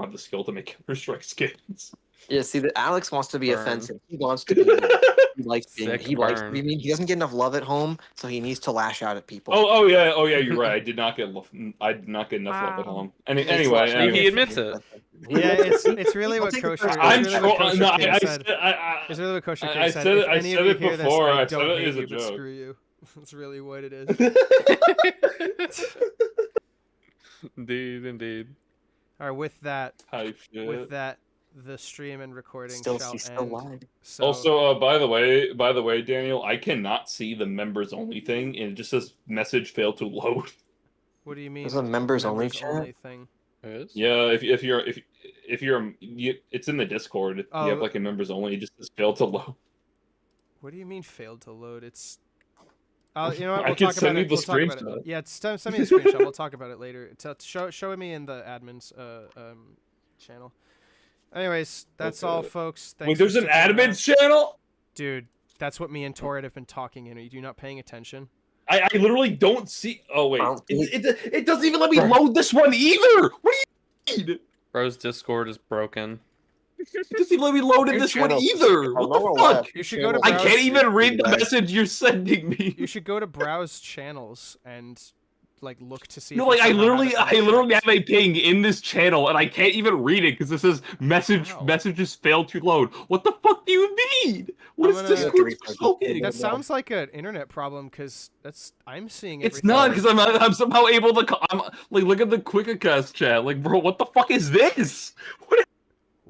have the skill to make Counter Strike skins. Yeah, see that Alex wants to be Burn. offensive. He wants to be. He likes being. Sick He likes. burn. I mean, he doesn't get enough love at home, so he needs to lash out at people. Oh yeah. You're right. I did not get enough love at Wow. home. He Anyway, admits it. Yeah, it's really what I'll take the Kosher. first- I'm It's really what trolling. Kosher No, King I said. said It's really what Kosher I King said. said it- If I any said of you it hear this, before, I I don't said it hate as a you, but joke. screw you. That's really what it is. Indeed. All right, with that, hype shit. the stream and recording He's shall still end. live. So, Also, by the way, Daniel, I cannot see the members only thing, and it just says message failed to load. what do you mean? There's a members only chat? thing. Yeah, if you're it's in the Discord. If Oh. you have like a members only, it just says failed to load. What do you mean failed to load? It's. You know what? I We'll can talk send about you it. the We'll talk about screenshot. it. Yeah, send me the screenshot. We'll talk about it later. Show me in the admins channel. Anyways, that's all, folks. Thanks Wait, there's for an sticking around. admins channel? Dude, that's what me and Torrid have been talking in. Are you not paying attention? I literally don't see. Oh wait, I don't think- it doesn't even let me load this one either. What do you mean? Bro's Discord is broken. It doesn't even let me load in Your this one channel's either. on What lower the fuck? left. You should go to I browse. can't even read the Guys. message you're sending me. You should go to browse channels and like look to see. No, if like you I somehow literally have have a ping in this channel, and I can't even read it because it says Wow. messages failed to load. What the fuck do you mean? What I'm is gonna- Discord That smoking? That sounds like an internet problem because I'm seeing. It's everything. not because I'm somehow able to. I'm like look at the QuickaCast chat. Like, bro, what the fuck is this? What?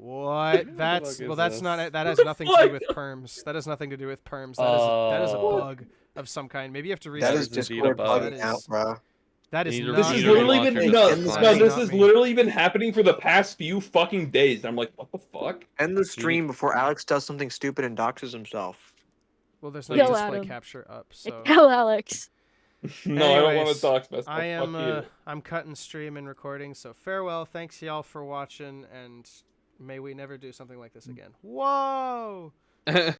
What? That's fuck is that's this? not. That has the nothing to do fuck? with perms. That has nothing to do with perms. That is a bug of some kind. Maybe you have to That reset. is is indeed a Discord bug. bugging out, bro. That You is need to- not. This you has need to literally relaunch been your no, Discord no. client. This Not has me. literally been happening for the past few fucking days. I'm like, what the fuck? End the stream before Alex does something stupid and doxes himself. Well, there's no Go, display Adam. capture up. So. Go, Alex. No, I don't want Anyways, to dox myself. I am. Fuck you. I'm cutting stream and recording. So farewell. Thanks y'all for watching, and may we never do something like this again. Whoa.